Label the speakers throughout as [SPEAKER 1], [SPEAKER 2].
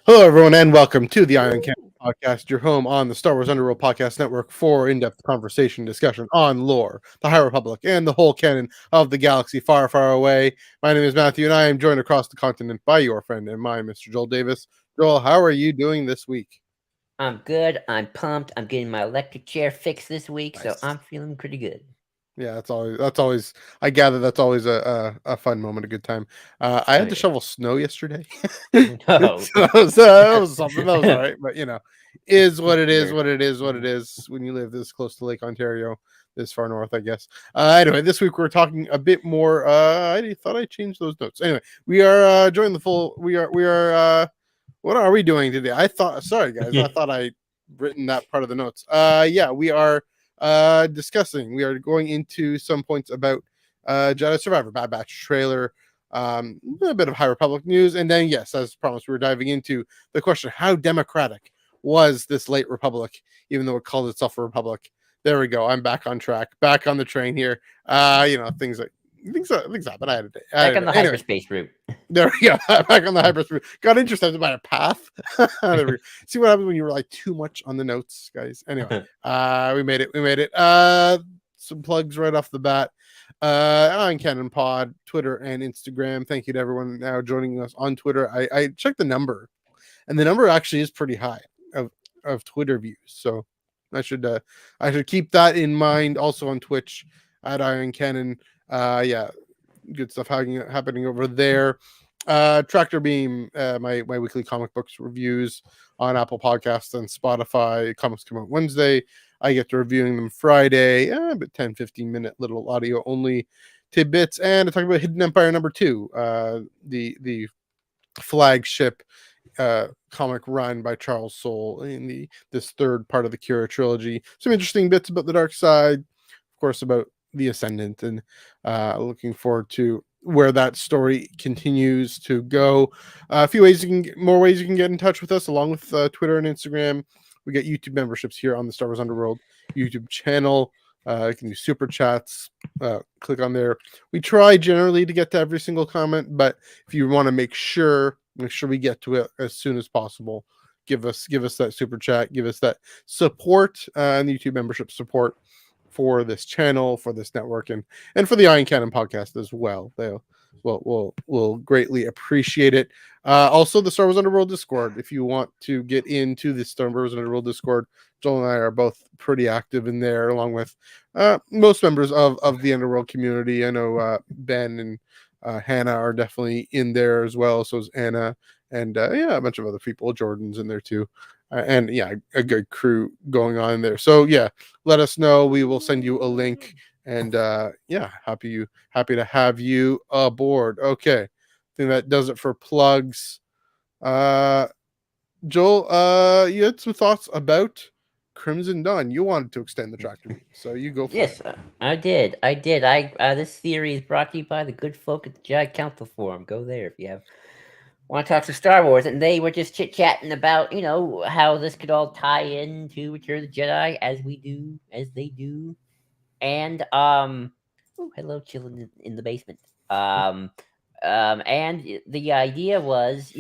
[SPEAKER 1] Hello, everyone, and welcome to the Iron Canon Podcast, your home on the Star Wars Underworld Podcast Network for in-depth conversation discussion on lore, the High Republic, and the whole canon of the galaxy far, far away. My name is Matthew, and I am joined across the continent by your friend and mine, Mr. Joel Davis. Joel, how are you doing this week?
[SPEAKER 2] I'm good. I'm pumped. I'm getting my electric chair fixed this week, so
[SPEAKER 1] Nice.
[SPEAKER 2] I'm feeling pretty good.
[SPEAKER 1] Yeah, that's always. I gather that's always a fun moment, a good time. I
[SPEAKER 2] Oh
[SPEAKER 1] had to
[SPEAKER 2] yeah.
[SPEAKER 1] shovel snow yesterday,
[SPEAKER 2] No.
[SPEAKER 1] so that was something. That was all right, but is what it is.
[SPEAKER 2] Sure.
[SPEAKER 1] What it is. What it is. When you live this close to Lake Ontario, this far north, I guess. Anyway, this week we're talking a bit more. I thought I changed those notes. Anyway, we are joining the full. We are. What are we doing today? I thought. Sorry, guys. I thought I written that part of the notes. Yeah, we are discussing. We are going into some points about Jedi Survivor, Bad Batch trailer, a bit of High Republic news, and then yes, as promised, we're diving into the question: how democratic was this late Republic, even though it called itself a Republic? There we go. I'm back on track, back on the train here. Things happen. I had a day. I had
[SPEAKER 2] Back
[SPEAKER 1] a
[SPEAKER 2] on
[SPEAKER 1] day.
[SPEAKER 2] the
[SPEAKER 1] Anyway,
[SPEAKER 2] hyperspace route.
[SPEAKER 1] there we go. Back on the hyperspace. Got intercepted by a path. There we go. See what happens when you rely too much on the notes, guys. Anyway, we made it. We made it. Some plugs right off the bat. On Canon Pod, Twitter and Instagram. Thank you to everyone now joining us on Twitter. I checked the number, and the number actually is pretty high of Twitter views. So I should keep that in mind. Also on Twitch at Iron Cannon. Yeah, good stuff happening over there. Tractor Beam, my weekly comic books reviews on Apple Podcasts and Spotify. Comics come out Wednesday. I get to reviewing them Friday, about 10-15 minute little audio only tidbits. And I talk about Hidden Empire #2, the flagship comic run by Charles Soule in this third part of the Kira trilogy. Some interesting bits about the dark side, of course, about the Ascendant, and looking forward to where that story continues to go. A few ways more ways you can get in touch with us, along with Twitter and Instagram. We get YouTube memberships here on the Star Wars Underworld YouTube channel. You can do super chats. Click on there. We try generally to get to every single comment, but if you want to make sure we get to it as soon as possible, give us that super chat, give us that support and the YouTube membership support for this channel, for this network, and for the Iron Cannon podcast as well. They'll will greatly appreciate it. Also, the Star Wars Underworld Discord. If you want to get into the Star Wars Underworld Discord, Joel and I are both pretty active in there, along with most members of the Underworld community. I know Ben and Hannah are definitely in there as well. So is Anna, and yeah, a bunch of other people. Jordan's in there too. And yeah, a good crew going on there. So yeah, let us know. We will send you a link. And yeah, happy to have you aboard. Okay, I think that does it for plugs. Uh, Joel, you had some thoughts about Crimson Dawn. You wanted to extend the tractor beam, so you go for it.
[SPEAKER 2] Yes, I did. I did. I This theory is brought to you by the good folk at the Jedi Council Forum. Go there if you have want to talk some Star Wars, and they were just chit chatting about how this could all tie into Return of the Jedi as they do, and oh, hello, chilling in the basement. And the idea was,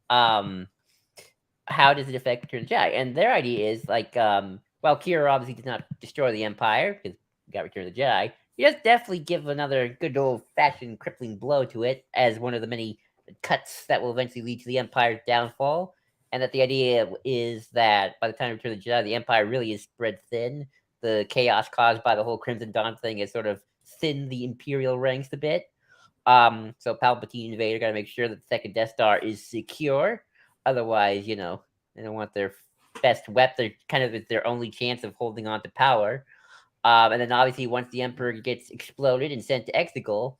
[SPEAKER 2] how does it affect Return of the Jedi? And their idea is like, well, Kira obviously did not destroy the Empire because we got Return of the Jedi. He does definitely give another good old fashioned crippling blow to it as one of the many cuts that will eventually lead to the Empire's downfall. And that the idea is that by the time of Return of the Jedi, the Empire really is spread thin. The chaos caused by the whole Crimson Dawn thing has sort of thinned the Imperial ranks a bit. So Palpatine and Vader got to make sure that the second Death Star is secure. Otherwise, they don't want their best weapon. Kind of it's their only chance of holding on to power. And then obviously, once the Emperor gets exploded and sent to Exegol,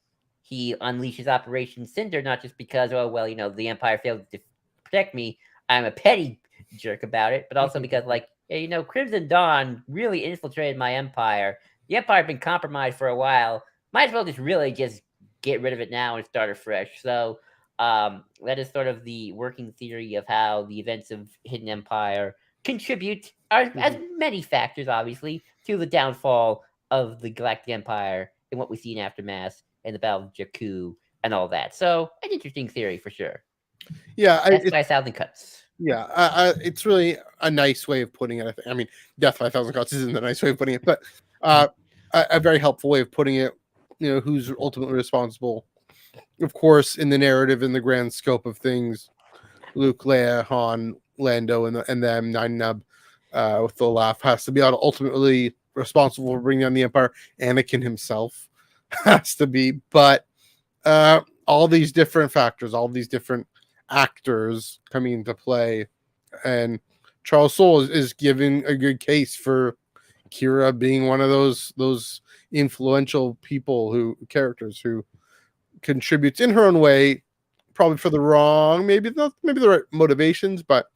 [SPEAKER 2] he unleashes Operation Cinder, not just because, oh, well, the Empire failed to protect me. I'm a petty jerk about it, but also because, like, hey, Crimson Dawn really infiltrated my Empire. The Empire had been compromised for a while. Might as well just get rid of it now and start afresh. So that is sort of the working theory of how the events of Hidden Empire contribute, as many factors, obviously, to the downfall of the Galactic Empire and what we see in Aftermath and the Battle of Jakku and all that. So, an interesting theory for sure.
[SPEAKER 1] Yeah,
[SPEAKER 2] That's by 1,000 cuts.
[SPEAKER 1] Yeah, it's really a nice way of putting it. I mean, Death by a Thousand Cuts isn't a nice way of putting it, but a very helpful way of putting it. Who's ultimately responsible? Of course, in the narrative, in the grand scope of things, Luke, Leia, Han, Lando, and them, Nine Nub, with the laugh, has to be ultimately responsible for bringing down the Empire. Anakin himself has to be, but all these different factors, all these different actors coming into play, and Charles Soule is giving a good case for Kira being one of those influential characters who contributes in her own way, probably for the wrong, maybe the right motivations, but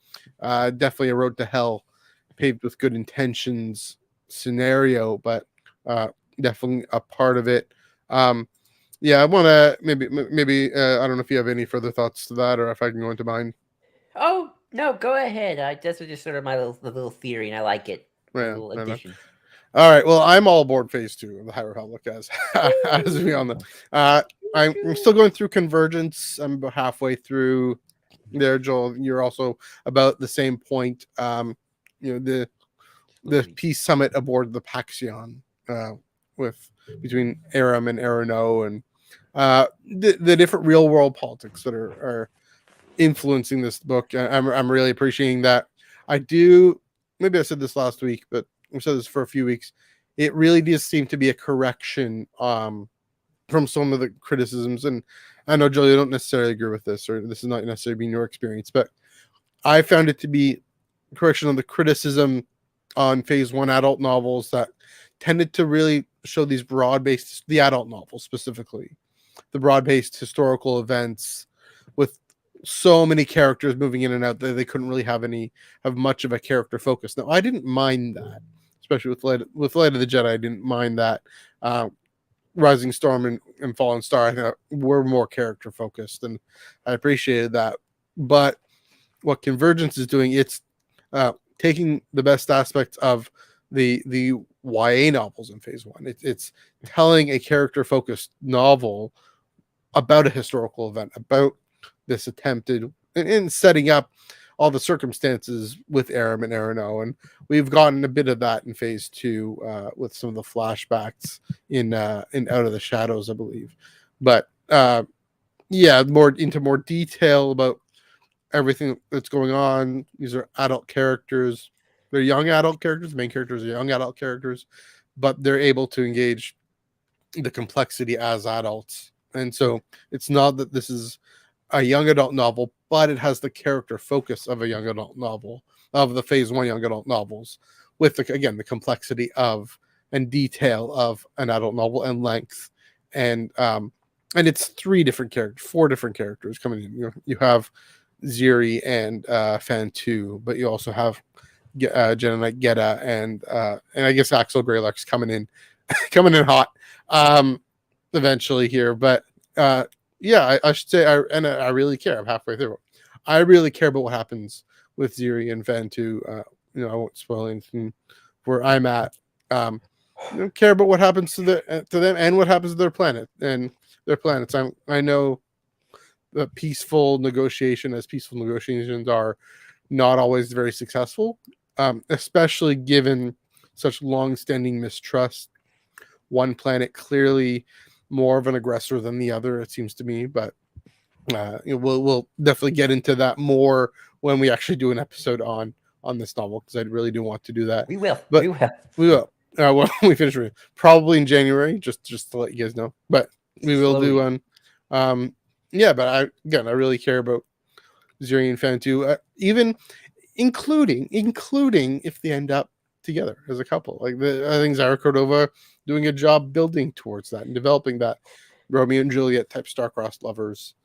[SPEAKER 1] definitely a road to hell paved with good intentions scenario, but definitely a part of it. Yeah, I want to maybe I don't know if you have any further thoughts to that, or if I can go into mine.
[SPEAKER 2] Oh no, go ahead. This was just sort of my little theory, and I like it. A
[SPEAKER 1] Yeah,
[SPEAKER 2] little
[SPEAKER 1] I know.
[SPEAKER 2] addition.
[SPEAKER 1] All right, well, I'm all aboard phase 2 of the High Republic, as we all know. I'm still going through Convergence. I'm about halfway through there, Joel. You're also about the same point. The peace summit aboard the Paxion, with between Aram and Arano, and the different real world politics that are influencing this book. I'm really appreciating that. I do. Maybe I said this last week, but I've said this for a few weeks. It really does seem to be a correction from some of the criticisms, and I know Joel, you don't necessarily agree with this, or this is not necessarily being your experience, but I found it to be a correction on the criticism on phase 1 adult novels that tended to really show these broad-based, the adult novels specifically, the broad-based historical events with so many characters moving in and out that they couldn't really have much of a character focus. Now, I didn't mind that, especially with Light of the Jedi. I didn't mind that. Rising Storm and Fallen Star, I think, were more character focused, and I appreciated that. But what Convergence is doing, it's taking the best aspects of the YA novels in phase 1. It's telling a character focused novel about a historical event, about this attempted, and setting up all the circumstances with Aram and Arano, and we've gotten a bit of that in phase 2 with some of the flashbacks in Out of the Shadows, I believe. But yeah, more detail about everything that's going on. These are adult characters. They're young adult characters. The main characters are young adult characters, but they're able to engage the complexity as adults. And so it's not that this is a young adult novel, but it has the character focus of a young adult novel, of the phase 1 young adult novels, with the complexity of and detail of an adult novel, and length, and it's 4 different characters coming in. You have Ziri and Fan2, but you also have Jedi Knight Geta and I guess Axel Greylux coming in hot eventually here. But yeah, I should say I really care. I'm halfway through. I really care about what happens with Ziri and Fan2. I won't spoil anything where I'm at. I don't care about what happens to them and what happens to their planet and their planets. I know the peaceful negotiations are not always very successful, especially given such long-standing mistrust. One planet clearly more of an aggressor than the other, it seems to me, but we'll definitely get into that more when we actually do an episode on this novel, because I really do want to do that.
[SPEAKER 2] We will.
[SPEAKER 1] When we finish reading, probably in January, just to let you guys know. But we will do on yeah, but I really care about Ziri and Fan2, even including if they end up together as a couple. Like I think Zara Cordova doing a job building towards that and developing that Romeo and Juliet type star-crossed lovers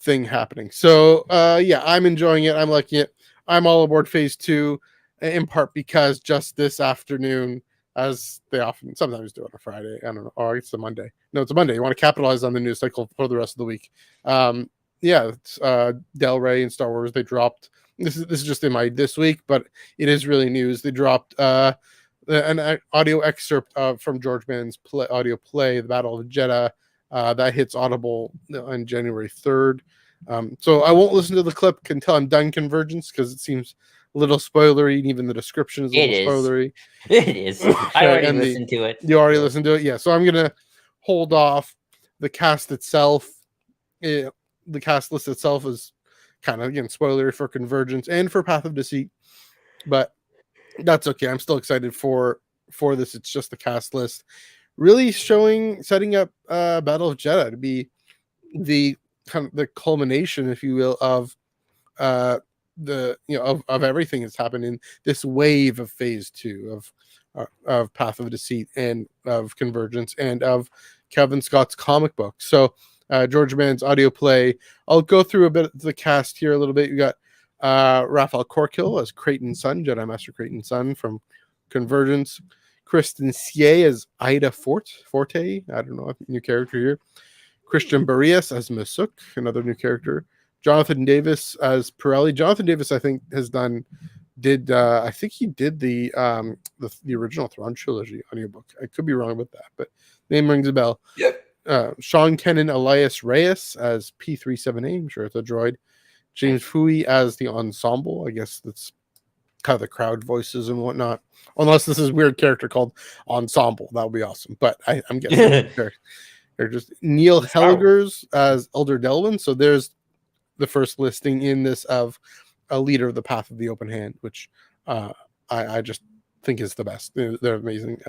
[SPEAKER 1] thing happening. So yeah, I'm enjoying it. I'm liking it. I'm all aboard phase 2, in part because just this afternoon, as they often sometimes do on a Friday, I don't know, or it's a Monday. No, it's a Monday. You want to capitalize on the news cycle for the rest of the week. Yeah, it's Del Rey and Star Wars. They dropped. This is just in my this week, but it is really news. They dropped an audio excerpt from George Mann's audio play, The Battle of Jeddah, that hits Audible on January 3rd. So I won't listen to the clip until I'm done Convergence because it seems a little spoilery, and even the description is a
[SPEAKER 2] It
[SPEAKER 1] little
[SPEAKER 2] is.
[SPEAKER 1] spoilery.
[SPEAKER 2] It is. I
[SPEAKER 1] Okay,
[SPEAKER 2] already
[SPEAKER 1] and
[SPEAKER 2] listened to it.
[SPEAKER 1] you already
[SPEAKER 2] So.
[SPEAKER 1] listened to it, yeah. So I'm gonna hold off. The cast itself, the cast list itself is kind of again spoilery for Convergence and for Path of Deceit, but that's okay. I'm still excited for this. It's just the cast list, really setting up Battle of Jeddah to be the kind of the culmination, if you will, of of everything that's happened in this wave of phase 2 of Path of Deceit and of Convergence and of Kevin Scott's comic book. So George Mann's audio play. I'll go through a bit of the cast here a little bit. You got Raphael Corkill as Creighton's son, Jedi Master Creighton's son from Convergence. Kristen Sieh as Ida Forte. I don't know, new character here. Christian Barrias as Masuk, another new character. Jonathan Davis as Pirelli. Jonathan Davis, I think, I think he did the original Thrawn trilogy audiobook. I could be wrong about that, but name rings a bell.
[SPEAKER 2] Yep.
[SPEAKER 1] Sean Kennan Elias Reyes as P-37A. I'm sure it's a droid. James Fooey as the ensemble. I guess that's kind of the crowd voices and whatnot. Unless this is a weird character called Ensemble. That would be awesome. But I'm guessing they're just Neil Helgers as Elder Delwyn. So there's the first listing in this of a leader of the Path of the Open Hand, which I just think is the best. They're amazing.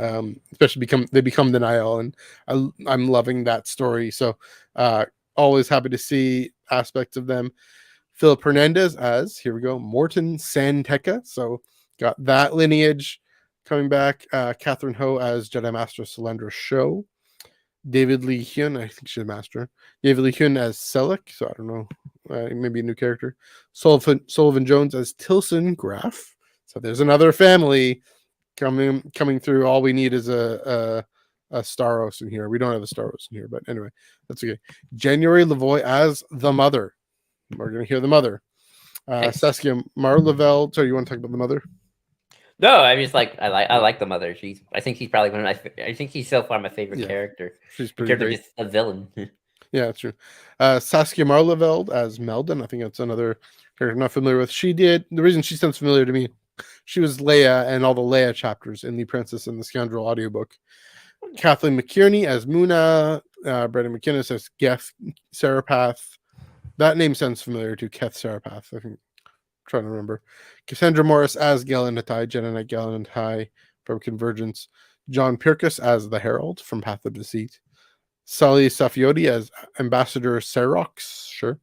[SPEAKER 1] Especially they become the Nihil, and I'm loving that story. So always happy to see aspects of them. Philip Hernandez as, here we go, Morton Santeca. So got that lineage coming back. Catherine Ho as Jedi Master Solandra Sho. David Lee Hyun, I think she's a master. David Lee Hyun as Selleck, so I don't know, maybe a new character. Sullivan Jones as Tilson Graff. So there's another family coming through. All we need is a Staros in here. We don't have a Staros in here, but anyway, that's okay. January Lavoie as the mother. We're gonna hear the mother. Saskia Marlavelle. So you want to talk about the mother?
[SPEAKER 2] No, I'm just like I like the mother. I think she's probably one of my. I think she's so far my favorite character.
[SPEAKER 1] She's pretty great.
[SPEAKER 2] Just a villain.
[SPEAKER 1] Yeah, that's true. Saskia Marlaveld as Meldon. I think that's another character I'm not familiar with. The reason she sounds familiar to me, she was Leia and all the Leia chapters in the Princess and the Scoundrel audiobook. Kathleen McKierney as Muna. Brendan McInnes as Geth Sarapath. That name sounds familiar to Keth Sarapath. I think. Trying to remember. Cassandra Morris as Galen Hattai, Jenna Knight Galen Hattai from Convergence. John Pirkus as the Herald from Path of Deceit. Sully Safioti as Ambassador Serox. Sure.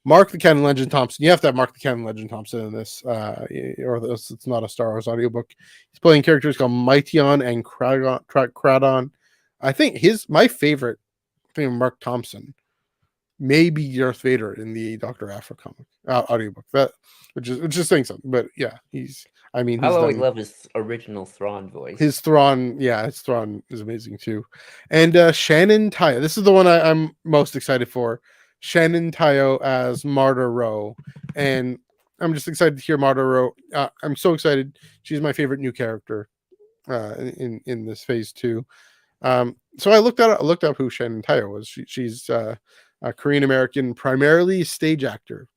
[SPEAKER 1] Mark the Canon Legend Thompson. You have to have Mark the Canon Legend Thompson in this, or this, it's not a Star Wars audiobook. He's playing characters called Mytion and Cradon. I think my favorite thing of Mark Thompson may be Darth Vader in the Dr. Aphra comic audiobook. Which is saying something, but yeah, I
[SPEAKER 2] always love his original Thrawn voice.
[SPEAKER 1] His Thrawn is amazing too. And Shannon Tayo. This is the one I'm most excited for. Shannon Tayo as Marta Rowe, and I'm just excited to hear Marta Rowe. I'm so excited. She's my favorite new character in this phase 2. So I looked up who Shannon Tayo was. She's a Korean American, primarily stage actor.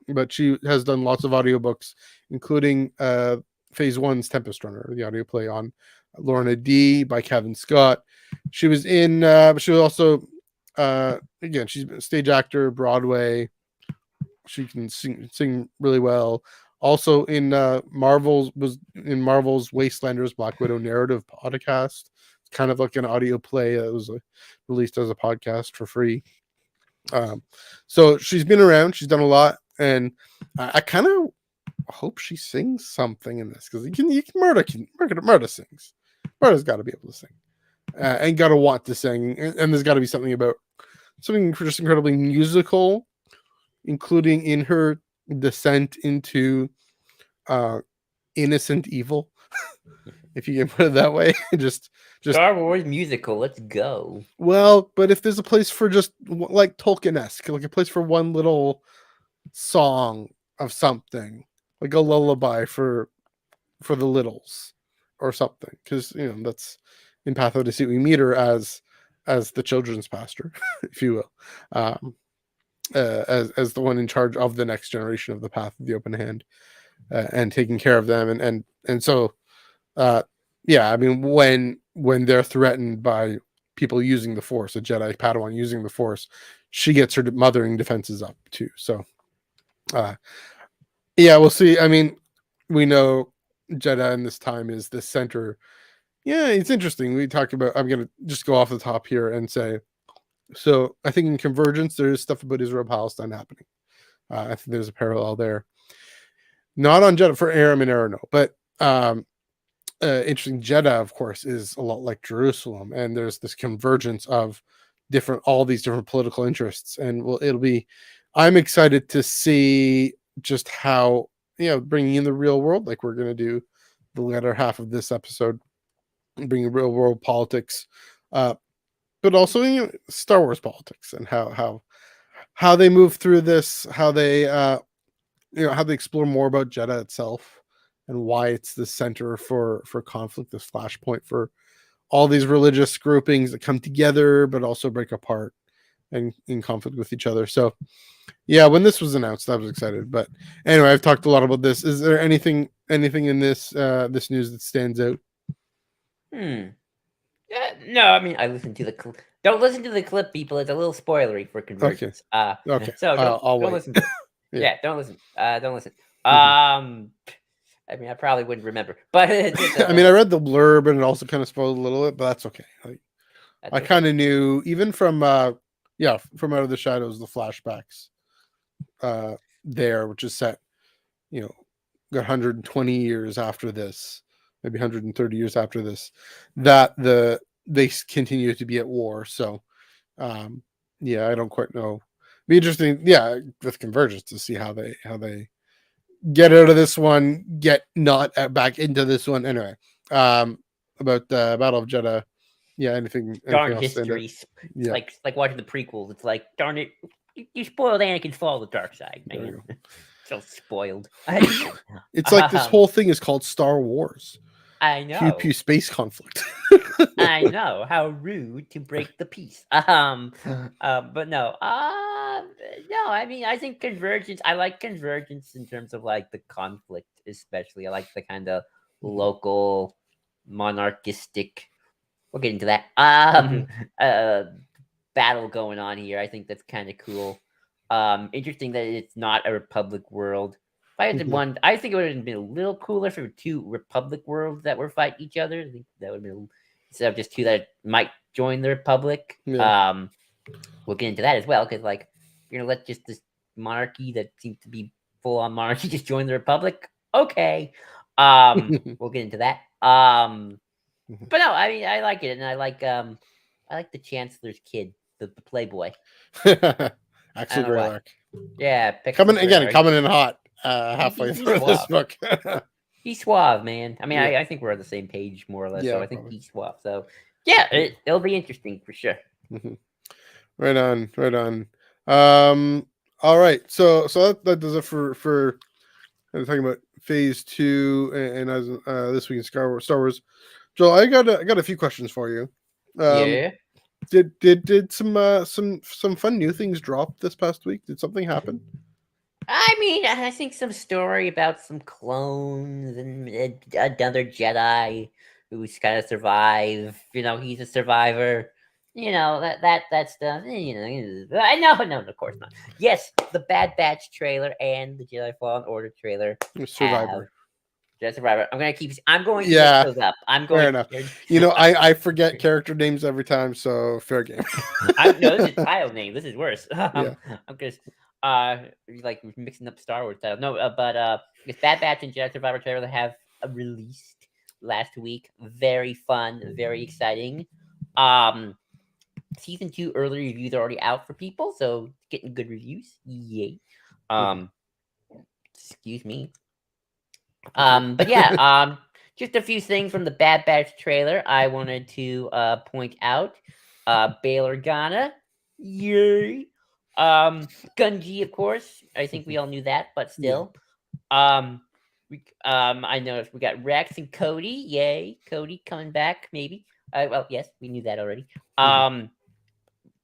[SPEAKER 1] But she has done lots of audiobooks, including Phase 1's Tempest Runner, the audio play on Lorna D by Kevin Scott. She was in, but she was also, again, she's a stage actor, Broadway. She can sing really well. Also in Marvel's Wastelanders Black Widow narrative podcast. It's kind of like an audio play that was released as a podcast for free. So she's been around. She's done a lot. And I kind of hope she sings something in this because Marta sings. Marta's got to be able to sing and got to want to sing. And there's got to be something just incredibly musical, including in her descent into innocent evil, if you can put it that way. just
[SPEAKER 2] Star Wars musical. Let's go.
[SPEAKER 1] Well, but if there's a place for just like Tolkien-esque, like a place for one little song of something, like a lullaby for the littles or something, because that's in Path of Deceit we meet her as the children's pastor, if you will. as the one in charge of the next generation of the Path of the Open Hand, and taking care of them, and so yeah, I mean when they're threatened by people using the Force, a Jedi Padawan using the Force, she gets her mothering defenses up too. So yeah, we'll see. I mean, we know Jeddah in this time is the center. Yeah, it's interesting. We talked about. I'm gonna just go off the top here and say. So I think in Convergence there's stuff about Israel Palestine happening. I think there's a parallel there. Not on Jeddah for Aram and Arano, but interesting. Jeddah, of course, is a lot like Jerusalem, and there's this convergence of all these different political interests, and it'll be. I'm excited to see just how bringing in the real world, like we're going to do the latter half of this episode, bringing real world politics, but also Star Wars politics and how they move through this, how they how they explore more about Jeddah itself and why it's the center for conflict, this flashpoint for all these religious groupings that come together but also break apart and in conflict with each other. So yeah, when this was announced, I was excited. But anyway, I've talked a lot about this. Is there anything in this this news that stands out?
[SPEAKER 2] No, I mean I listened to the clip. Don't listen to the clip, people. It's a little spoilery for Convergence.
[SPEAKER 1] Okay.
[SPEAKER 2] So don't listen to it. Yeah, don't listen. Don't listen. I mean, I probably wouldn't remember, but
[SPEAKER 1] I mean, I read the blurb and it also kind of spoiled a little bit, but that's okay. I kind of knew even from from Out of the Shadows, the flashbacks there, which is set, got 120 years after this, maybe 130 years after this, that they continue to be at war. So yeah, I don't quite know. Be interesting, with Convergence to see how they get out of this one, get not back into this one. Anyway, about the Battle of Jeddah. Yeah, anything
[SPEAKER 2] darn
[SPEAKER 1] else
[SPEAKER 2] history.
[SPEAKER 1] Yeah.
[SPEAKER 2] It's like watching the prequels. It's like, darn it, you spoiled Anakin's fall to the dark side, man. So spoiled.
[SPEAKER 1] It's like this whole thing is called Star Wars.
[SPEAKER 2] I know.
[SPEAKER 1] Pew space conflict.
[SPEAKER 2] I know. How rude to break the peace. But no. No, I mean, I think Convergence, I like Convergence in terms of like the conflict, especially. I like the kind of local monarchistic, we'll get into that, battle going on here. I think that's kind of cool. Interesting that it's not a Republic world. If I had to one, I think it would have been a little cooler if it were two Republic worlds that were fighting each other. I think that would have been instead of just two that might join the Republic. Yeah. We'll get into that as well, because like you're gonna let just this monarchy that seems to be full on monarchy just join the Republic. Okay. We'll get into that. But no, I mean I like it, and I like the Chancellor's kid, the Playboy.
[SPEAKER 1] Axel Greylark.
[SPEAKER 2] Yeah,
[SPEAKER 1] coming in hot halfway through this book.
[SPEAKER 2] He's suave, man. I mean, I think we're on the same page more or less. So I think he's suave. So yeah, it'll be interesting for sure.
[SPEAKER 1] Right on. All right. So that does it for talking about Phase 2 and as this week in Star Wars. Joel, I got a few questions for you.
[SPEAKER 2] Yeah.
[SPEAKER 1] Did some fun new things drop this past week? Did something happen?
[SPEAKER 2] I mean, I think some story about some clones and another Jedi who's kind of survived. He's a survivor. That stuff. I know, no, of course not. Yes, the Bad Batch trailer and the Jedi Fallen Order trailer.
[SPEAKER 1] Survivor.
[SPEAKER 2] Jedi Survivor. I'm going to look those up.
[SPEAKER 1] Fair enough. I forget character names every time, so fair game.
[SPEAKER 2] No, this is title name. This is worse. I'm just like mixing up Star Wars titles. No, but this Bad Batch and Jedi Survivor trailer have released last week. Very fun, very exciting. Season 2 early reviews are already out for people, so getting good reviews. Yay. Excuse me. But yeah, just a few things from the Bad Batch trailer I wanted to point out. Bail Organa, yay. Gunji, of course. I think we all knew that, but still. I noticed we got Rex and Cody. Yay, Cody coming back, maybe. Well, yes, we knew that already.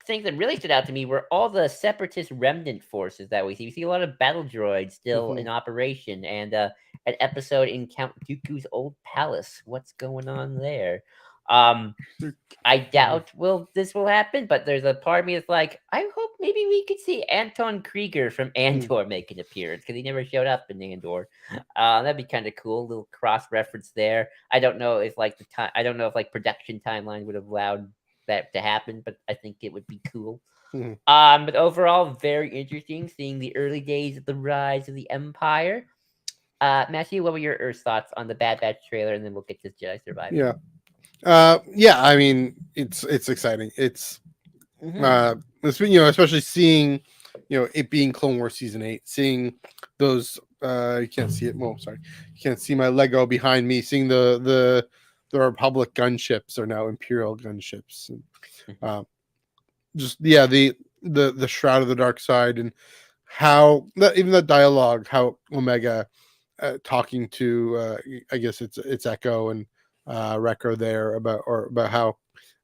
[SPEAKER 2] things that really stood out to me were all the separatist remnant forces that we see. We see a lot of battle droids still in operation, and an episode in Count Dooku's old palace. What's going on there? I doubt this will happen, but there's a part of me that's like, I hope maybe we could see Anton Krieger from Andor make an appearance, because he never showed up in Andor. That'd be kind of cool, a little cross reference there. I don't know if like production timeline would have allowed that to happen, but I think it would be cool. But overall, very interesting seeing the early days of the rise of the Empire. Matthew, what were your thoughts on the Bad Batch trailer, and then we'll get to Jedi Survivor.
[SPEAKER 1] Yeah, I mean, it's exciting. It's especially seeing, it being Clone Wars season 8, seeing those you can't see it. Well, sorry, you can't see my Lego behind me. Seeing the Republic gunships are now Imperial gunships, and the Shroud of the Dark Side, and how even the dialogue, how Omega talking to I guess it's Echo and Wrecker there about how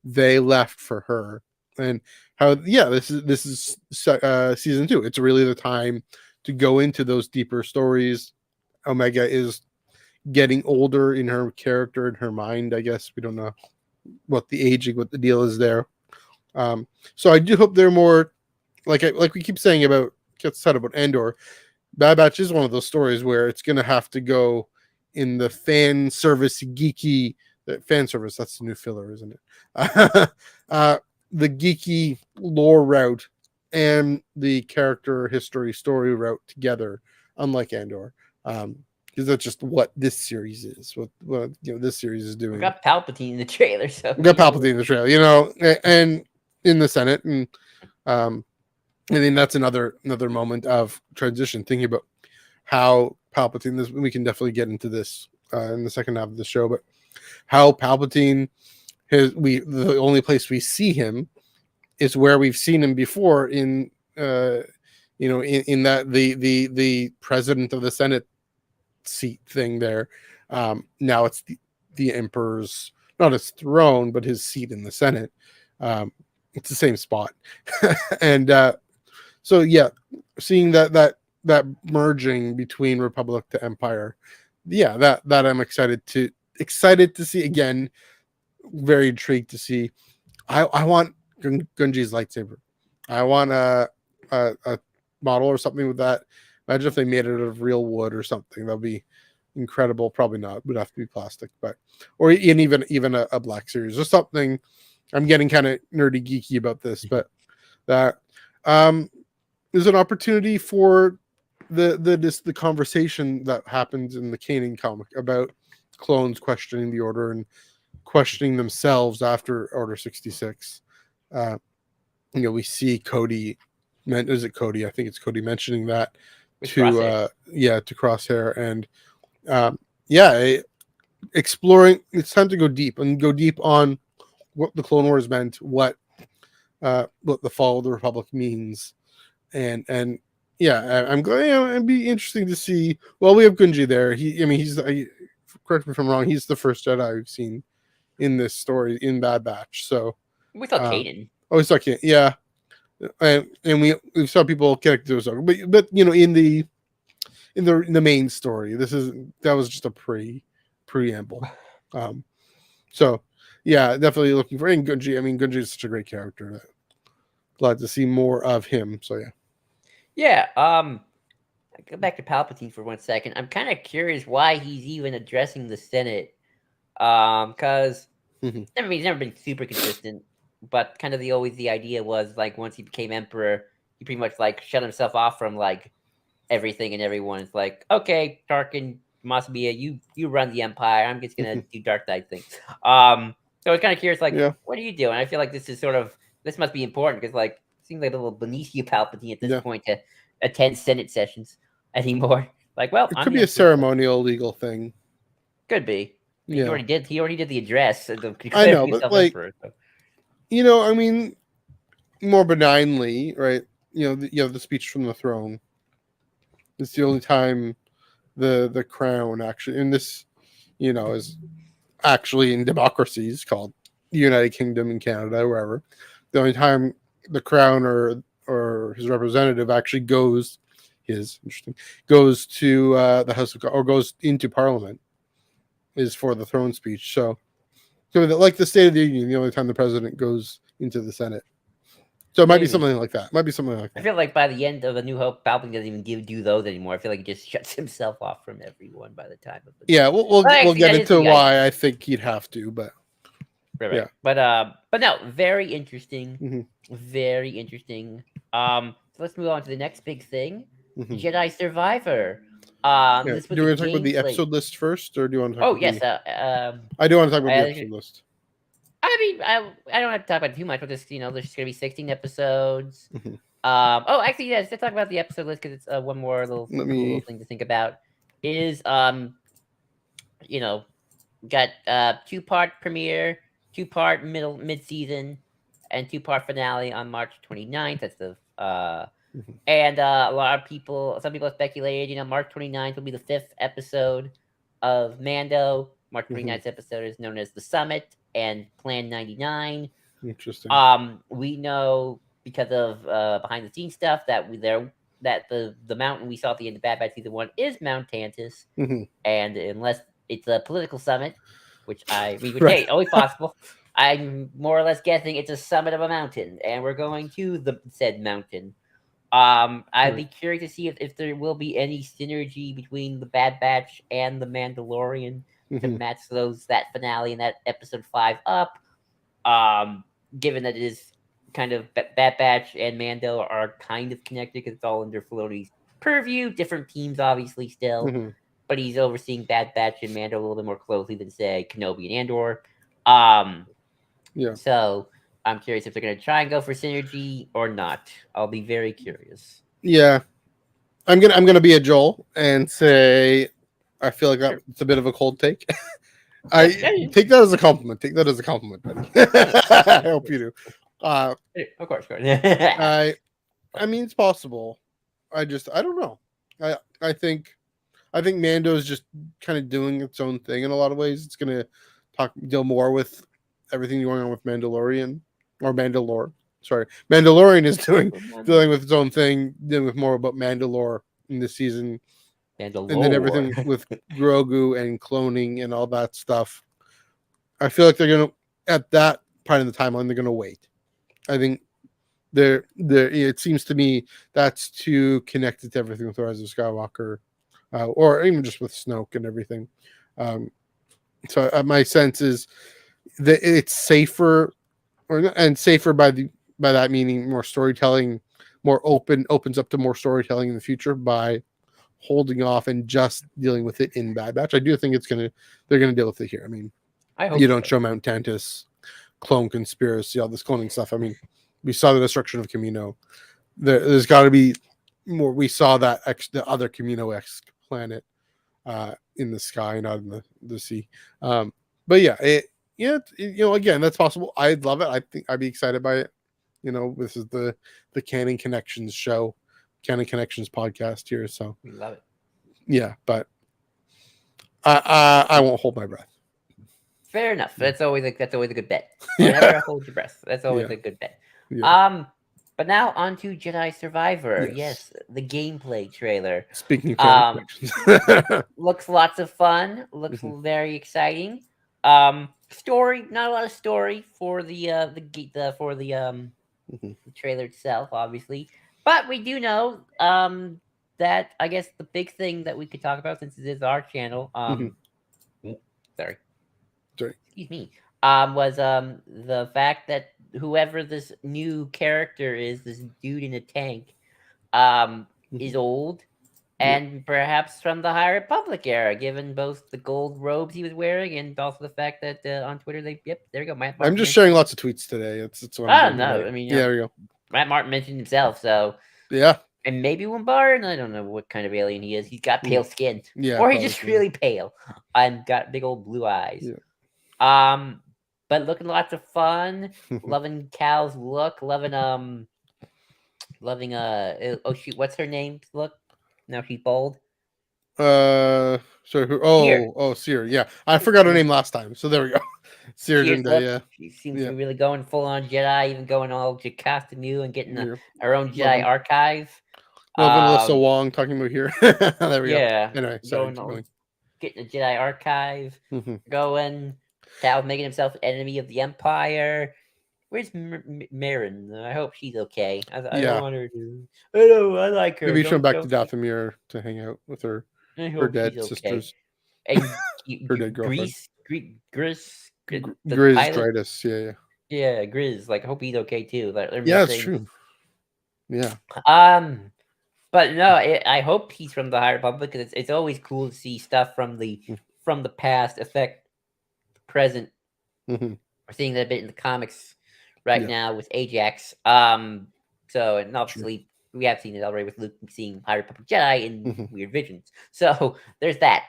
[SPEAKER 1] they left for her, and how this is season 2. It's really the time to go into those deeper stories. Omega is getting older in her character, in her mind. I guess we don't know what the deal is there. So I do hope they're more like we keep saying about Andor. Bad Batch is one of those stories where it's going to have to go in the fan service geeky fan service. That's the new filler, isn't it? The geeky lore route and the character history story route together, unlike Andor, because that's just what this series is. What this series is doing.
[SPEAKER 2] We got Palpatine in the trailer,
[SPEAKER 1] and in the Senate, and I mean that's another moment of transition. Thinking about how Palpatine. We can definitely get into this in the second half of the show, but how Palpatine the only place we see him is where we've seen him before in that the president of the Senate seat thing there. Now it's the Emperor's, not his throne, but his seat in the Senate. It's the same spot. And so yeah, seeing that merging between Republic to Empire, that I'm excited to see again. Very intrigued to see. I want Gunji's lightsaber. I want a model or something with that. Imagine if they made it out of real wood or something. That'd be incredible. Probably not. It would have to be plastic, or even a Black Series or something. I'm getting kind of nerdy geeky about this, but that is an opportunity for the conversation that happens in the Canon comic about clones questioning the Order and questioning themselves after Order 66. We see Cody. Is it Cody? I think it's Cody mentioning that to Crosshair, and exploring. It's time to go deep on what the Clone Wars meant, what the fall of the Republic means, and I'm glad. It'd be interesting to see. Well, we have Gunji there. He's correct me if I'm wrong. He's the first Jedi we've seen in this story in Bad Batch. So
[SPEAKER 2] we saw Caden.
[SPEAKER 1] Oh, we saw Caden. Yeah, and we saw people connect to us, but in the main story, that was just a preamble. So yeah, definitely looking for Gunji. Gunji is such a great character. Glad to see more of him. So
[SPEAKER 2] yeah. Go back to Palpatine for 1 second. I'm kind of curious why he's even addressing the Senate, because he's never been super consistent. But kind of the idea was like once he became Emperor, he pretty much like shut himself off from like everything and everyone. It's like, okay, Tarkin, Masabia, you run the Empire. I'm just gonna do dark side things. So I was kind of curious, like, what are you doing? I feel like this must be important because like it seems like a little Benicio Palpatine at this point to attend Senate sessions anymore. Like, well,
[SPEAKER 1] it could be a ceremonial legal thing.
[SPEAKER 2] Could be. He already did the address.
[SPEAKER 1] I know, but like, more benignly, right? The speech from the throne. It's the only time the crown actually, and this, is actually in democracies called the United Kingdom and Canada, wherever. The only time the crown or his representative actually goes goes to the House of or goes into Parliament is for the throne speech. So like the State of the Union, the only time the president goes into the Senate. So it might be
[SPEAKER 2] Maybe.
[SPEAKER 1] something like that. Might be something like
[SPEAKER 2] I
[SPEAKER 1] that.
[SPEAKER 2] feel like by the end of A New Hope, Palpatine doesn't even do those anymore. I feel like he just shuts himself off from everyone by the time of the
[SPEAKER 1] Yeah, we'll
[SPEAKER 2] actually,
[SPEAKER 1] get
[SPEAKER 2] that is
[SPEAKER 1] into
[SPEAKER 2] the
[SPEAKER 1] why I think he'd have to, but
[SPEAKER 2] right.
[SPEAKER 1] yeah.
[SPEAKER 2] But no, very interesting.
[SPEAKER 1] Mhm.
[SPEAKER 2] Very interesting. So let's move on to the next big thing.
[SPEAKER 1] Mhm.
[SPEAKER 2] Jedi Survivor.
[SPEAKER 1] Yeah.
[SPEAKER 2] This was
[SPEAKER 1] Do you
[SPEAKER 2] a
[SPEAKER 1] want to talk about the
[SPEAKER 2] gameplay.
[SPEAKER 1] episode list first, or do you want to talk
[SPEAKER 2] Oh
[SPEAKER 1] about
[SPEAKER 2] yes.
[SPEAKER 1] I do want to talk about the
[SPEAKER 2] I,
[SPEAKER 1] episode list.
[SPEAKER 2] I mean, I don't have to talk about it too much. But just there's just gonna be 16 episodes.
[SPEAKER 1] Mhm.
[SPEAKER 2] Oh, actually, yes. Let's talk about the episode list because it's one more little
[SPEAKER 1] Let
[SPEAKER 2] cool little
[SPEAKER 1] me.
[SPEAKER 2] thing to think about. Is you know, got 2-part premiere, 2-part mid season, and 2-part finale on March 29th. That's the
[SPEAKER 1] Mhm.
[SPEAKER 2] and a lot of people, some people have speculated, March 29th will be the 5th episode of Mando. March 29th episode is known as The Summit and Plan 99.
[SPEAKER 1] Interesting.
[SPEAKER 2] We know because of behind the scenes stuff that the mountain we saw at the end of Bad Batch season 1 is Mount Tantus,
[SPEAKER 1] Mhm.
[SPEAKER 2] and unless it's a political summit, which which
[SPEAKER 1] Right.
[SPEAKER 2] hey, always possible. I'm more or less guessing it's a summit of a mountain, and we're going to the said mountain. I'd be curious to see if there will be any synergy between the Bad Batch and the Mandalorian to
[SPEAKER 1] Mhm.
[SPEAKER 2] match that finale and that episode 5 up. Given that it is kind of Bad Batch and Mando are kind of connected because it's all under Filoni's purview. Different teams, obviously, still,
[SPEAKER 1] Mhm.
[SPEAKER 2] but he's overseeing Bad Batch and Mando a little bit more closely than say Kenobi and Andor. Um,
[SPEAKER 1] Yeah.
[SPEAKER 2] so I'm curious if they're going to try and go for synergy or not. I'll be very curious.
[SPEAKER 1] Yeah. I'm gonna be a Joel and say I feel like
[SPEAKER 2] Sure.
[SPEAKER 1] it's a bit of a cold take.
[SPEAKER 2] Yeah,
[SPEAKER 1] Take that as a compliment. Take that as a compliment, buddy. I hope you do.
[SPEAKER 2] of course.
[SPEAKER 1] I mean it's possible. I don't know. I think Mando is just kind of doing its own thing in a lot of ways. It's gonna deal more with everything going on with Mandalorian or Mandalore. Sorry, Mandalorian is dealing with its own thing, dealing with more about Mandalore in this season,
[SPEAKER 2] Mandalore.
[SPEAKER 1] and then everything with Grogu and cloning and all that stuff. I feel like they're gonna at that part of the timeline they're gonna wait. I think they're it seems to me that's too connected to everything with Rise of Skywalker, or even just with Snoke and everything. So my sense is that it's safer, and safer by that meaning more storytelling, more opens up to more storytelling in the future by holding off and just dealing with it in Bad Batch. I do think they're gonna deal with it here. I mean,
[SPEAKER 2] I hope
[SPEAKER 1] you don't
[SPEAKER 2] so.
[SPEAKER 1] show Mount Tantus, clone conspiracy, all this cloning stuff. I mean, we saw the destruction of Camino. There's got to be more. We saw that the other Camino-esque planet in the sky, not in the sea. But yeah, again, that's possible. I'd love it. I think I'd be excited by it. This is the Canon Connections show, Canon Connections podcast here. So
[SPEAKER 2] We love it.
[SPEAKER 1] yeah, but I won't hold my breath.
[SPEAKER 2] Fair enough. That's always a good bet. Never hold your breath. That's always a good bet.
[SPEAKER 1] Yeah.
[SPEAKER 2] But now on to Jedi Survivor.
[SPEAKER 1] Yes.
[SPEAKER 2] Yes, the gameplay trailer.
[SPEAKER 1] Speaking of Canon Connections.
[SPEAKER 2] Looks lots of fun. Looks very exciting. Story, not a lot of story for the trailer itself, obviously. But we do know that I guess the big thing that we could talk about, since it is our channel, sorry. Excuse me. Was the fact that whoever this new character is, this dude in a tank, is old, and perhaps from the High Republic era, given both the gold robes he was wearing and also the fact that on Twitter there we go.
[SPEAKER 1] I'm just sharing lots of tweets today. It's what I'm doing.
[SPEAKER 2] No,
[SPEAKER 1] today.
[SPEAKER 2] I mean,
[SPEAKER 1] there we go.
[SPEAKER 2] Matt Martin mentioned himself, so
[SPEAKER 1] yeah,
[SPEAKER 2] and maybe Wimbar, and I don't know what kind of alien he is. He's got pale skin, or he's just really pale and got big old blue eyes.
[SPEAKER 1] Yeah.
[SPEAKER 2] But looking lots of fun. Loving Cal's look. Loving oh shoot, what's her name? Look, now she's bold.
[SPEAKER 1] Sorry.
[SPEAKER 2] Seer.
[SPEAKER 1] Seer. Yeah, I forgot her name last time. So there we go. Cyrodiil Day, yeah.
[SPEAKER 2] She seems to be really going full on Jedi, even going all Jocasta new and getting
[SPEAKER 1] Here.
[SPEAKER 2] her own Jedi
[SPEAKER 1] Melvin,
[SPEAKER 2] archive.
[SPEAKER 1] Alyssa Wong talking about here. There we go.
[SPEAKER 2] Yeah,
[SPEAKER 1] Anyway, sorry, keep going.
[SPEAKER 2] Getting a Jedi archive
[SPEAKER 1] Mhm.
[SPEAKER 2] going. Cal making himself enemy of the Empire. Where's Marin? I hope she's okay. I
[SPEAKER 1] Yeah.
[SPEAKER 2] don't want her to. I know, I like her.
[SPEAKER 1] Maybe she went back to
[SPEAKER 2] Don't-
[SPEAKER 1] Dathomir to hang out with her
[SPEAKER 2] I hope
[SPEAKER 1] dead
[SPEAKER 2] she's okay.
[SPEAKER 1] sisters.
[SPEAKER 2] And
[SPEAKER 1] Her dead girlfriend.
[SPEAKER 2] Grizz, the
[SPEAKER 1] Grizz
[SPEAKER 2] pilot.
[SPEAKER 1] Dritus, yeah.
[SPEAKER 2] Yeah, Grizz. Like, I hope he's okay too. Like, they're
[SPEAKER 1] Yeah, it's
[SPEAKER 2] missing.
[SPEAKER 1] true. Yeah.
[SPEAKER 2] But no, I hope he's from the High Republic because it's always cool to see stuff from the past affect the present.
[SPEAKER 1] Mm-hmm.
[SPEAKER 2] We're seeing that a bit in the comics right now with Ajax. So and obviously we have seen it already with Luke seeing High Republic Jedi in weird visions. So there's that.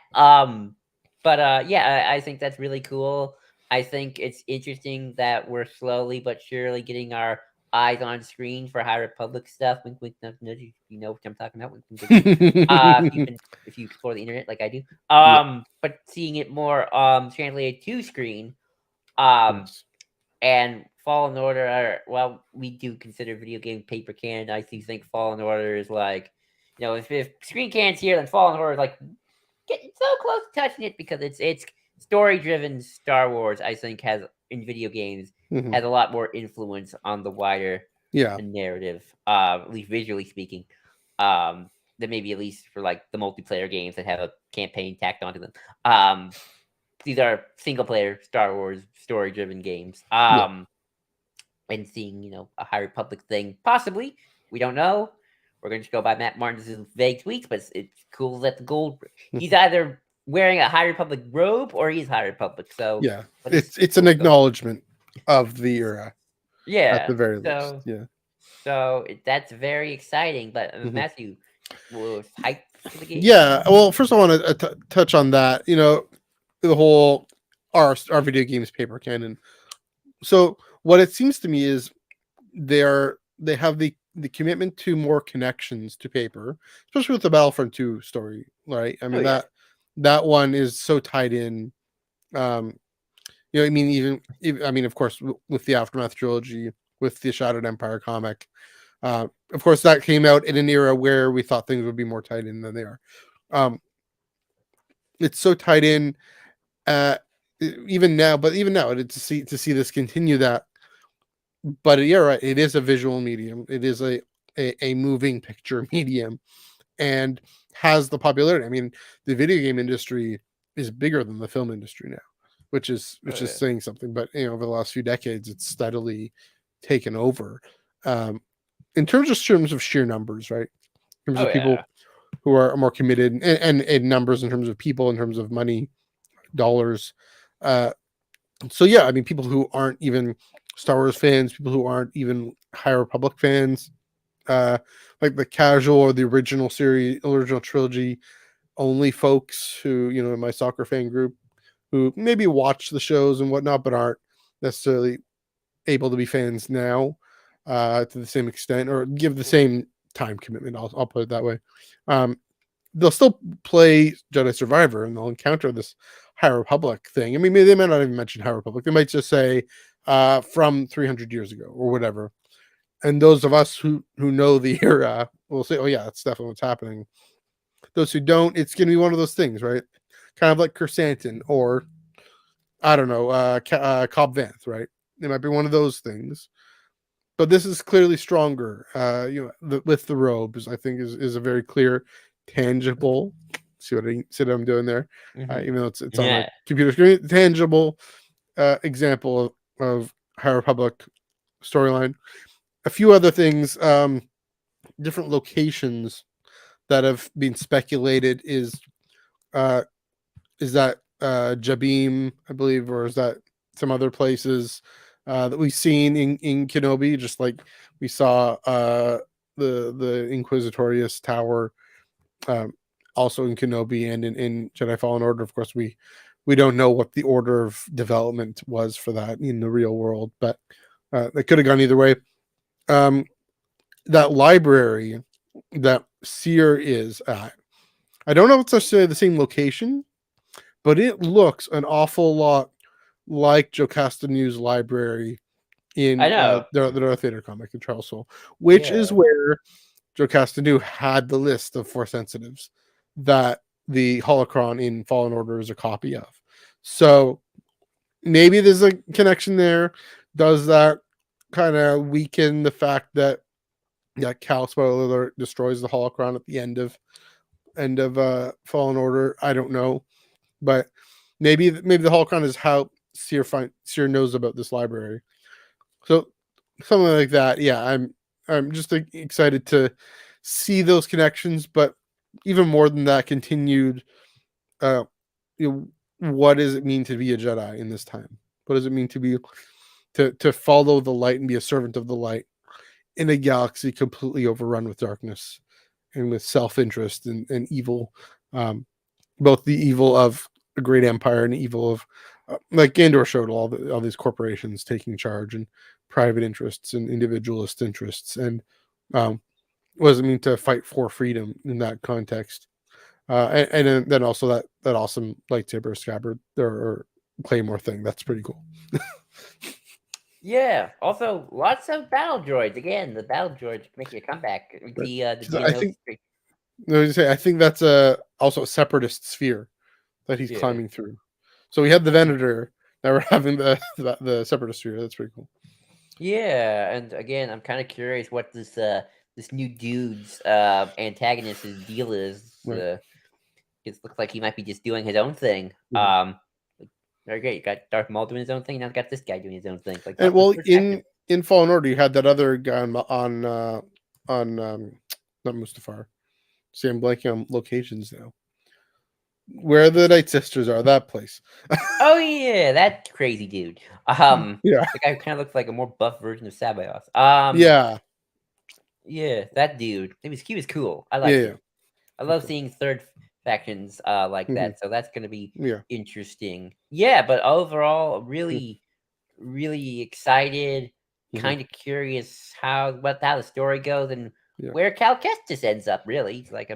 [SPEAKER 2] But yeah, I think that's really cool. I think it's interesting that we're slowly but surely getting our eyes on screen for High Republic stuff. Wink, wink, nudge, nudge. You know what I'm talking about. Wink, wink, wink. If you explore the internet like I do. But seeing it more translated to screen. And Fallen Order well, we do consider video game paper canon. I do think Fallen Order is like, if screen canon's here, then Fallen Order is like getting so close to touching it because it's story driven Star Wars, I think, has in video games has a lot more influence on the wider narrative, at least visually speaking, than maybe at least for like the multiplayer games that have a campaign tacked onto them. These are single player Star Wars story driven games. And seeing, a High Republic thing, possibly, we don't know. We're going to go by Matt Martin's vague tweets, but it's cool that the gold. He's either wearing a High Republic robe or he's High Republic. So
[SPEAKER 1] yeah, it's an acknowledgement of the era.
[SPEAKER 2] Yeah,
[SPEAKER 1] at the very least. Yeah.
[SPEAKER 2] So that's very exciting. But Matthew, was hyped for the game.
[SPEAKER 1] Yeah. Well, first I want to touch on that. The whole our video games paper canon. So what it seems to me is they have the commitment to more connections to paper, especially with the Battlefront 2 story, right? I mean that one is so tied in. I mean, even of course with the Aftermath trilogy, with the Shattered Empire comic, of course that came out in an era where we thought things would be more tied in than they are. It's so tied in, even now to see this continue that. But yeah, right. It is a visual medium. It is a moving picture medium, and has the popularity. I mean, the video game industry is bigger than the film industry now, which is saying something. But over the last few decades, it's steadily taken over. In terms of sheer numbers, right? In terms of people who are more committed, and numbers in terms of people, in terms of money, dollars. So yeah, I mean, people who aren't even Star Wars fans, people who aren't even High Republic fans, like the casual or the original trilogy only folks who, in my soccer fan group, who maybe watch the shows and whatnot, but aren't necessarily able to be fans now to the same extent, or give the same time commitment. I'll put it that way. They'll still play Jedi Survivor and they'll encounter this High Republic thing. I mean, they might not even mention High Republic. They might just say from 300 years ago or whatever. And those of us who know the era will say, oh yeah, that's definitely what's happening. Those who don't, it's going to be one of those things, right? Kind of like Kersantin, or I don't know, Cobb Vanth, right? It might be one of those things. But this is clearly stronger. With the robes, I think is a very clear, tangible. See what I'm doing there? Even though it's on a computer screen, tangible example of High Republic storyline. A few other things, different locations that have been speculated is that Jabim, I believe, or is that some other places that we've seen in Kenobi, just like we saw the Inquisitorius Tower also in Kenobi, and in Jedi Fallen Order. Of course, we don't know what the order of development was for that in the real world, but it could have gone either way. That library that Seer is at, I don't know if it's necessarily the same location, but it looks an awful lot like Joe Castanew's library
[SPEAKER 2] I
[SPEAKER 1] in
[SPEAKER 2] know.
[SPEAKER 1] the Darth Vader comic in Charles Soule, which is
[SPEAKER 2] Yeah.
[SPEAKER 1] where Joe Castanew had the list of Force sensitives that the holocron in Fallen Order is a copy of. So maybe there's a connection there. Does that kind of weaken the fact that Cal, spoiler alert, destroys the holocron at the end of Fallen Order? I don't know, but maybe the holocron is how Seer knows about this library. So something like that. Yeah, I'm just excited to see those connections, but even more than that, continued. Uh, you know, what does it mean to be a Jedi in this time? What does it mean to be to follow the light and be a servant of the light in a galaxy completely overrun with darkness and with self-interest and evil, um, both the evil of a great empire and the evil of like Andor showed all these corporations taking charge and private interests and individualist interests, and what does it mean to fight for freedom in that context? And then also that awesome lightsaber scabbard or claymore thing. That's pretty cool.
[SPEAKER 2] Yeah. Also, lots of battle droids. Again, the battle droids making a comeback.
[SPEAKER 1] Right.
[SPEAKER 2] The
[SPEAKER 1] I
[SPEAKER 2] DNO.
[SPEAKER 1] think I think that's also a separatist sphere that he's
[SPEAKER 2] Yeah.
[SPEAKER 1] climbing through. So we had the Venator. Now we're having the separatist sphere. That's pretty cool.
[SPEAKER 2] Yeah, and again, I'm kind of curious what this new dude's antagonist's deal is.
[SPEAKER 1] Right.
[SPEAKER 2] It looks like he might be just doing his own thing.
[SPEAKER 1] Mhm.
[SPEAKER 2] Very great. You got Darth Maul doing his own thing. Now you got this guy doing his own thing. Like
[SPEAKER 1] And
[SPEAKER 2] the
[SPEAKER 1] well,
[SPEAKER 2] perspective.
[SPEAKER 1] in Fallen Order, you had that other guy on not Mustafar. See, I'm blanking on locations now. Where the Night Sisters are, that place.
[SPEAKER 2] Oh yeah, that crazy dude.
[SPEAKER 1] Yeah,
[SPEAKER 2] The guy who kind of looks like a more buff version of Sabayoth.
[SPEAKER 1] yeah,
[SPEAKER 2] Yeah, that dude. He was cool. I liked
[SPEAKER 1] yeah,
[SPEAKER 2] him. I
[SPEAKER 1] for
[SPEAKER 2] love
[SPEAKER 1] sure.
[SPEAKER 2] seeing third factions like
[SPEAKER 1] Hmm.
[SPEAKER 2] that. So that's gonna be
[SPEAKER 1] Yeah,
[SPEAKER 2] interesting. Yeah, but overall,
[SPEAKER 1] hmm,
[SPEAKER 2] really excited.
[SPEAKER 1] hmm,
[SPEAKER 2] Kind of curious how the story goes and
[SPEAKER 1] yeah,
[SPEAKER 2] where Cal Kestis ends up. Really, like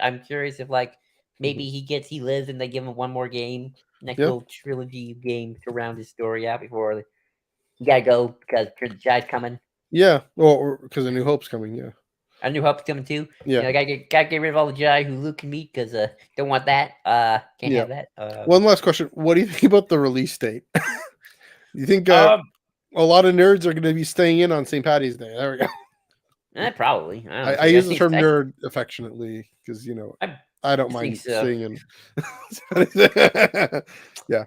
[SPEAKER 2] I'm curious if like
[SPEAKER 1] hmm,
[SPEAKER 2] maybe he lives and they give him one more game, next
[SPEAKER 1] yeah,
[SPEAKER 2] little trilogy of games to round his story out before you gotta go because Return of the Jedi's coming.
[SPEAKER 1] yeah. Well, because A New Hope's coming. Yeah,
[SPEAKER 2] A New Hope's coming too.
[SPEAKER 1] yeah,
[SPEAKER 2] Gotta get rid of all the Jedi who Luke can meet because don't want that. Can't
[SPEAKER 1] yeah.
[SPEAKER 2] have that.
[SPEAKER 1] One last question: what do you think about the release date? You think
[SPEAKER 2] Um,
[SPEAKER 1] a lot of nerds are going to be staying in on St. Patty's Day? There we go.
[SPEAKER 2] Probably.
[SPEAKER 1] I
[SPEAKER 2] Honestly,
[SPEAKER 1] use the term nerd affectionately because
[SPEAKER 2] I
[SPEAKER 1] I don't
[SPEAKER 2] think
[SPEAKER 1] mind
[SPEAKER 2] so.
[SPEAKER 1] staying in. Yeah, so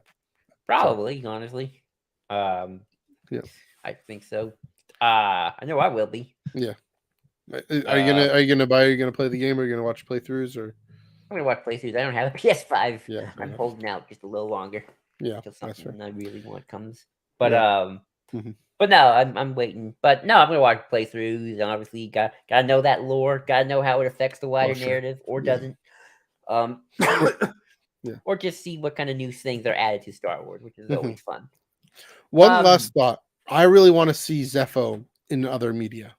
[SPEAKER 2] Probably, honestly. Um,
[SPEAKER 1] yeah,
[SPEAKER 2] I think so. I know I will be.
[SPEAKER 1] yeah.
[SPEAKER 2] Uh,
[SPEAKER 1] Are you gonna buy? Are you gonna play the game? Or are you gonna watch playthroughs? Or
[SPEAKER 2] I'm gonna watch playthroughs. I don't have a PS5.
[SPEAKER 1] yeah, fair
[SPEAKER 2] I'm
[SPEAKER 1] enough.
[SPEAKER 2] holding out just a little longer
[SPEAKER 1] Yeah,
[SPEAKER 2] until
[SPEAKER 1] that's fair.
[SPEAKER 2] something I really want comes. But
[SPEAKER 1] Right.
[SPEAKER 2] um,
[SPEAKER 1] Hmm.
[SPEAKER 2] but no, I'm waiting. But no, I'm gonna watch playthroughs. And obviously, gotta know that lore. Gotta know how it affects the
[SPEAKER 1] Oh,
[SPEAKER 2] wider
[SPEAKER 1] sure.
[SPEAKER 2] narrative or
[SPEAKER 1] Yeah,
[SPEAKER 2] doesn't. Um,
[SPEAKER 1] yeah.
[SPEAKER 2] or just see what kind of new things are added to Star Wars, which is
[SPEAKER 1] Hmm.
[SPEAKER 2] always fun.
[SPEAKER 1] One
[SPEAKER 2] Um,
[SPEAKER 1] last thought. I really want to see Zepho in other media.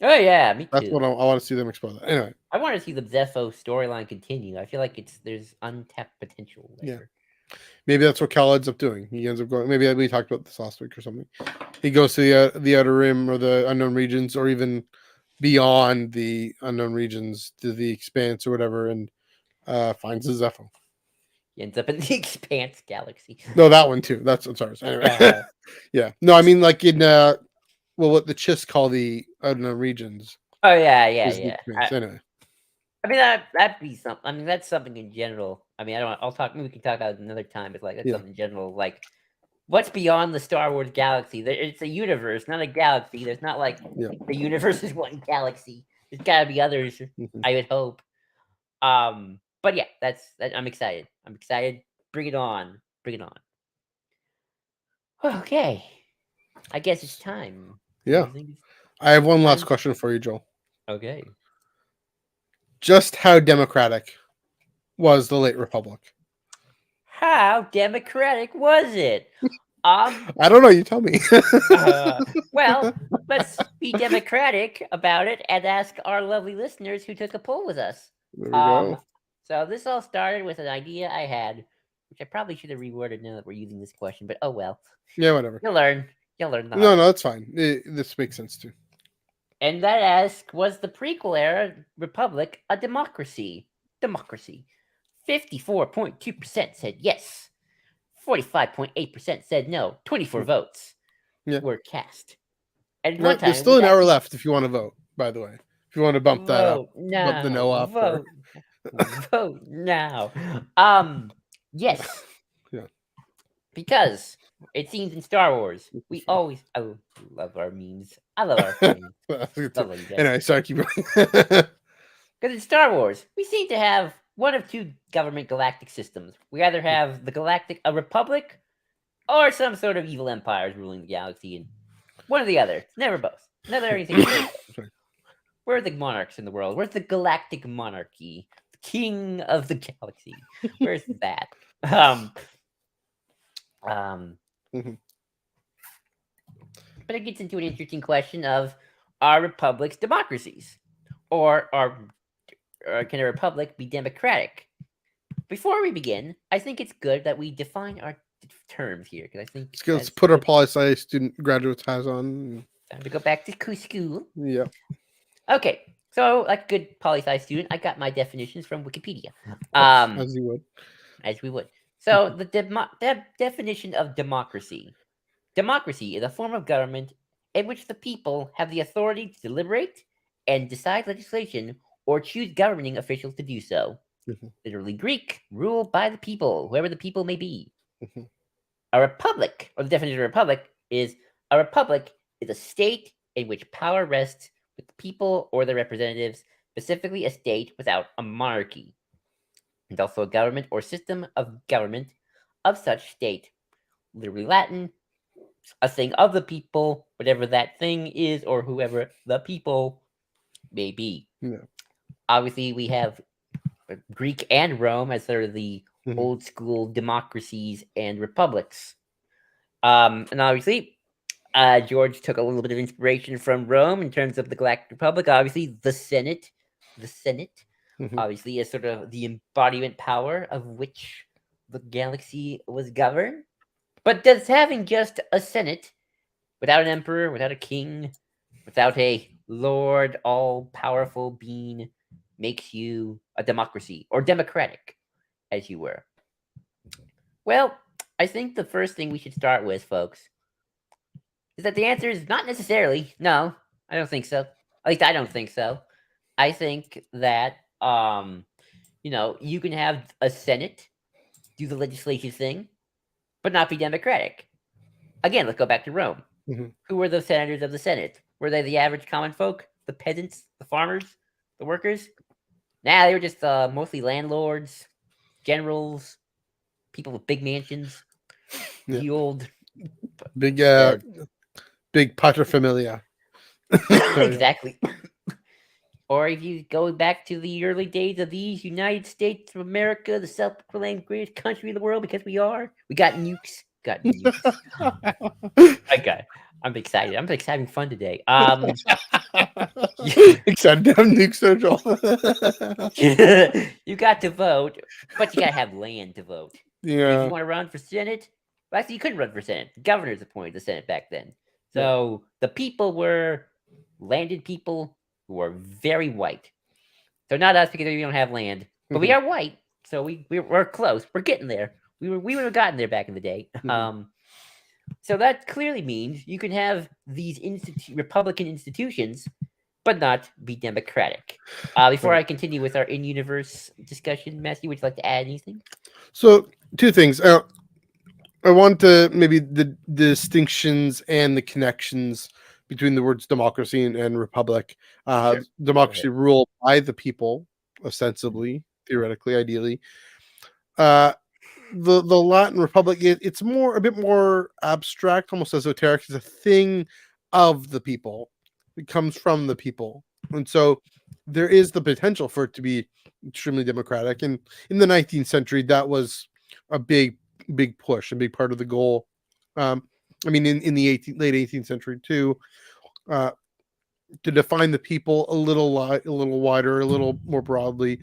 [SPEAKER 2] oh yeah, me
[SPEAKER 1] That's what
[SPEAKER 2] too.
[SPEAKER 1] I want to see them explore. That anyway.
[SPEAKER 2] I want to see the Zepho storyline continue. I feel like there's untapped potential
[SPEAKER 1] Yeah.
[SPEAKER 2] there.
[SPEAKER 1] Maybe that's what Cal ends up doing. He ends up going. Maybe we talked about this last week or something. He goes to the outer rim or the unknown regions, or even beyond the unknown regions to the expanse or whatever, and finds the Zepho.
[SPEAKER 2] He ends up in the Expanse galaxy.
[SPEAKER 1] No, that one too. I'm sorry. Anyway,
[SPEAKER 2] Uh,
[SPEAKER 1] yeah. No, I mean like in well, what the Chiss call the unknown regions
[SPEAKER 2] oh
[SPEAKER 1] is the
[SPEAKER 2] yeah.
[SPEAKER 1] expanse. Anyway,
[SPEAKER 2] I mean that'd be something. I mean that's something in general. I mean I don't. I'll talk. Maybe we can talk about it another time. But like that's
[SPEAKER 1] yeah,
[SPEAKER 2] something in general. Like what's beyond the Star Wars galaxy? It's a universe, not a galaxy. There's not like
[SPEAKER 1] yeah.
[SPEAKER 2] the universe is one galaxy. There's got to be others.
[SPEAKER 1] Hmm.
[SPEAKER 2] I would hope. But yeah, I'm excited. I'm excited. Bring it on. Bring it on. Okay. I guess it's time.
[SPEAKER 1] Yeah.
[SPEAKER 2] You think it's
[SPEAKER 1] I have one last
[SPEAKER 2] time?
[SPEAKER 1] question for you, Joel.
[SPEAKER 2] Okay.
[SPEAKER 1] Just how democratic was the late Republic?
[SPEAKER 2] How democratic was it? Um.
[SPEAKER 1] I don't know. You tell me.
[SPEAKER 2] Uh, well, let's be democratic about it and ask our lovely listeners who took a poll with us.
[SPEAKER 1] There we
[SPEAKER 2] Um.
[SPEAKER 1] go.
[SPEAKER 2] So this all started with an idea I had which I probably should have reworded now that we're using this question, but oh well.
[SPEAKER 1] Yeah, whatever.
[SPEAKER 2] You'll learn. You'll learn the
[SPEAKER 1] No,
[SPEAKER 2] hard
[SPEAKER 1] no,
[SPEAKER 2] way.
[SPEAKER 1] that's fine. This makes sense too.
[SPEAKER 2] And that asks, was the prequel era republic a democracy? Democracy. 54.2% said yes. 45.8% said no. 24 votes
[SPEAKER 1] Yeah.
[SPEAKER 2] were cast. And
[SPEAKER 1] No,
[SPEAKER 2] one
[SPEAKER 1] there's
[SPEAKER 2] time,
[SPEAKER 1] still
[SPEAKER 2] was
[SPEAKER 1] an hour
[SPEAKER 2] actually
[SPEAKER 1] left if you want to vote. By the way, if you want to bump that up,
[SPEAKER 2] vote
[SPEAKER 1] bump the
[SPEAKER 2] now.
[SPEAKER 1] no up. Or...
[SPEAKER 2] Vote now. Yes,
[SPEAKER 1] Yeah.
[SPEAKER 2] because it seems in Star Wars, we always. I love our memes. I love our memes. Love you guys.
[SPEAKER 1] Anyway, sorry, keep going.
[SPEAKER 2] Because in Star Wars, we seem to have one of two government galactic systems. We either have a republic, or some sort of evil empires ruling the galaxy, and one or the other. It's never both. Never anything close.
[SPEAKER 1] Sorry.
[SPEAKER 2] Where are the monarchs in the world? Where's the galactic monarchy? The king of the galaxy. Where's that?
[SPEAKER 1] Mhm.
[SPEAKER 2] But it gets into an interesting question of, are republics democracies? Or can a republic be democratic? Before we begin, I think it's good that we define our terms here, because I think
[SPEAKER 1] Let's put our poli-sci student graduate hats on.
[SPEAKER 2] Time to go back to school.
[SPEAKER 1] Yeah.
[SPEAKER 2] Okay, so like a good poli-sci student, I got my definitions from Wikipedia.
[SPEAKER 1] As you would.
[SPEAKER 2] As we would. So the definition of democracy. Democracy is a form of government in which the people have the authority to deliberate and decide legislation or choose governing officials to do so.
[SPEAKER 1] Mhm.
[SPEAKER 2] Literally Greek, ruled by the people, whoever the people may be.
[SPEAKER 1] Mhm.
[SPEAKER 2] A republic, or the definition of a republic is a state in which power rests with the people or their representatives, specifically a state without a monarchy. And also a government or system of government of such state. Literally Latin, a thing of the people, whatever that thing is, or whoever the people may be.
[SPEAKER 1] Yeah.
[SPEAKER 2] Obviously, we have Greek and Rome as sort of the
[SPEAKER 1] Mhm.
[SPEAKER 2] old school democracies and republics. And obviously, George took a little bit of inspiration from Rome in terms of the Galactic Republic. Obviously, the Senate,
[SPEAKER 1] Mhm.
[SPEAKER 2] obviously, is sort of the embodiment power of which the galaxy was governed. But does having just a Senate, without an emperor, without a king, without a Lord all-powerful being, makes you a democracy, or democratic, as you were? Well, I think the first thing we should start with, folks, is that the answer is not necessarily. No, I don't think so. At least I don't think so. I think that you can have a Senate do the legislative thing, but not be democratic. Again, let's go back to Rome.
[SPEAKER 1] Mhm.
[SPEAKER 2] Who were the senators of the Senate? Were they the average common folk, the peasants, the farmers, the workers? Nah, they were just mostly landlords, generals, people with big mansions,
[SPEAKER 1] Yeah.
[SPEAKER 2] the old
[SPEAKER 1] Big big paterfamilia.
[SPEAKER 2] exactly. Or if you go back to the early days of these United States of America, the self-proclaimed greatest country in the world, because we got nukes. Got nukes. Okay. I'm excited. I'm having fun today.
[SPEAKER 1] Excited to have nukes, Joel.
[SPEAKER 2] You got to vote, but you gotta have land to vote. If
[SPEAKER 1] Yeah.
[SPEAKER 2] you want to run for Senate, well, actually, you couldn't run for Senate. The governors appointed the Senate back then. So the people were landed people who were very white. So not us, because we don't have land, but we are white. So we're close. We're getting there. We would have gotten there back in the day. So that clearly means you can have these Republican institutions, but not be democratic. Before I continue with our in-universe discussion, Matthew, would you like to add anything?
[SPEAKER 1] So, two things. I want to maybe the distinctions and the connections between the words democracy and republic.
[SPEAKER 2] Sure.
[SPEAKER 1] Democracy ruled by the people, ostensibly, theoretically, ideally. The Latin Republic, it's a bit more abstract, almost esoteric. It's a thing of the people. It comes from the people, and so there is the potential for it to be extremely democratic. And in the 19th century, that was a big push, a big part of the goal. I mean, in the late 18th century too, to define the people a little wider, a little more broadly.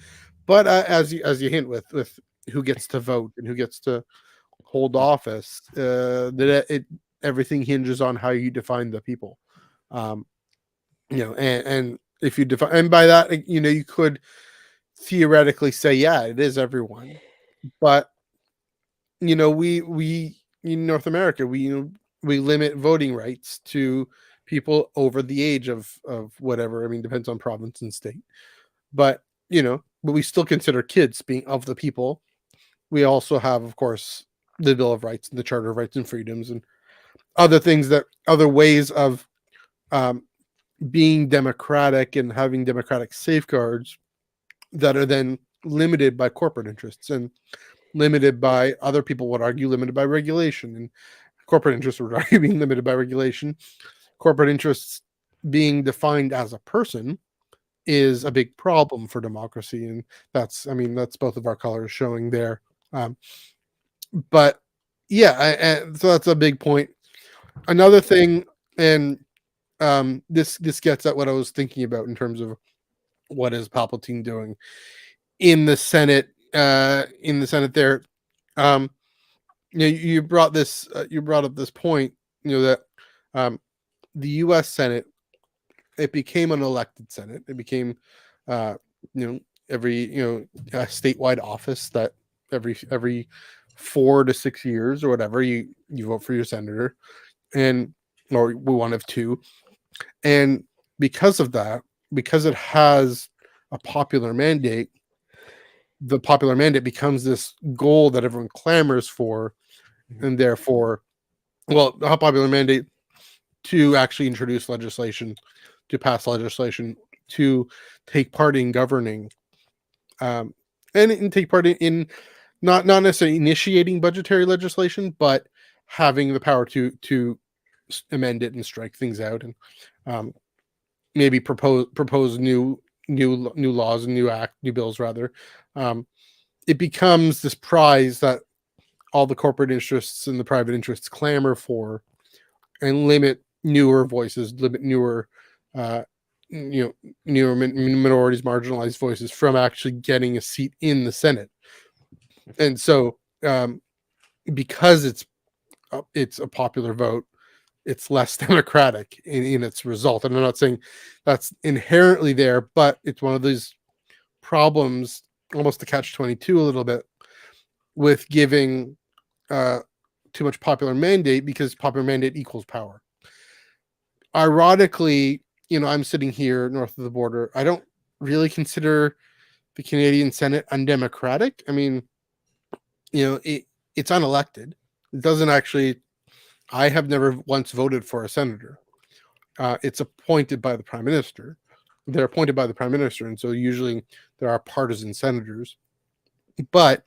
[SPEAKER 1] But as you hint with who gets to vote and who gets to hold office. Everything hinges on how you define the people. And if you define, and by that, you could theoretically say, yeah, it is everyone, but we in North America, we limit voting rights to people over the age of whatever. I mean, depends on province and state, but but we still consider kids being of the people. We also have, of course, the Bill of Rights and the Charter of Rights and Freedoms and other ways of being democratic and having democratic safeguards that are then limited by corporate interests and limited by, other people would argue, limited by regulation, and corporate interests would argue being limited by regulation. Corporate interests being defined as a person is a big problem for democracy, and that's both of our colors showing there. But yeah, so that's a big point. Another thing, and this gets at what I was thinking about in terms of what is Palpatine doing in the Senate. There, you brought up this point, that the U.S. Senate, it became an elected Senate. It became, every a statewide office that every 4 to 6 years or whatever you vote for your senator, and or one of two, and because of that, because it has a popular mandate, the popular mandate becomes this goal that everyone clamors for, and therefore, well, a popular mandate to actually introduce legislation, to pass legislation, to take part in governing, and take part in not necessarily initiating budgetary legislation, but having the power to amend it and strike things out, and maybe propose new laws and new bills rather. It becomes this prize that all the corporate interests and the private interests clamor for, and limit newer voices, limit newer minorities, marginalized voices from actually getting a seat in the Senate. And so because it's a popular vote, it's less democratic in its result. And I'm not saying that's inherently there, but it's one of these problems, almost the catch-22 a little bit, with giving too much popular mandate, because popular mandate equals power. Ironically, I'm sitting here north of the border. I don't really consider the Canadian Senate undemocratic. I mean, it's unelected. It doesn't actually. I have never once voted for a senator. It's appointed by the Prime Minister. They're appointed by the Prime Minister, and so usually there are partisan senators. But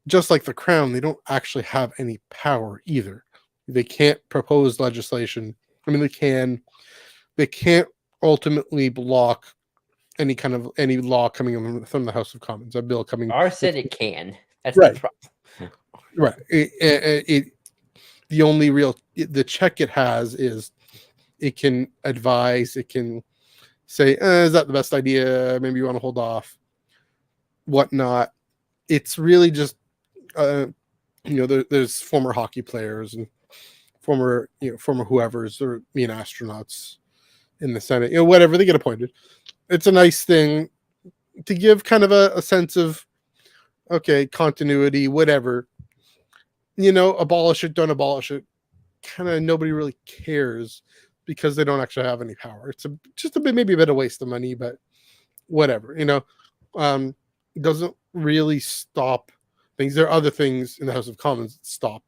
[SPEAKER 1] just like the Crown, they don't actually have any power either. They can't propose legislation. I mean, they can't ultimately block any law coming from the House of Commons, a bill coming.
[SPEAKER 2] Our Senate can. That's
[SPEAKER 1] right.
[SPEAKER 2] The problem.
[SPEAKER 1] Right. The only the check it has is it can advise, it can say, is that the best idea? Maybe you want to hold off, whatnot. It's really just, there's former hockey players and former whoever's, or astronauts in the Senate, whatever, they get appointed. It's a nice thing to give kind of a sense of, okay, continuity, whatever. Abolish it, don't abolish it. Kind of nobody really cares, because they don't actually have any power. It's maybe a bit of waste of money, but whatever. It doesn't really stop things. There are other things in the House of Commons that stop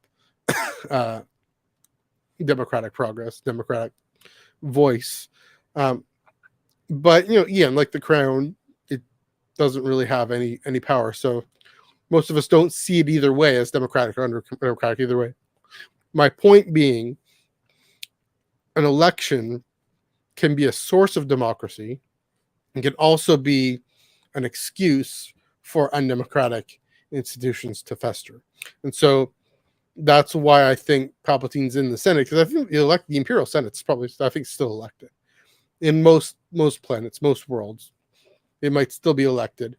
[SPEAKER 1] democratic progress, democratic voice. But like the Crown, it doesn't really have any power. So most of us don't see it either way, as democratic or undemocratic either way. My point being, an election can be a source of democracy and can also be an excuse for undemocratic institutions to fester. And so that's why I think Palpatine's in the Senate, because I think the Imperial Senate's probably, I think, still elected. In most planets, most worlds, it might still be elected.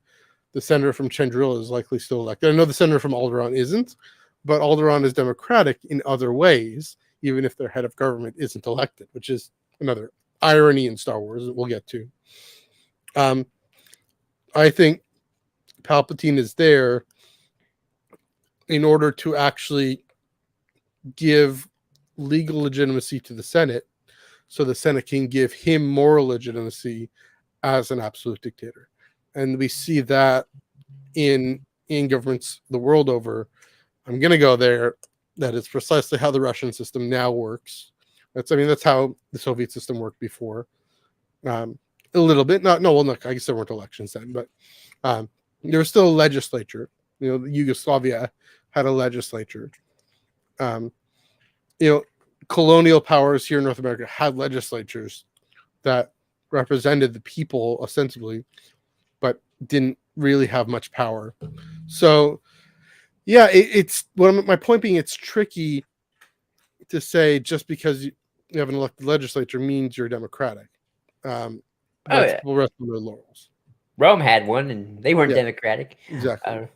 [SPEAKER 1] the senator from Chandrila is likely still elected. I know the senator from Alderaan isn't, but Alderaan is democratic in other ways, even if their head of government isn't elected, which is another irony in Star Wars that we'll get to. I think Palpatine is there in order to actually give legal legitimacy to the Senate, so the Senate can give him moral legitimacy as an absolute dictator. And we see that in governments the world over. I'm going to go there. That is precisely how the Russian system now works. That's how the Soviet system worked before. A little bit. I guess there weren't elections then, but there was still a legislature. Yugoslavia had a legislature. Colonial powers here in North America had legislatures that represented the people ostensibly, but didn't really have much power. So, yeah, my point being, it's tricky to say just because you have an elected legislature means you're democratic. People rest on their laurels.
[SPEAKER 2] Rome had one, and they weren't democratic.
[SPEAKER 1] Exactly.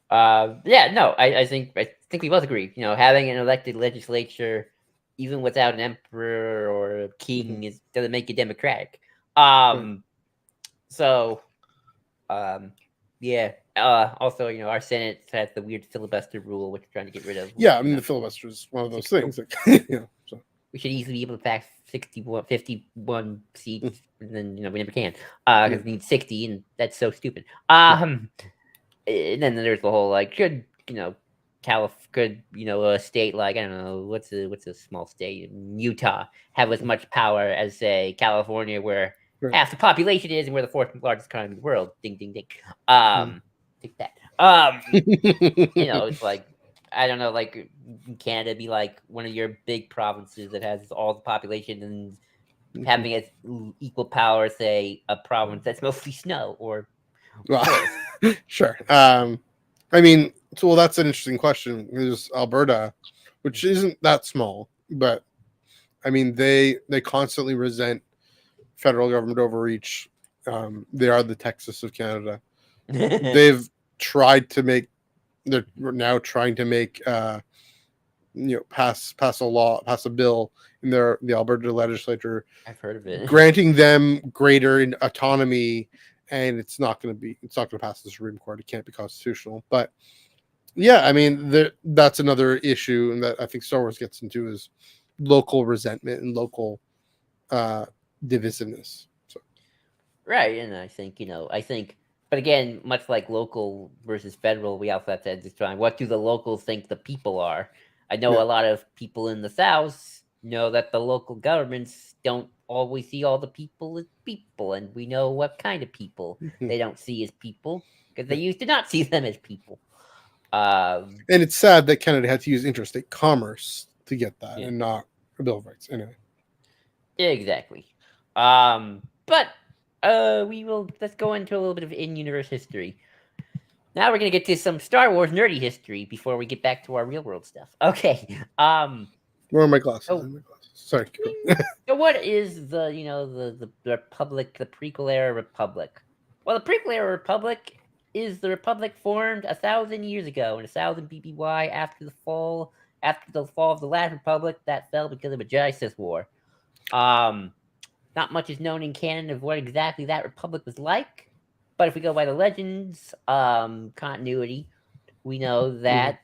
[SPEAKER 2] I think we both agree. Having an elected legislature, even without an emperor or a king, doesn't make it democratic. Also, our Senate has the weird filibuster rule, which we're trying to get rid of.
[SPEAKER 1] Yeah, the filibuster is one of those things. So.
[SPEAKER 2] We should easily be able to pass 51 seats, and then we never can because we need 60, and that's so stupid. And then there's the whole could a state like, I don't know, what's a small state, Utah, have as much power as say California, where half the population is, and we're the fourth largest economy in the world. Ding ding ding. Take that. It's like, I don't know, like Canada be like one of your big provinces that has all the population and having as equal power, say, a province that's mostly snow or.
[SPEAKER 1] Sure. That's an interesting question. There's Alberta, which isn't that small, but they constantly resent federal government overreach. They are the Texas of Canada. They're now trying to make pass a bill in the Alberta legislature.
[SPEAKER 2] I've heard of it,
[SPEAKER 1] granting them greater autonomy. And it's not going to pass the Supreme Court. It can't be constitutional. But yeah, that's another issue, and that I think Star Wars gets into is local resentment and local divisiveness. So.
[SPEAKER 2] Right, and I think, but again, much like local versus federal, we also have to define what do the locals think the people are. I know a lot of people in the South know that the local governments don't always see all the people as people, and we know what kind of people they don't see as people because they used to not see them as people.
[SPEAKER 1] And it's sad that Canada had to use interstate commerce to get that, and not a Bill of Rights. Anyway.
[SPEAKER 2] Exactly. Let's go into a little bit of in-universe history. Now we're gonna get to some Star Wars nerdy history before we get back to our real world stuff. Okay.
[SPEAKER 1] Where are my glasses? Sorry.
[SPEAKER 2] So what is the Republic, the Prequel Era Republic? Well, the Prequel Era Republic is the Republic formed 1,000 years ago in 1000 BBY after the fall of the last Republic that fell because of a Jedi Sith War. Not much is known in canon of what exactly that Republic was like, but if we go by the Legends continuity, we know that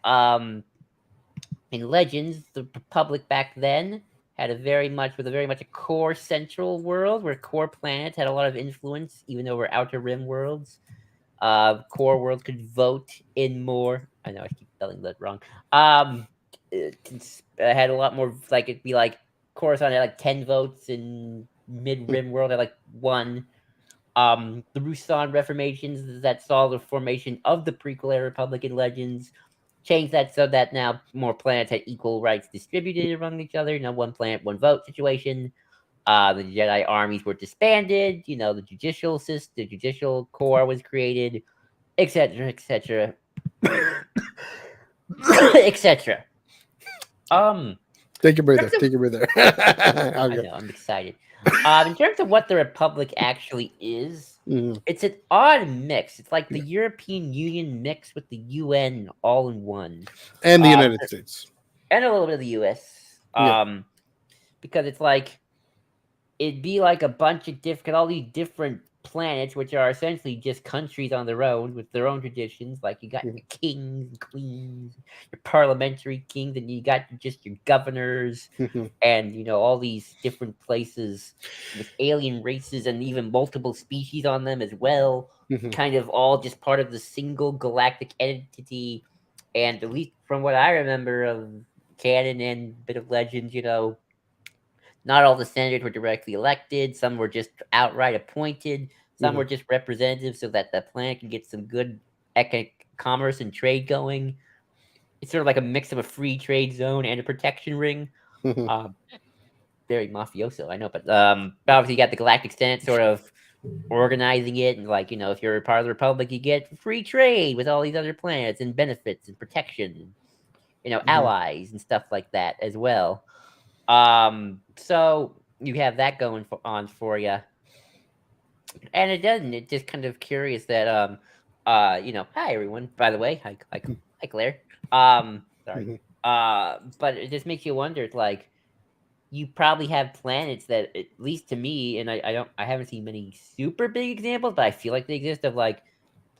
[SPEAKER 2] in Legends, the Republic back then had a very much a core central world where core planets had a lot of influence, even though we're outer rim worlds. Core world could vote in more. I know I keep spelling that wrong. It had a lot more, it'd be like Coruscant had 10 votes, and mid rim world had 1. The Rusan reformations that saw the formation of the Prequel Era Republic in Legends changed that so that now more planets had equal rights distributed among each other. One planet, one vote situation. The Jedi armies were disbanded. The judicial core was created, etc., etc., etc.
[SPEAKER 1] Take a breather.
[SPEAKER 2] terms of-
[SPEAKER 1] Take a breather.
[SPEAKER 2] I
[SPEAKER 1] Okay.
[SPEAKER 2] know, I'm excited. In terms of what the Republic actually is,
[SPEAKER 1] Mhm.
[SPEAKER 2] it's an odd mix. It's like the European Union mixed with the UN all in one,
[SPEAKER 1] And the
[SPEAKER 2] uh,
[SPEAKER 1] United States.
[SPEAKER 2] and a little bit of the US.
[SPEAKER 1] Yeah.
[SPEAKER 2] Because it's like it'd be like a bunch of different, all these different planets, which are essentially just countries on their own with their own traditions. Like you got
[SPEAKER 1] Mhm.
[SPEAKER 2] your kings and queens, your parliamentary kings, and you got just your governors,
[SPEAKER 1] Mhm.
[SPEAKER 2] and all these different places with alien races and even multiple species on them as well.
[SPEAKER 1] Mhm.
[SPEAKER 2] Kind of all just part of the single galactic entity. And at least from what I remember of canon and bit of legends, not all the senators were directly elected. Some were just outright appointed. Some were
[SPEAKER 1] Mhm.
[SPEAKER 2] just representatives so that the planet can get some good economic commerce and trade going. It's sort of like a mix of a free trade zone and a protection ring.
[SPEAKER 1] Mhm.
[SPEAKER 2] Um, very mafioso, I know, but obviously you got the Galactic Senate sort of organizing it, and like if you're a part of the Republic, you get free trade with all these other planets and benefits and protection,
[SPEAKER 1] Mhm.
[SPEAKER 2] allies and stuff like that as well. So you have that going on for you, and it doesn't. It's just kind of curious that hi everyone. By the way, hi Claire. Sorry.
[SPEAKER 1] Mhm.
[SPEAKER 2] But it just makes you wonder. It's like you probably have planets that, at least to me, and I haven't seen many super big examples, but I feel like they exist of like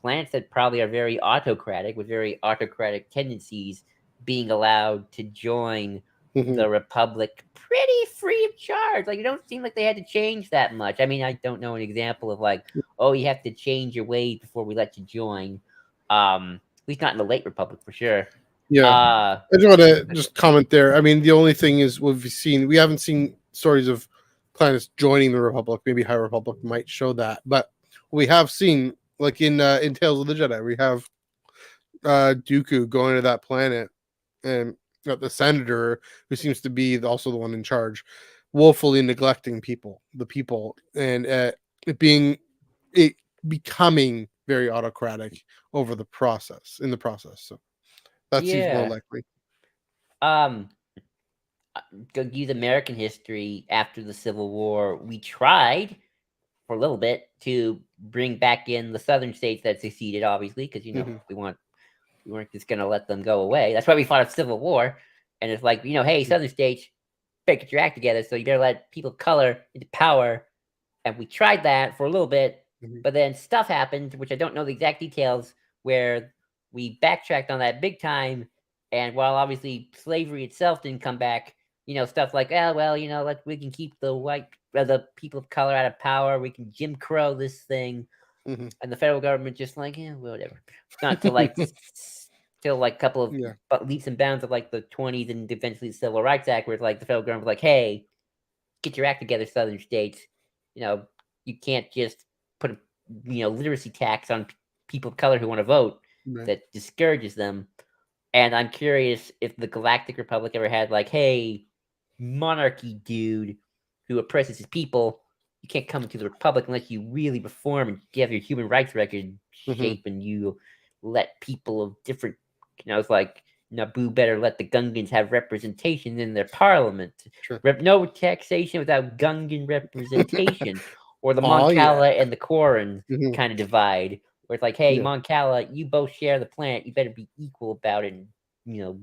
[SPEAKER 2] planets that probably are very autocratic with very autocratic tendencies being allowed to join
[SPEAKER 1] Mhm.
[SPEAKER 2] the Republic pretty free of charge. Like it don't seem like they had to change that much. I mean, I don't know an example of like, oh, you have to change your ways before we let you join. At least not in the late Republic for sure.
[SPEAKER 1] Yeah.
[SPEAKER 2] Uh
[SPEAKER 1] I just want to just comment there. I mean, the only thing is we haven't seen stories of planets joining the Republic. Maybe High Republic might show that, but we have seen, like in Tales of the Jedi, we have Dooku going to that planet, and the senator, who seems to be also the one in charge, woefully neglecting the people, and it becoming very autocratic over the process in the process. So that seems more
[SPEAKER 2] yeah.
[SPEAKER 1] likely.
[SPEAKER 2] Um go use American history after the Civil War. We tried for a little bit to bring back in the southern states that seceded, obviously, because
[SPEAKER 1] Hmm.
[SPEAKER 2] we weren't just gonna let them go away. That's why we fought a civil war. And it's like, hey, southern states, better get your act together. So you better let people of color into power. And we tried that for a little bit,
[SPEAKER 1] Hmm.
[SPEAKER 2] but then stuff happened, which I don't know the exact details, where we backtracked on that big time. And while obviously slavery itself didn't come back, stuff like, oh well, we can keep the people of color out of power. We can Jim Crow this thing,
[SPEAKER 1] Hmm.
[SPEAKER 2] and the federal government just like, yeah, whatever. Not till like till like a couple of
[SPEAKER 1] Yeah.
[SPEAKER 2] leaps and bounds of like the 20s and eventually the Civil Rights Act, where it's like the federal government was like, hey, get your act together, southern states. You know, you can't just put a literacy tax on people of color who want to vote
[SPEAKER 1] Right.
[SPEAKER 2] that discourages them. And I'm curious if the Galactic Republic ever had like, hey, monarchy dude who oppresses his people, you can't come into the Republic unless you really reform and you have your human rights record
[SPEAKER 1] Hmm.
[SPEAKER 2] shape and you let people of different, it's like Naboo better let the Gungans have representation in their parliament.
[SPEAKER 1] Sure.
[SPEAKER 2] No taxation without Gungan representation, or the
[SPEAKER 1] Oh yeah.
[SPEAKER 2] Moncala and the Quarren
[SPEAKER 1] Hmm.
[SPEAKER 2] kind of divide, where it's like, hey,
[SPEAKER 1] Yeah.
[SPEAKER 2] Moncala, you both share the planet, you better be equal about it. And, you know,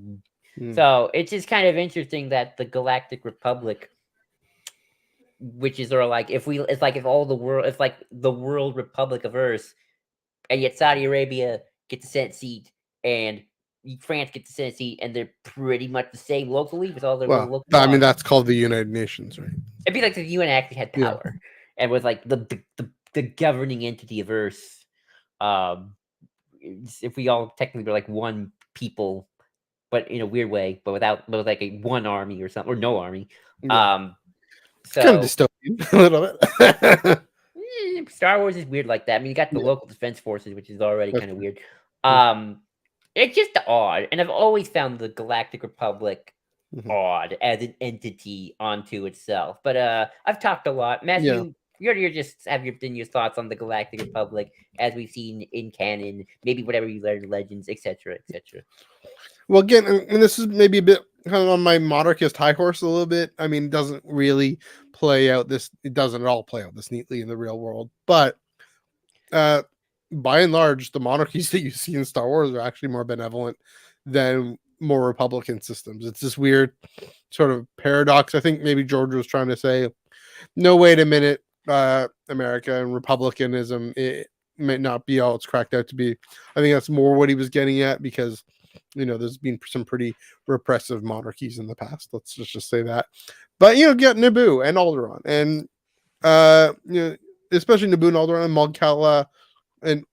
[SPEAKER 1] Mm.
[SPEAKER 2] so it's just kind of interesting that the Galactic Republic, which is sort of like it's like if all the world, it's like the world Republic of Earth, and yet Saudi Arabia gets a Senate seat and France gets a Senate seat, and they're pretty much the same locally with all their little
[SPEAKER 1] Well,
[SPEAKER 2] local
[SPEAKER 1] I mean
[SPEAKER 2] laws.
[SPEAKER 1] that's called the United Nations, right?
[SPEAKER 2] It'd be like if the UN actually had
[SPEAKER 1] Yeah.
[SPEAKER 2] power and was like the governing entity of Earth. Um, if we all technically were like one people, but in a weird way, but with like a one army or something, or no army.
[SPEAKER 1] Yeah.
[SPEAKER 2] Um,
[SPEAKER 1] It's kind of
[SPEAKER 2] so
[SPEAKER 1] dystopian a little bit.
[SPEAKER 2] Star Wars is weird like that. I mean, you got the
[SPEAKER 1] Yeah.
[SPEAKER 2] local defense forces, which is already
[SPEAKER 1] That's
[SPEAKER 2] kind of
[SPEAKER 1] true.
[SPEAKER 2] weird.
[SPEAKER 1] Mm.
[SPEAKER 2] Um, it's just odd, and I've always found the Galactic Republic
[SPEAKER 1] Mhm.
[SPEAKER 2] odd as an entity onto itself. But I've talked a lot,
[SPEAKER 1] Yeah.
[SPEAKER 2] Matthew. You're just have your thoughts on the Galactic Republic as we've seen in canon, maybe whatever you learned in Legends, etc., etc.
[SPEAKER 1] Well, again, and this is maybe a bit kind of on my monarchist high horse a little bit. I mean, it doesn't really play out this. It doesn't at all play out this neatly in the real world. But by and large, the monarchies that you see in Star Wars are actually more benevolent than more Republican systems. It's this weird sort of paradox. I think maybe George was trying to say, no, wait a minute, America and republicanism, it may not be all it's cracked out to be. I think that's more what he was getting at, because there's been some pretty repressive monarchies in the past. Let's just say that. But get Naboo and Alderaan, and especially Naboo and Alderaan and Mon Cala, and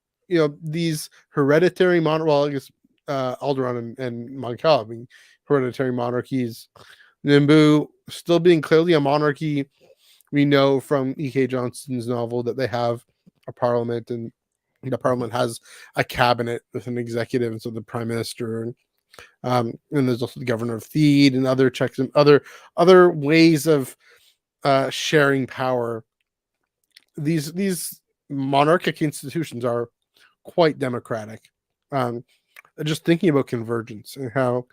[SPEAKER 1] these hereditary well, I guess Alderaan and Mon Cala being hereditary monarchies. Naboo still being clearly a monarchy. We know from E.K. Johnston's novel that they have a parliament, and the parliament has a cabinet with an executive, and so the prime minister, and there's also the governor of Theed and other checks and other ways of sharing power. These monarchic institutions are quite democratic. Just thinking about convergence and how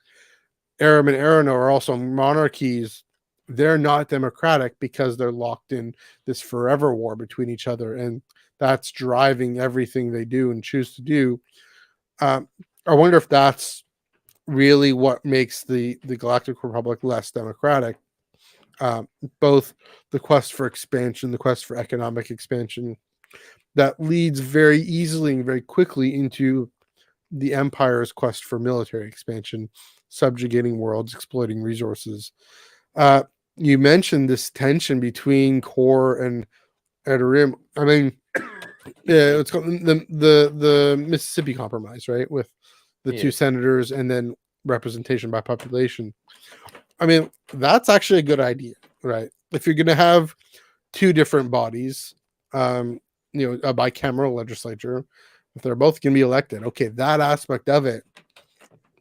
[SPEAKER 1] Aram and Arano are also monarchies. They're not democratic because they're locked in this forever war between each other, and that's driving everything they do and choose to do. I wonder if that's really what makes the Galactic Republic less democratic. Both the quest for expansion, the quest for economic expansion, that leads very easily and very quickly into the Empire's quest for military expansion, subjugating worlds, exploiting resources. You mentioned this tension between Core and Edarim. I mean, it's called the Mississippi Compromise, right? With the two senators and then representation by population. I mean, that's actually a good idea, right? If you're going to have two different bodies, a bicameral legislature, if they're both going to be elected, okay, that aspect of it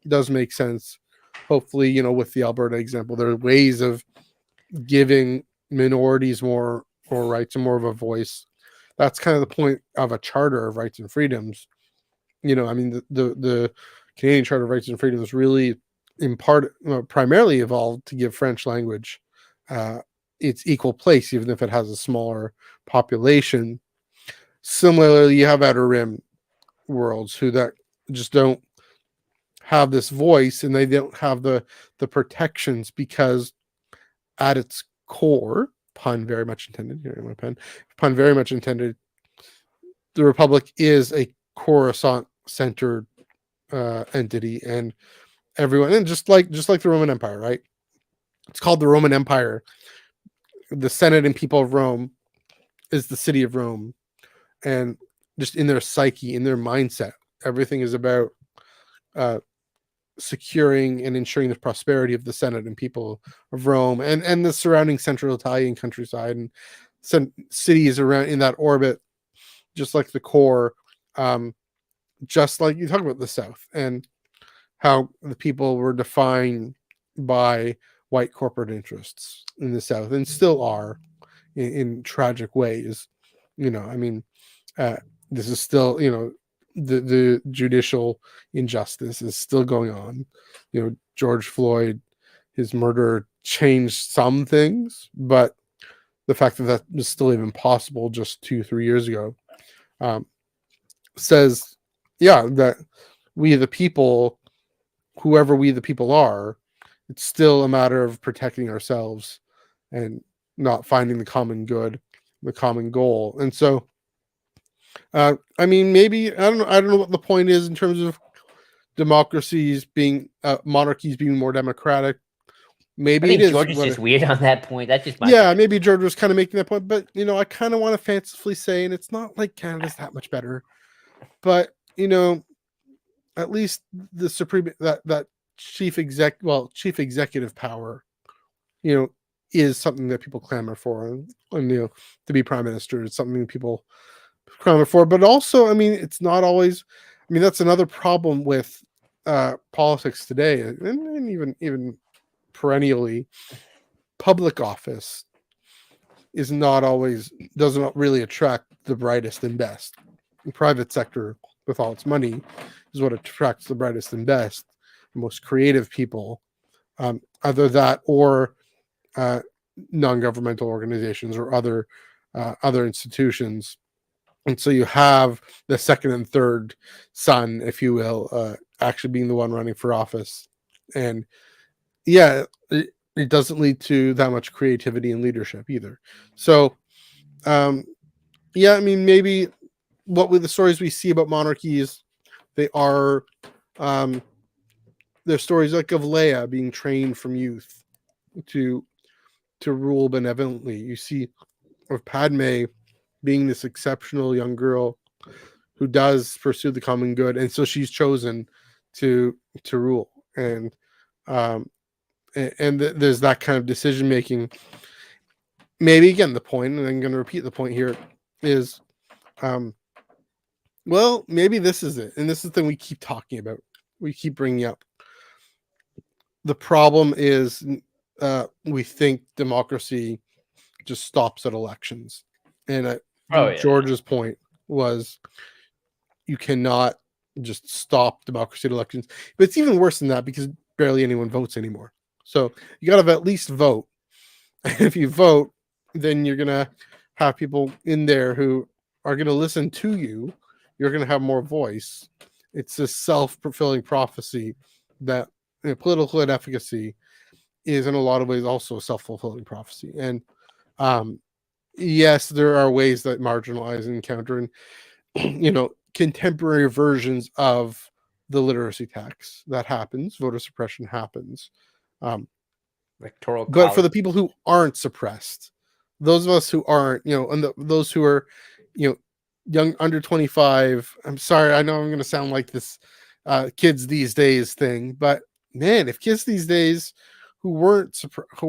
[SPEAKER 1] does make sense. Hopefully, with the Alberta example, there are ways of giving minorities more rights and more of a voice. That's kind of the point of a charter of rights and freedoms. I mean, the Canadian Charter of Rights and Freedoms really, in part, primarily evolved to give French language its equal place, even if it has a smaller population. Similarly, you have Outer Rim worlds who that just don't have this voice, and they don't have the protections, because at its core, pun very much intended, here in my pen, pun very much intended, the Republic is a Coruscant-centered entity, and everyone, and just like the Roman Empire, right? It's called the Roman Empire. The Senate and people of Rome is the city of Rome, and just in their psyche, in their mindset, everything is about securing and ensuring the prosperity of the Senate and people of Rome, and the surrounding central Italian countryside and some cities around in that orbit, just like the core. Just like you talk about the South and how the people were defined by white corporate interests in the South, and still are in tragic ways. I mean, this is still, the judicial injustice is still going on. George Floyd, his murder changed some things, but the fact that was still even possible just 2-3 years ago says, that we the people, whoever we the people are, it's still a matter of protecting ourselves and not finding the common good, the common goal. And so, I mean, maybe I don't know what the point is in terms of democracies being monarchies being more democratic. Maybe
[SPEAKER 2] I think
[SPEAKER 1] it is.
[SPEAKER 2] George is just weird on that point. That's just my
[SPEAKER 1] opinion. Maybe George was kind of making that point, but I kind of want to fancifully say, and it's not like Canada's that much better, but at least the supreme that chief executive power, is something that people clamor for, and to be prime minister is something that people clamor for. But also, I mean, it's not always. I mean, that's another problem with politics today, and even perennially, public office is not always, doesn't really attract the brightest and best. The private sector, with all its money, is what attracts the brightest and best. most creative people, either that or uh, non-governmental organizations or other institutions. And so you have the second and third son, if you will, actually being the one running for office. And yeah, it doesn't lead to that much creativity and leadership either. So yeah, I mean, maybe what with the stories we see about monarchies, they are they're stories like of Leia being trained from youth to rule benevolently. You see of Padme being this exceptional young girl who does pursue the common good, and so she's chosen to rule. And there's that kind of decision making. Maybe again, the point, and I'm going to repeat the point here, is well, maybe this is it, and this is the thing we keep talking about, we keep bringing up. The problem is we think democracy just stops at elections, and I think George's point was you cannot just stop democracy at elections. But it's even worse than that because barely anyone votes anymore. So you got to at least vote. And if you vote, then you're going to have people in there who are going to listen to you. You're going to have more voice. It's this self-fulfilling prophecy that political inefficacy is in a lot of ways also a self-fulfilling prophecy. And yes, there are ways that marginalize and counter and contemporary versions of the literacy tax that happens. Voter suppression happens.
[SPEAKER 2] Electoral
[SPEAKER 1] but for the people who aren't suppressed, those of us who aren't, and those who are, young under 25. I'm sorry, I know I'm going to sound like this kids these days thing, but man, if kids these days who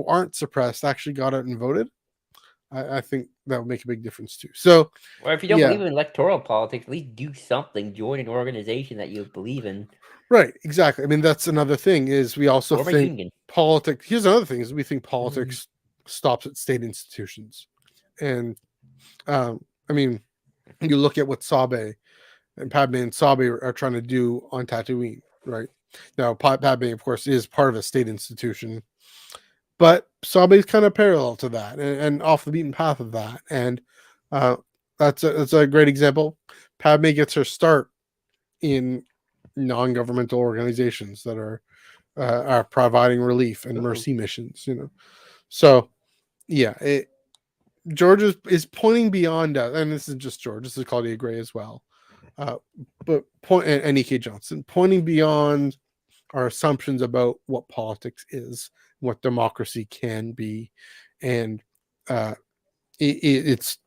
[SPEAKER 1] aren't suppressed actually got out and voted, I think that would make a big difference too. So,
[SPEAKER 2] or if you don't believe in electoral politics, at least do something. Join an organization that you believe in.
[SPEAKER 1] Right, exactly. I mean, that's another thing is we also think politics. Here's another thing is we think politics stops at state institutions, and I mean, you look at what Sabe and Padme and Sabe are trying to do on Tatooine, right? Now, Padme, of course, is part of a state institution, but Sabe is kind of parallel to that and off the beaten path of that, and that's a great example. Padme gets her start in non-governmental organizations that are providing relief and mercy missions. So yeah, George is pointing beyond us, and this is just George. This is Claudia Gray as well, but and E.K. Johnson pointing beyond our assumptions about what politics is, what democracy can be, and it's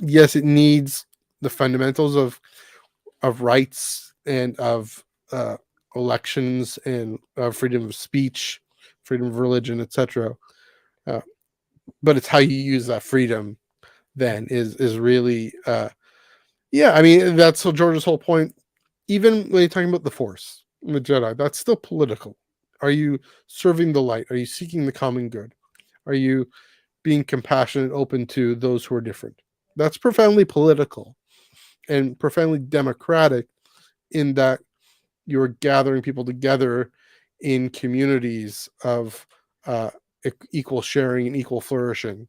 [SPEAKER 1] yes, it needs the fundamentals of rights and of elections and freedom of speech, freedom of religion, etc. But it's how you use that freedom then is really yeah. I mean, that's George's whole point. Even when you're talking about the Force, the Jedi, that's still political. Are you serving the light? Are you seeking the common good? Are you being compassionate, open to those who are different? That's profoundly political and profoundly democratic in that you're gathering people together in communities of equal sharing and equal flourishing.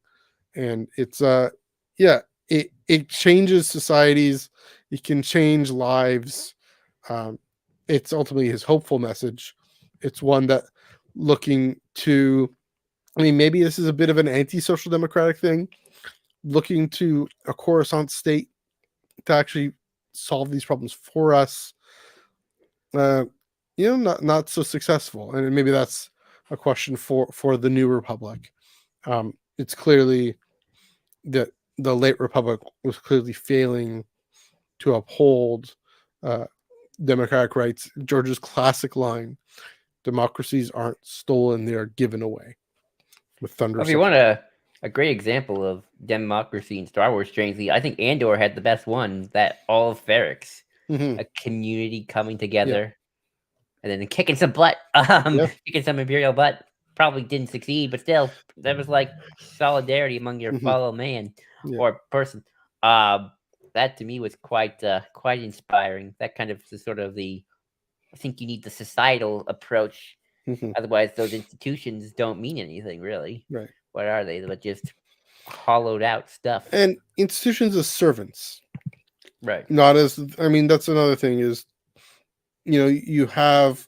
[SPEAKER 1] And it's it changes societies. It can change lives. It's ultimately his hopeful message. It's one that looking to, I mean, maybe this is a bit of an anti-social democratic thing, looking to a Coruscant state to actually solve these problems for us. Not so successful, and maybe that's a question for the New Republic. It's clearly that the late Republic was clearly failing to uphold democratic rights. George's classic line: "Democracies aren't stolen; they are given away." With thunder.
[SPEAKER 2] If you want a great example of democracy in Star Wars, strangely, I think Andor had the best one. That all of Ferrix, a community coming together, and then kicking some butt, kicking some Imperial butt. Probably didn't succeed, but still, that was like solidarity among your fellow man or person. That to me was quite inspiring. That kind of sort of the I think you need the societal approach.
[SPEAKER 1] Mhm.
[SPEAKER 2] Otherwise, those institutions don't mean anything, really.
[SPEAKER 1] Right.
[SPEAKER 2] What are they? But just hollowed out stuff.
[SPEAKER 1] And institutions as servants,
[SPEAKER 2] Right.
[SPEAKER 1] not as, I mean, that's another thing is, you have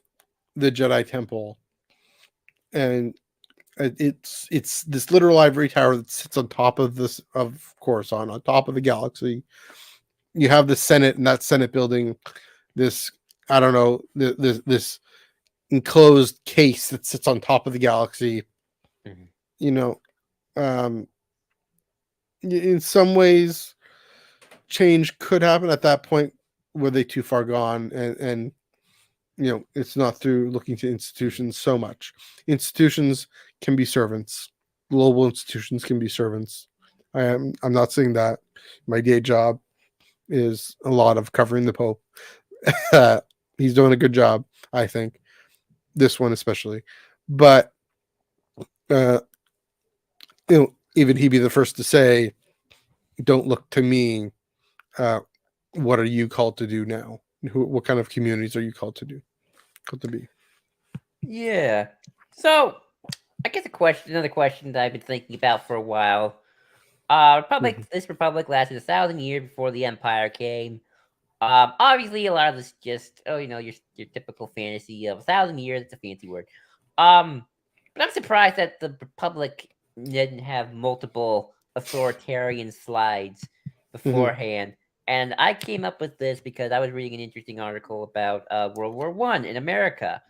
[SPEAKER 1] the Jedi Temple, and it's this literal ivory tower that sits on top of this of Coruscant, on top of the galaxy. You have the Senate, and that Senate building, this, I don't know, this enclosed case that sits on top of the galaxy.
[SPEAKER 2] Mhm.
[SPEAKER 1] You know, um, in some ways, change could happen at that point. Were they too far gone? And it's not through looking to institutions so much. Institutions can be servants. Global institutions can be servants. I'm not saying that. My day job is a lot of covering the Pope. He's doing a good job, I think. This one especially, but uh, even he'd be the first to say, "Don't look to me. Uh, what are you called to do now? What kind of communities are you called to do? Called to be?"
[SPEAKER 2] Yeah. So, I guess another question that I've been thinking about for a while.
[SPEAKER 1] Mhm.
[SPEAKER 2] This republic lasted 1,000 years before the Empire came. Obviously, a lot of this just your typical fantasy of 1,000 years. It's a fancy word. Um, but I'm surprised that the Republic didn't have multiple authoritarian slides
[SPEAKER 1] Mhm.
[SPEAKER 2] beforehand. And I came up with this because I was reading an interesting article about World War One in America.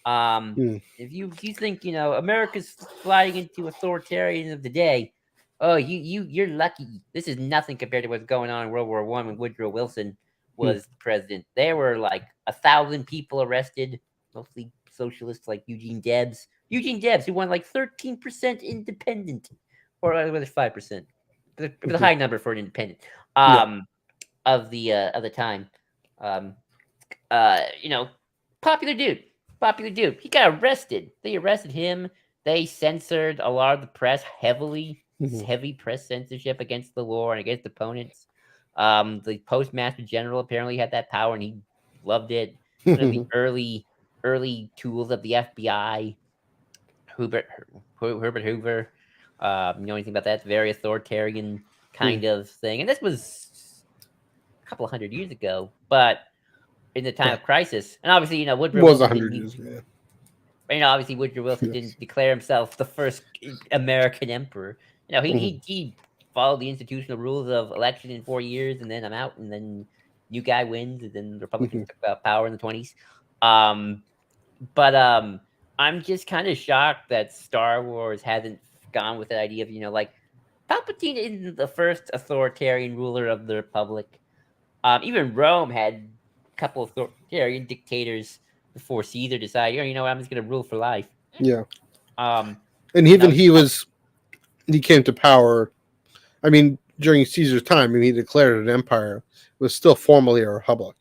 [SPEAKER 2] Um,
[SPEAKER 1] Mhm.
[SPEAKER 2] if you think America's sliding into authoritarianism of the day, oh you're lucky. This is nothing compared to what's going on in World War One when Woodrow Wilson
[SPEAKER 1] Mhm.
[SPEAKER 2] was president. There were like 1,000 people arrested, mostly socialists like Eugene Debs. Eugene Debs, who won like 13% independent, or whether 5%. It was a
[SPEAKER 1] Mhm.
[SPEAKER 2] high number for an independent.
[SPEAKER 1] Yeah.
[SPEAKER 2] Um, of the time. Um, uh, you know, popular dude, popular dude. He got arrested. They arrested him. They censored a lot of the press heavily.
[SPEAKER 1] Mhm.
[SPEAKER 2] Heavy press censorship against the war and against opponents. The postmaster general apparently had that power, and he loved it. One of the early tools of the FBI, Hubert Herbert Hoover. You know anything about that? It's a very authoritarian
[SPEAKER 1] Mhm.
[SPEAKER 2] kind of thing, and this was a couple of 100 years ago, but in the time
[SPEAKER 1] Yeah.
[SPEAKER 2] of crisis. And obviously, Woodrow
[SPEAKER 1] Was
[SPEAKER 2] Wilson
[SPEAKER 1] 100 years ago.
[SPEAKER 2] obviously Woodrow Wilson
[SPEAKER 1] Yes.
[SPEAKER 2] didn't declare himself the first American emperor.
[SPEAKER 1] Mhm.
[SPEAKER 2] He followed the institutional rules of election in 4 years, and then I'm out, and then new guy wins, and then the Republicans
[SPEAKER 1] Mhm.
[SPEAKER 2] took power in the 20s. Um, but I'm just kind of shocked that Star Wars hasn't gone with the idea of like Palpatine isn't the first authoritarian ruler of the Republic. Even Rome had a couple of authoritarian dictators before Caesar decided, you know what, I'm just going to rule for life.
[SPEAKER 1] Yeah.
[SPEAKER 2] Um,
[SPEAKER 1] And
[SPEAKER 2] and
[SPEAKER 1] even
[SPEAKER 2] obviously,
[SPEAKER 1] he came to power. I mean, during Caesar's time, and he declared an empire, it was still formally a republic.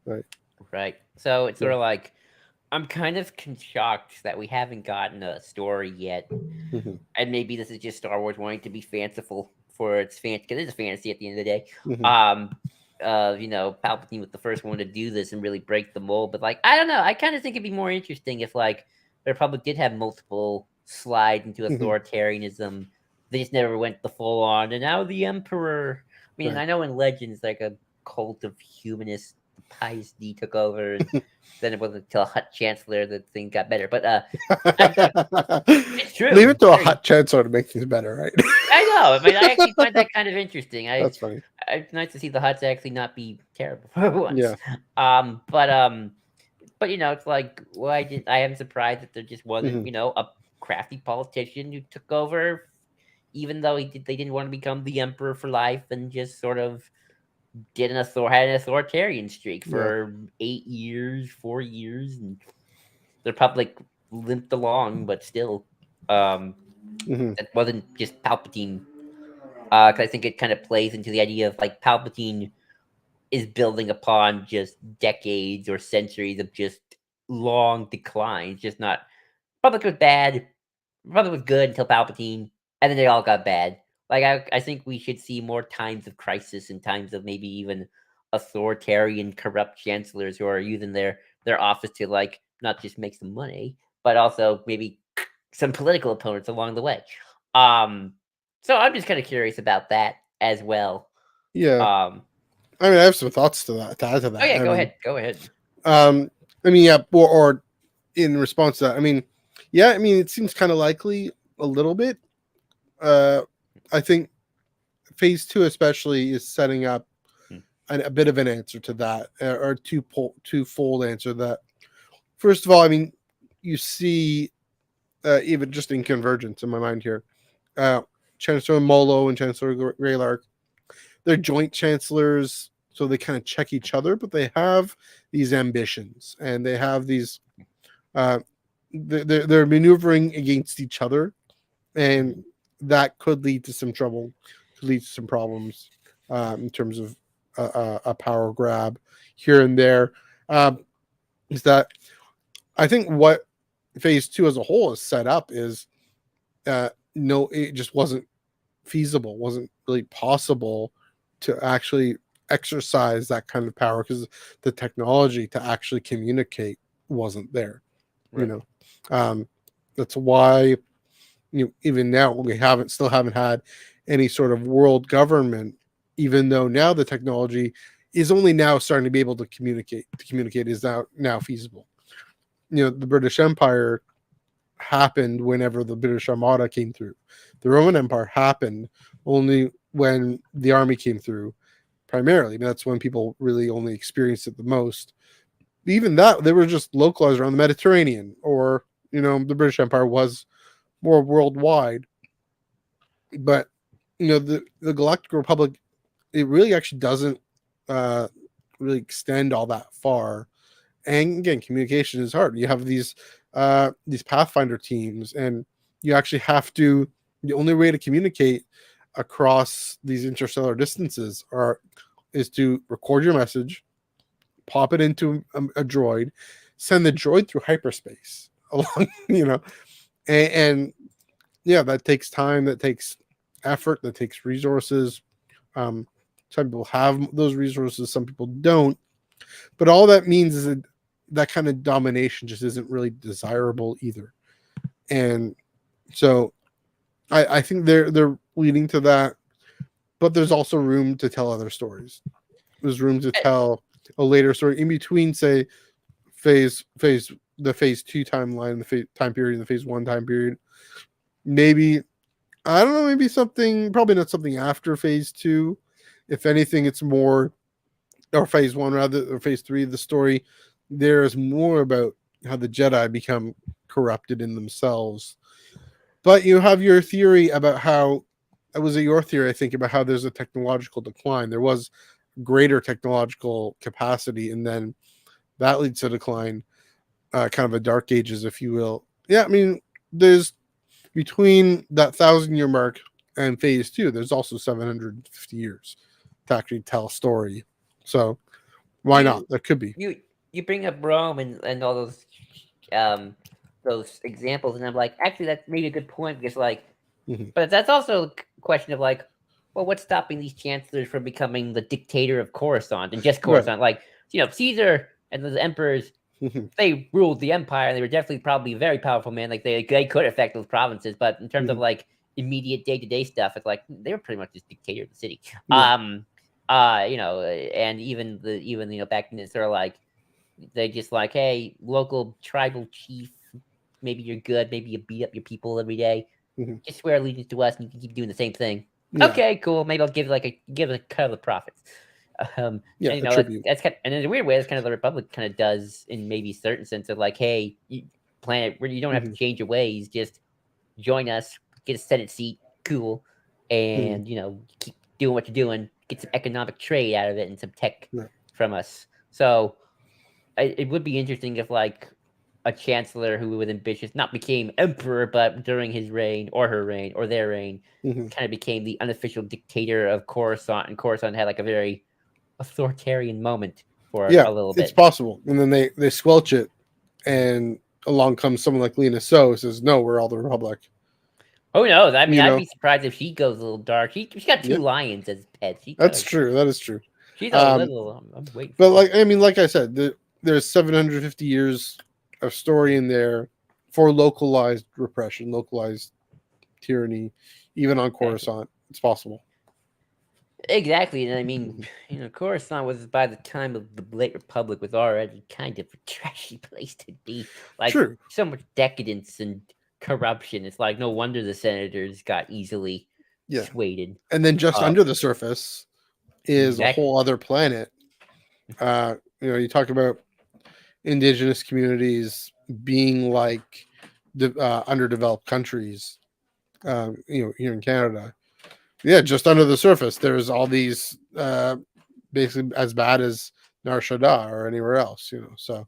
[SPEAKER 1] Right.
[SPEAKER 2] right. So it's sort
[SPEAKER 1] Yeah.
[SPEAKER 2] of like I'm kind of shocked that we haven't gotten a story yet,
[SPEAKER 1] Mhm.
[SPEAKER 2] and maybe this is just Star Wars wanting to be fanciful for its fan because it's a fantasy at the end of the day.
[SPEAKER 1] Mhm.
[SPEAKER 2] Um, Palpatine was the first one to do this and really break the mold. But like, I don't know. I kind of think it'd be more interesting if like the Republic did have multiple slides into
[SPEAKER 1] Mhm.
[SPEAKER 2] authoritarianism. They just never went the full on. And now the Emperor. I mean,
[SPEAKER 1] Right.
[SPEAKER 2] I know in Legends like a cult of humanists, the Pious D took over, and then it wasn't until Hut Chancellor that things got better. But it's
[SPEAKER 1] Leave
[SPEAKER 2] true.
[SPEAKER 1] it to a
[SPEAKER 2] Very
[SPEAKER 1] hot chancellor to make things better,
[SPEAKER 2] I know. I mean, I actually find
[SPEAKER 1] right?
[SPEAKER 2] that kind of interesting.
[SPEAKER 1] That's funny.
[SPEAKER 2] It's nice to see the Huts actually not be terrible for once.
[SPEAKER 1] Yeah.
[SPEAKER 2] Um, but um, but it's like I am surprised that there just wasn't
[SPEAKER 1] Mhm.
[SPEAKER 2] a crafty politician who took over, even though they didn't want to become the emperor for life and just sort of had an authoritarian streak
[SPEAKER 1] Yeah.
[SPEAKER 2] for 8 years, 4 years, and the Republic limped along, but still, um,
[SPEAKER 1] Mhm.
[SPEAKER 2] that wasn't just Palpatine. 'Cause I think it kind of plays into the idea of like Palpatine is building upon just decades or centuries of just long decline. It's just not Republic was bad, Republic was good until Palpatine, and then they all got bad. Like I think we should see more times of crisis and times of maybe even authoritarian, corrupt chancellors who are using their office to like not just make some money, but also maybe some political opponents along the way. So I'm just kind of curious about that as well.
[SPEAKER 1] Yeah.
[SPEAKER 2] Um,
[SPEAKER 1] I mean, I have some thoughts to that. To add to that.
[SPEAKER 2] oh yeah,
[SPEAKER 1] I
[SPEAKER 2] go
[SPEAKER 1] mean,
[SPEAKER 2] ahead, go ahead.
[SPEAKER 1] I mean, yeah, or in response to that, I mean, yeah, I mean, it seems kind of likely a little bit. I think phase 2 especially is setting up a bit of an answer to that, or twofold answer. That first of all, I mean, you see, even just in convergence in my mind here, Chancellor Molo and Chancellor Greylark, they're joint chancellors, so they kind of check each other, but they have these ambitions and they have these. They're maneuvering against each other, and that could lead to some trouble, could lead to some problems in terms of a power grab here and there. Is that I think what phase 2 as a whole is set up is no, it just wasn't feasible, wasn't really possible to actually exercise that kind of power because the technology to actually communicate wasn't there.
[SPEAKER 2] Right.
[SPEAKER 1] You know, that's why even now we still haven't had any sort of world government, even though now the technology is only now starting to be able to communicate. To communicate is now feasible. The British Empire happened whenever the British Armada came through. The Roman Empire happened only when the army came through, primarily. I mean, that's when people really only experienced it the most. Even that, they were just localized around the Mediterranean, or the British Empire was more worldwide. But the Galactic Republic, it really actually doesn't really extend all that far. And again, communication is hard. You have these Pathfinder teams, and you actually have to. The only way to communicate across these interstellar distances is to record your message, pop it into a droid, send the droid through hyperspace along, and yeah, that takes time, that takes effort, that takes resources. Some people have those resources, some people don't. But all that means is that kind of domination just isn't really desirable either. And so I think they're leading to that, but there's also room to tell other stories. There's room to tell a later story in between, say, phase 2 timeline, the time period, and the phase 1 time period. Maybe, I don't know, maybe something, probably not something after phase 2. If anything, it's more, or phase 1 rather, or phase 3 of the story. There's more about how the Jedi become corrupted in themselves. But you have your theory about how, was it your theory, I think, about how there's a technological decline. There was greater technological capacity, and then that leads to decline, kind of a dark ages, if you will. Yeah, I mean, there's between that 1,000-year mark and phase 2, there's also 750 years to actually tell a story. So why not? There could be.
[SPEAKER 2] You bring up Rome and all those examples, and I'm like, actually, that's maybe a good point because, like, but that's also a question of like, well, what's stopping these chancellors from becoming the dictator of Coruscant and just Coruscant? Right. Like, Caesar and the emperors, they ruled the empire, and they were definitely probably very powerful, man. Like they could affect those provinces, but in terms of like immediate day-to-day stuff, it's like they were pretty much just dictator of the city. And even back then, it's sort of like they just like, hey, local tribal chief, maybe you're good, maybe you beat up your people every day. Just swear allegiance to us, and you can keep doing the same thing. Yeah. Okay, cool. Maybe I'll give a cut of the profits. That's kind of, and in a weird way, that's kind of the Republic kind of does in maybe certain sense of like, hey, planet where you don't have to change your ways, just join us, get a Senate seat, cool, and keep doing what you're doing, get some economic trade out of it and some tech from us. So it would be interesting if like a chancellor who was ambitious not became emperor, but during his reign or her reign or their reign, kind of became the unofficial dictator of Coruscant, and Coruscant had like a very authoritarian moment for a little bit.
[SPEAKER 1] It's possible, and then they squelch it, and along comes someone like Lena So says, "No, we're all the Republic."
[SPEAKER 2] Who knows? I mean, I'd be surprised if she goes a little dark. She's got two lions as pets.
[SPEAKER 1] That's true. That is true.
[SPEAKER 2] She's a little. I'm waiting.
[SPEAKER 1] But like I mean, like I said, there's 750 years of story in there for localized repression, localized tyranny, even on Coruscant. It's possible.
[SPEAKER 2] Exactly, and I mean, Coruscant was by the time of the late Republic was already kind of a trashy place to be. Like
[SPEAKER 1] True.
[SPEAKER 2] so much decadence and corruption. It's like no wonder the senators got easily swayed.
[SPEAKER 1] And then just under the surface is a
[SPEAKER 2] Exactly.
[SPEAKER 1] whole other planet. You talk about indigenous communities being like underdeveloped countries. Here in Canada. Yeah, just under the surface, there's all these basically as bad as Nar Shaddaa or anywhere else. So.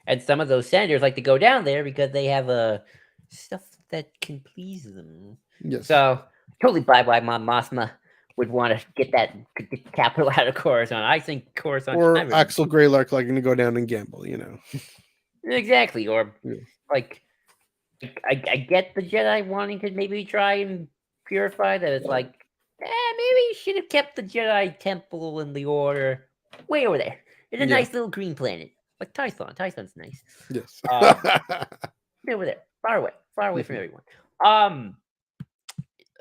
[SPEAKER 2] And some of those senators like to go down there because they have stuff that can please them.
[SPEAKER 1] Yes.
[SPEAKER 2] So totally buy why Mom Mothma would want to get the capital out of Coruscant. I think Coruscant
[SPEAKER 1] or Axel Greylark liking to go down and gamble.
[SPEAKER 2] Exactly. Or like I get the Jedi wanting to maybe try and purify that. It's like maybe you should have kept the Jedi temple and the order way over there. It's a nice little green planet. Like Tython. Tython's nice.
[SPEAKER 1] Yes.
[SPEAKER 2] Over there. Far away from everyone.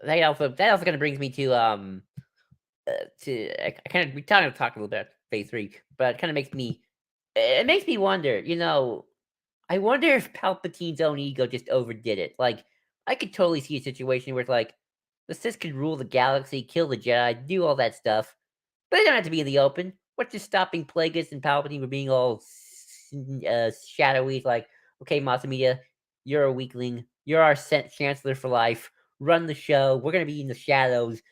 [SPEAKER 2] That also kind of brings me to we kind of talked a little bit about phase 3, but it kind of makes me wonder, I wonder if Palpatine's own ego just overdid it. Like, I could totally see a situation where it's like the Sith could rule the galaxy, kill the Jedi, do all that stuff, but they don't have to be in the open. What's just stopping Plagueis and Palpatine from being all shadowy? It's like, okay, Masamiya, you're a weakling. You're our chancellor for life. Run the show. We're going to be in the shadows,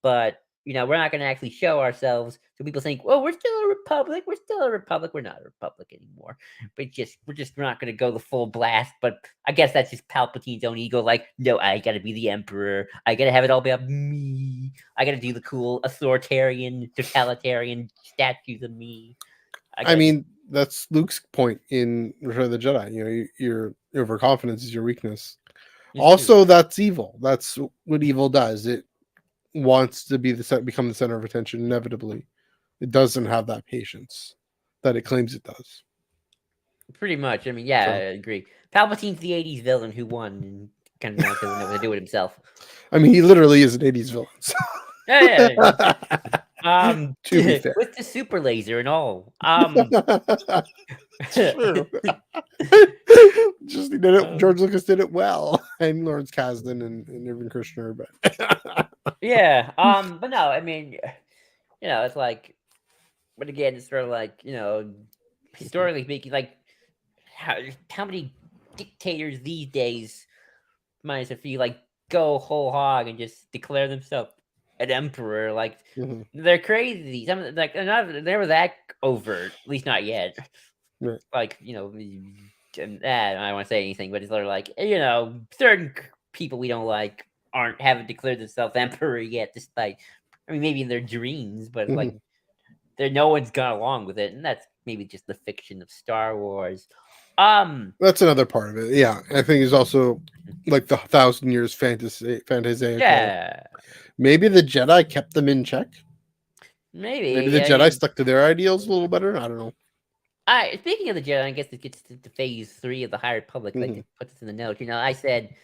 [SPEAKER 2] but we're not going to actually show ourselves. So people think, well, we're still a republic. We're still a republic. We're not a republic anymore. But we're not going to go the full blast. But I guess that's just Palpatine's own ego. Like, no, I got to be the emperor. I got to have it all be about me. I got to do the cool authoritarian, totalitarian statues of me.
[SPEAKER 1] I mean, that's Luke's point in Return of the Jedi. Your overconfidence is your weakness. It's also true. That's evil. That's what evil does. It wants to become the center of attention inevitably. It doesn't have that patience that it claims it does.
[SPEAKER 2] Pretty much. I mean, I agree. Palpatine's the 80s villain who won and kind of now doesn't know what to do with himself.
[SPEAKER 1] I mean, he literally is an 80s villain. So.
[SPEAKER 2] To be fair. With the super laser and all.
[SPEAKER 1] True. Just he did it. George Lucas did it well, and Lawrence Kasdan and Irvin Kershner, but
[SPEAKER 2] but no, I mean, it's like, but again, it's sort of like historically speaking, like how many dictators these days, minus a few, like go whole hog and just declare themselves an emperor. Like they're crazy. Some like they're never that overt, at least not yet.
[SPEAKER 1] Right.
[SPEAKER 2] Like I don't want to say anything, but it's sort of like certain people we don't like haven't declared themselves emperor yet, despite maybe in their dreams, but like no one's gone along with it, and that's maybe just the fiction of Star Wars.
[SPEAKER 1] That's another part of it. Yeah, I think it's also like the 1,000 years fantasy.
[SPEAKER 2] Yeah,
[SPEAKER 1] maybe the Jedi kept them in check.
[SPEAKER 2] Maybe
[SPEAKER 1] the Jedi stuck to their ideals a little better. I don't know.
[SPEAKER 2] Speaking of the Jedi, I guess it gets to phase 3 of the High Republic. Like to put this in the note, I said,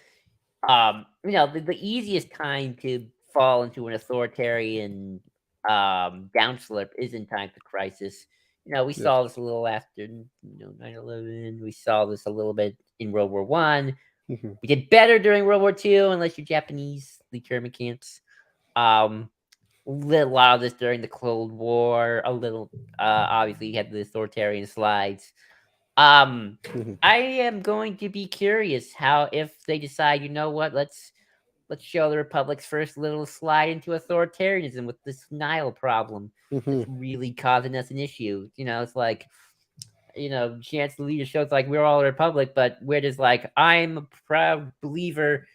[SPEAKER 2] the easiest time to fall into an authoritarian downslip is in times of crisis. We saw this a little after 9/11. We saw this a little bit in World War I. We did better during World War II, unless you're Japanese, the internment camps. A lot of this during the Cold War. A little, obviously, you had the authoritarian slides. I am going to be curious if they decide, let's show the Republic's first little slide into authoritarianism with this Nile problem. It's really causing us an issue. It's like, chance the leader shows like we're all a Republic, but we're just like, I'm a proud believer,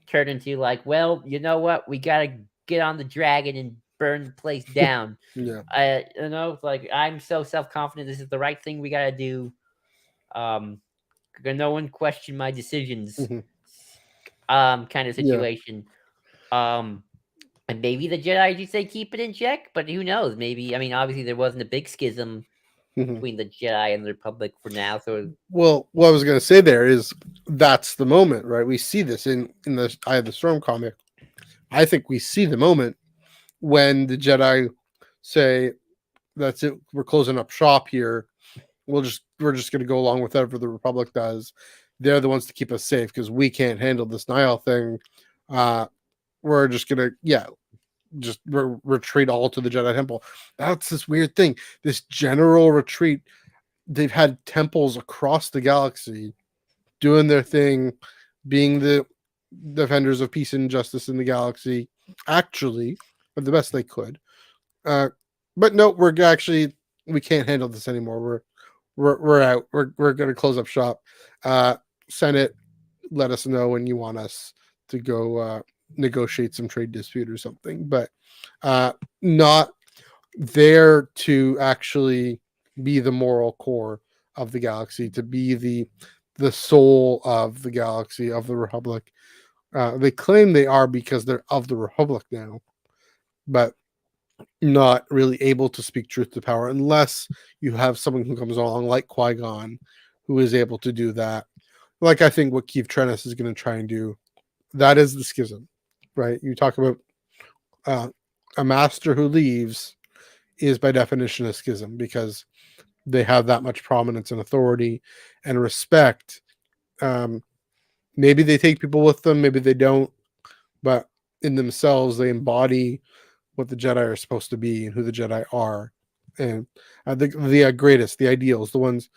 [SPEAKER 2] turn into like, well, you know what? We got to get on the dragon and burn the place down. It's like, I'm so self-confident. This is the right thing we got to do. No one question my decisions. Kind of situation. And maybe the Jedi just say keep it in check, but who knows? Maybe, I mean, obviously there wasn't a big schism between the Jedi and the Republic for now, so
[SPEAKER 1] Well, what I was going to say there is that's the moment, right? We see this in the Eye of the Storm comic. I think we see the moment when the Jedi say, "That's it. We're closing up shop here. We're just going to go along with whatever the Republic does. They're the ones to keep us safe because we can't handle this Nihil thing. We're just gonna just retreat all to the Jedi Temple." That's this weird thing. This general retreat. They've had temples across the galaxy doing their thing, being the defenders of peace and justice in the galaxy, actually, the best they could. But no, we can't handle this anymore. We're out. We're gonna close up shop. Senate, let us know when you want us to go negotiate some trade dispute or something, but not there to actually be the moral core of the galaxy, to be the soul of the galaxy, of the Republic. They claim they are because they're of the Republic now, but not really able to speak truth to power unless you have someone who comes along like Qui-Gon, who is able to do that. Like I think what Keith Trennis is going to try and do. That is the schism, right? You talk about a master who leaves is by definition a schism because they have that much prominence and authority and respect. Maybe they take people with them, maybe they don't, but in themselves they embody what the Jedi are supposed to be and who the Jedi are. And I think the greatest, the ideals, the ones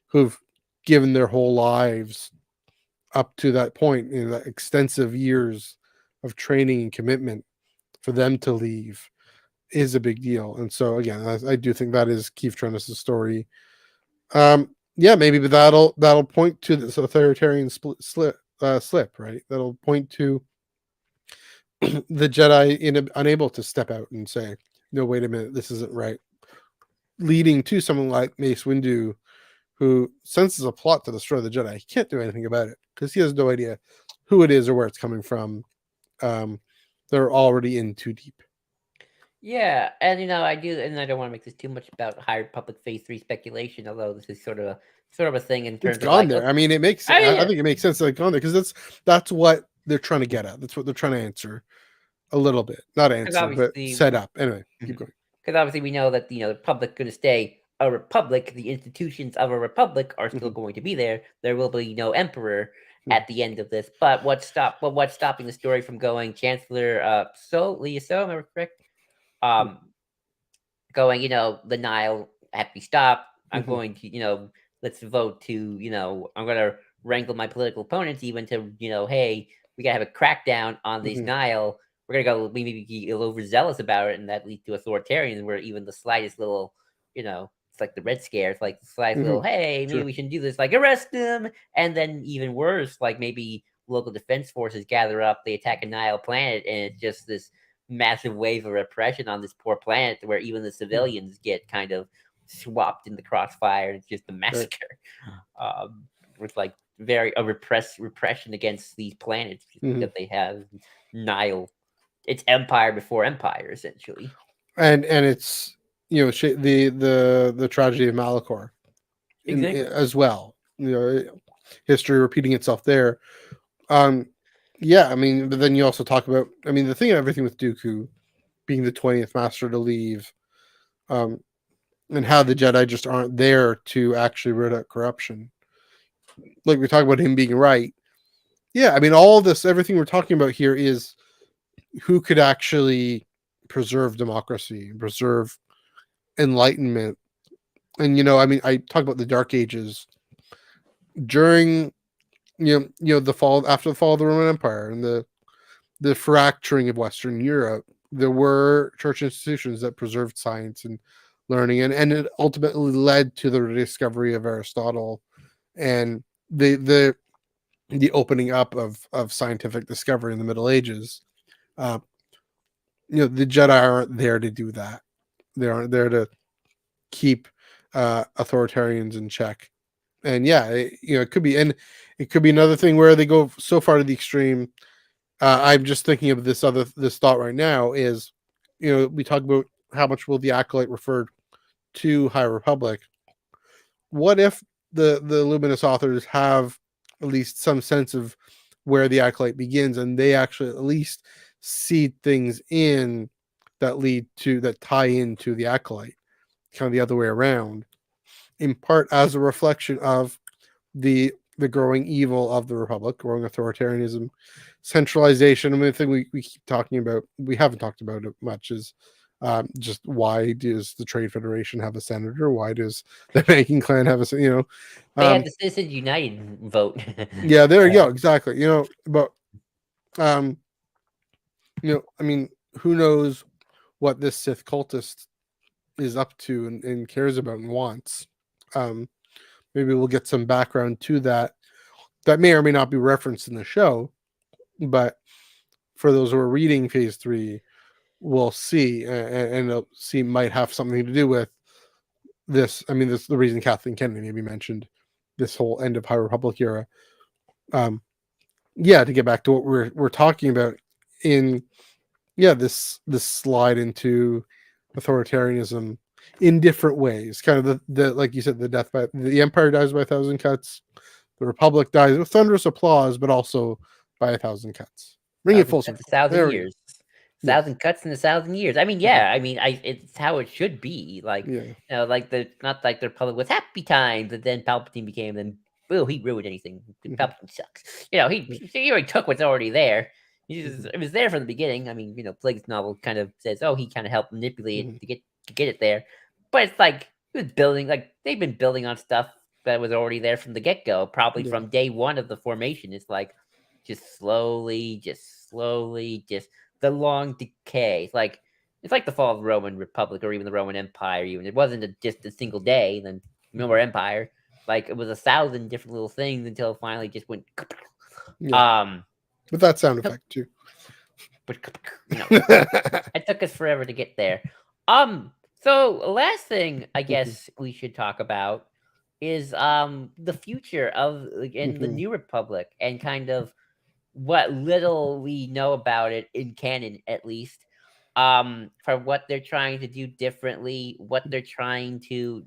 [SPEAKER 1] who've given their whole lives up to that point, that extensive years of training and commitment, for them to leave is a big deal. And so again, I do think that is Keith Trennis' story. Yeah, maybe, but that'll point to this authoritarian slip, right? That'll point to the Jedi unable to step out and say, "No, wait a minute, this isn't right," leading to someone like Mace Windu, who senses a plot to destroy the Jedi. He can't do anything about it because he has no idea who it is or where it's coming from. They're already in too deep.
[SPEAKER 2] yeah, and I do, and I don't want to make this too much about High Republic Phase 3 speculation, although this is sort of a thing in
[SPEAKER 1] It's
[SPEAKER 2] terms of
[SPEAKER 1] gone
[SPEAKER 2] like,
[SPEAKER 1] there. I mean, it makes.
[SPEAKER 2] I
[SPEAKER 1] I
[SPEAKER 2] mean,
[SPEAKER 1] think it makes sense that it's gone there because that's what they're trying to get at. That's what they're trying to answer a little bit, not
[SPEAKER 2] because
[SPEAKER 1] answer, but
[SPEAKER 2] obviously,
[SPEAKER 1] set up. Anyway, keep going.
[SPEAKER 2] because obviously we know that the Republic going to stay a republic. The institutions of a republic are still going to be there. There will be no emperor at the end of this. But what's stopping the story from going Chancellor Leah So, am I correct? Going, the Nile have to be stopped. I'm going to, let's vote to, I'm going to wrangle my political opponents even to, hey, we got to have a crackdown on these Nile. We're going to go maybe be a little overzealous about it, and that leads to authoritarian where even the slightest little, it's like the Red Scare. It's like the slightest little, hey, maybe we shouldn't do this, like arrest them. And then even worse, like maybe local defense forces gather up, they attack a Nile planet, and it's just this massive wave of repression on this poor planet where even the civilians get kind of swapped in the crossfire. It's just a massacre. With like repression against these planets that they have. Nile, it's empire before empire, essentially.
[SPEAKER 1] And it's the tragedy of Malachor as well. History repeating itself there. Yeah, I mean, but then you also talk about, I mean, the thing of everything with Dooku being the 20th master to leave, and how the Jedi just aren't there to actually root out corruption. Like we talk about him being right. Yeah, I mean, all this, everything we're talking about here is who could actually preserve democracy, preserve enlightenment. And, I mean, I talk about the Dark Ages during, the fall, after the fall of the Roman Empire and the fracturing of Western Europe. There were church institutions that preserved science and learning, and it ultimately led to the rediscovery of Aristotle and the opening up of scientific discovery in the Middle Ages. The Jedi aren't there to do that. They aren't there to keep authoritarians in check. And yeah, it could be, and it could be another thing where they go so far to the extreme I'm just thinking of this thought right now is, we talk about how much will the acolyte refer to High Republic. What if the Luminous authors have at least some sense of where the acolyte begins, and they actually at least seed things in that tie into the acolyte, kind of the other way around, in part as a reflection of the growing evil of the Republic, growing authoritarianism, centralization. I mean, the thing we keep talking about, we haven't talked about it much, is just why does the Trade Federation have a senator? Why does the banking clan have a
[SPEAKER 2] They had the Citizens United vote.
[SPEAKER 1] yeah, there you go, exactly. But I mean, who knows what this Sith cultist is up to and cares about and wants. Maybe we'll get some background to that may or may not be referenced in the show, but for those who are reading Phase 3, we'll see, and they'll see might have something to do with this. I mean, this is the reason Kathleen Kennedy maybe mentioned this whole end of High Republic era. To get back to what we're talking about in this slide into authoritarianism in different ways, kind of the like you said, the Empire dies by 1,000 cuts, the Republic dies with thunderous applause, but also by 1,000 cuts. Bring it full circle.
[SPEAKER 2] 1,000 years. 1,000 cuts in 1,000 years. I mean, yeah. I mean, it's how it should be. Like, like not like the Republic was happy times, and then Palpatine became. Then, boo, he ruined anything. Palpatine sucks. He already took what's already there. It was there from the beginning. I mean, Plague's novel kind of says, oh, he kind of helped manipulate it to get it there. But it's like he was building. Like they've been building on stuff that was already there from the get go, probably from day one of the formation. It's like just slowly, just the long decay. It's like the fall of the Roman Republic or even the Roman Empire. Even it wasn't just a single day. Then more empire. Like it was 1,000 different little things until it finally just went.
[SPEAKER 1] With that sound effect too.
[SPEAKER 2] It took us forever to get there. So last thing I guess we should talk about is the future of in the New Republic and kind of what little we know about it in canon, at least, for what they're trying to do differently, what they're trying to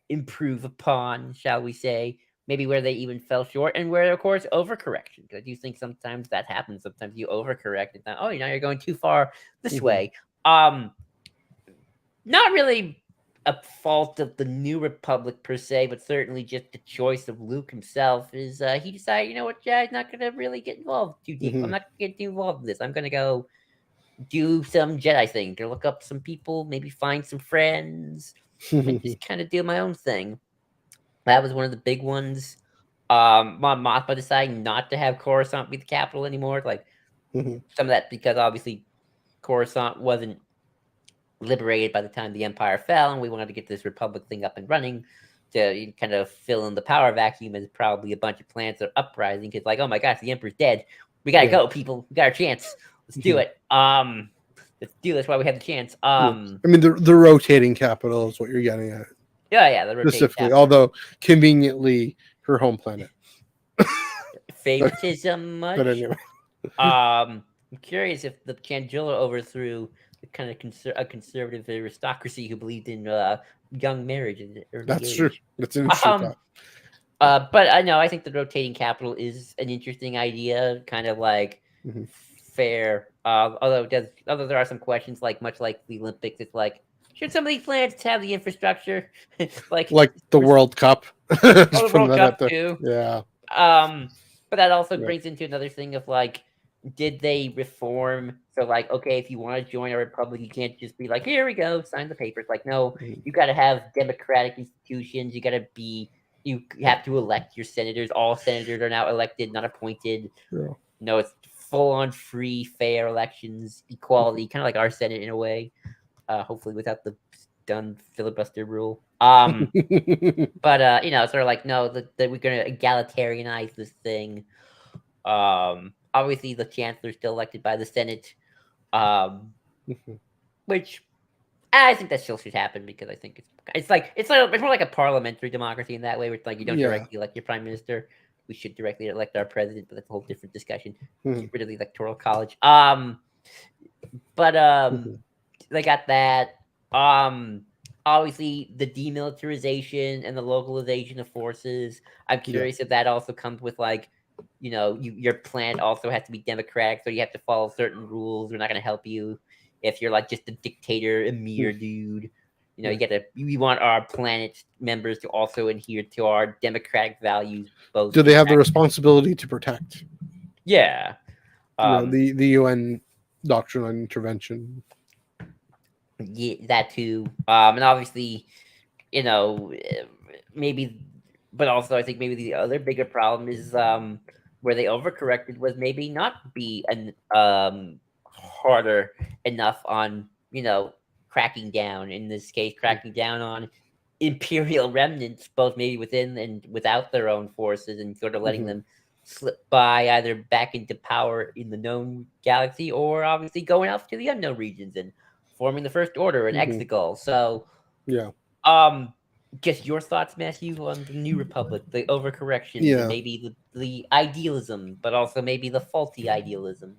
[SPEAKER 2] improve upon, shall we say, maybe where they even fell short, and where, of course, overcorrection. Because I do think sometimes that happens. Sometimes you overcorrect and now you're going too far this way. Not really a fault of the New Republic per se, but certainly just the choice of Luke himself is he decided, you know what, I'm not going to really get involved too deep. I'm not going to get too involved in this. I'm going to go do some Jedi thing, to look up some people, maybe find some friends, and just kind of do my own thing. That was one of the big ones. Mon Mothma deciding not to have Coruscant be the capital anymore. Like some of that because obviously Coruscant wasn't liberated by the time the Empire fell, and we wanted to get this Republic thing up and running to kind of fill in the power vacuum as probably a bunch of planets are uprising. Because like, oh my gosh, the Emperor's dead. We gotta go, people. We got our chance. Let's do it. Let's do this while we have the chance.
[SPEAKER 1] I mean, the rotating capital is what you're getting at.
[SPEAKER 2] Yeah, the rotating
[SPEAKER 1] specifically,
[SPEAKER 2] capital.
[SPEAKER 1] although conveniently her home planet.
[SPEAKER 2] Favoritism much?
[SPEAKER 1] But anyway.
[SPEAKER 2] I'm curious if the Chandrila overthrew the kind of a conservative aristocracy who believed in young marriage in the early
[SPEAKER 1] That's
[SPEAKER 2] age.
[SPEAKER 1] true. That's an interesting thought.
[SPEAKER 2] But I know I think the rotating capital is an interesting idea, kind of like fair. Although there are some questions, like much like the Olympics, it's like, should some of these planets have the infrastructure, like
[SPEAKER 1] the World Cup?
[SPEAKER 2] the World Cup too.
[SPEAKER 1] Yeah.
[SPEAKER 2] But that also brings into another thing of like, did they reform? So like, okay, if you want to join a republic, you can't just be like, here we go, sign the papers. Like, no, you got to have democratic institutions. You have to elect your senators. All senators are now elected, not appointed.
[SPEAKER 1] Yeah.
[SPEAKER 2] No, it's full-on free, fair elections, equality, kind of like our Senate in a way. Hopefully without the done filibuster rule. But sort of like, no, that we're going to egalitarianize this thing. Obviously the chancellor is still elected by the Senate, which I think that still should happen, because I think it's more like a parliamentary democracy in that way, where it's like you don't directly elect your prime minister. we should directly elect our president, but that's a whole different discussion.
[SPEAKER 1] Mhm.
[SPEAKER 2] Get rid of the electoral college. But
[SPEAKER 1] Mhm.
[SPEAKER 2] they got that. Obviously the demilitarization and the localization of forces. I'm curious if that also comes with like, your plan also has to be democratic, so you have to follow certain rules. We're not going to help you if you're like just a dictator, emir dude. We want our planet's members to also adhere to our democratic values. Both.
[SPEAKER 1] Do they have the responsibility to protect?
[SPEAKER 2] Yeah.
[SPEAKER 1] The UN doctrine on intervention.
[SPEAKER 2] Yeah, that too. And obviously, maybe, but also I think maybe the other bigger problem is where they overcorrected was maybe not be harder enough on cracking down. In this case, cracking down on imperial remnants, both maybe within and without their own forces, and sort of letting them slip by either back into power in the known galaxy or obviously going out to the unknown regions and forming the First Order and Exegol. So, just your thoughts, Matthew, on the New Republic, the overcorrection, and maybe the idealism, but also maybe the faulty idealism.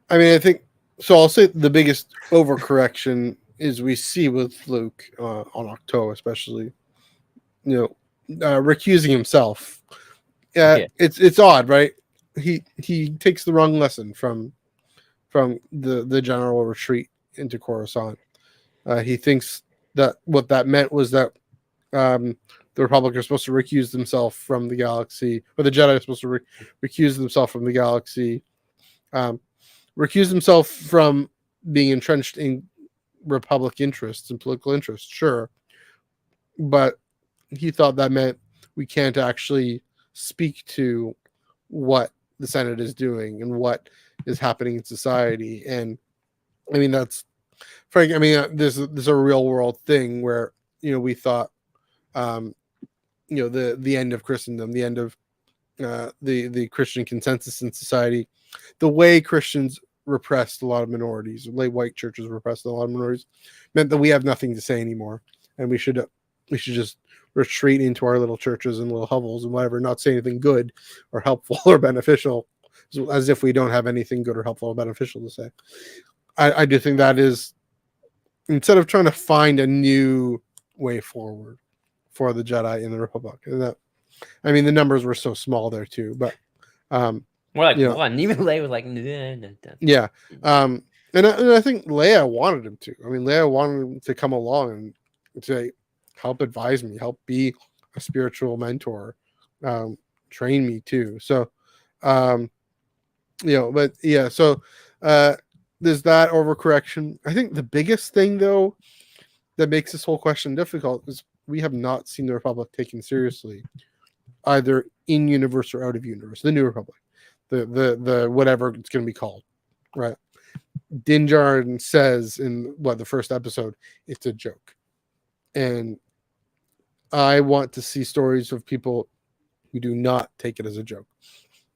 [SPEAKER 1] I mean, I think so. I'll say the biggest overcorrection is we see with Luke on Octo, especially, recusing himself. It's odd, right? He takes the wrong lesson from the general retreat into Coruscant. He thinks that what that meant was that the Republic are supposed to recuse themselves from the galaxy, or the Jedi are supposed to recuse themselves from the galaxy, recuse themselves from being entrenched in Republic interests and political interests, sure. But he thought that meant we can't actually speak to what the Senate is doing and what is happening in society. And I mean, that's Frank. I mean, this is a real world thing where we thought, the end of Christendom, the end of the Christian consensus in society, the way Christians repressed a lot of minorities, the way white churches repressed a lot of minorities, meant that we have nothing to say anymore, and we should just retreat into our little churches and little hovels and whatever, not say anything good or helpful or beneficial, as if we don't have anything good or helpful or beneficial to say. I do think that is, instead of trying to find a new way forward for the Jedi in the Republic, and that, I mean, the numbers were so small there too, but
[SPEAKER 2] more like one. Even Leia was like, nah.
[SPEAKER 1] Yeah. And I think Leia wanted him to. I mean, Leia wanted him to come along and say, help advise me, help be a spiritual mentor, train me too. So, but yeah, so there's that overcorrection. I think the biggest thing, though, that makes this whole question difficult is we have not seen the Republic taken seriously, either in universe or out of universe. The New Republic, the whatever it's going to be called, right? Din Djarin says in the first episode, it's a joke, and I want to see stories of people who do not take it as a joke.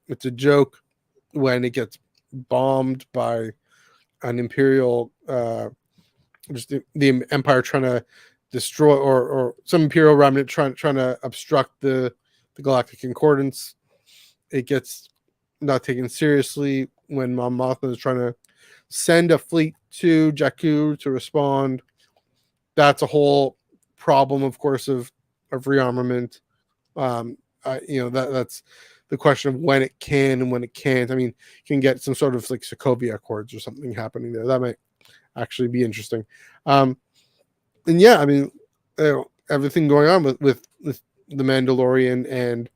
[SPEAKER 1] It's a joke when it gets bombed by an imperial, just the Empire trying to destroy, or some imperial remnant trying to obstruct the Galactic Concordance. It gets not taken seriously when Mon Mothma is trying to send a fleet to Jakku to respond. That's a whole problem, of course, of rearmament. That's the question of when it can and when it can't. I mean, you can get some sort of like Sokovia Accords or something happening there. That might actually be interesting. And yeah, I mean, everything going on with the Mandalorian, and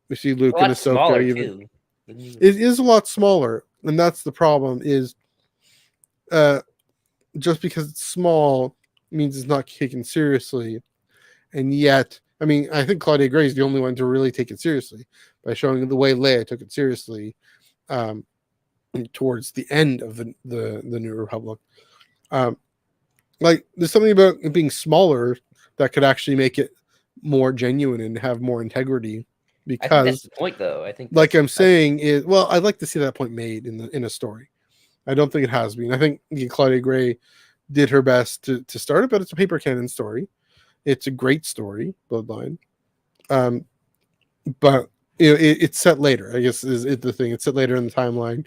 [SPEAKER 1] we see Luke and Ahsoka. Even it is a lot smaller, and that's the problem. Is just because it's small means it's not taken seriously, and yet, I mean, I think Claudia Gray is the only one to really take it seriously by showing the way Leia took it seriously towards the end of the New Republic. Like, there's something about it being smaller that could actually make it more genuine and have more integrity. Because
[SPEAKER 2] I think that's the point, though. I think,
[SPEAKER 1] like I'm saying, is I'd like to see that point made in a story. I don't think it has been. I think Claudia Gray did her best to start it, but it's a paper canon story. It's a great story, Bloodline. But it's set later. I guess is the thing. It's set later in the timeline.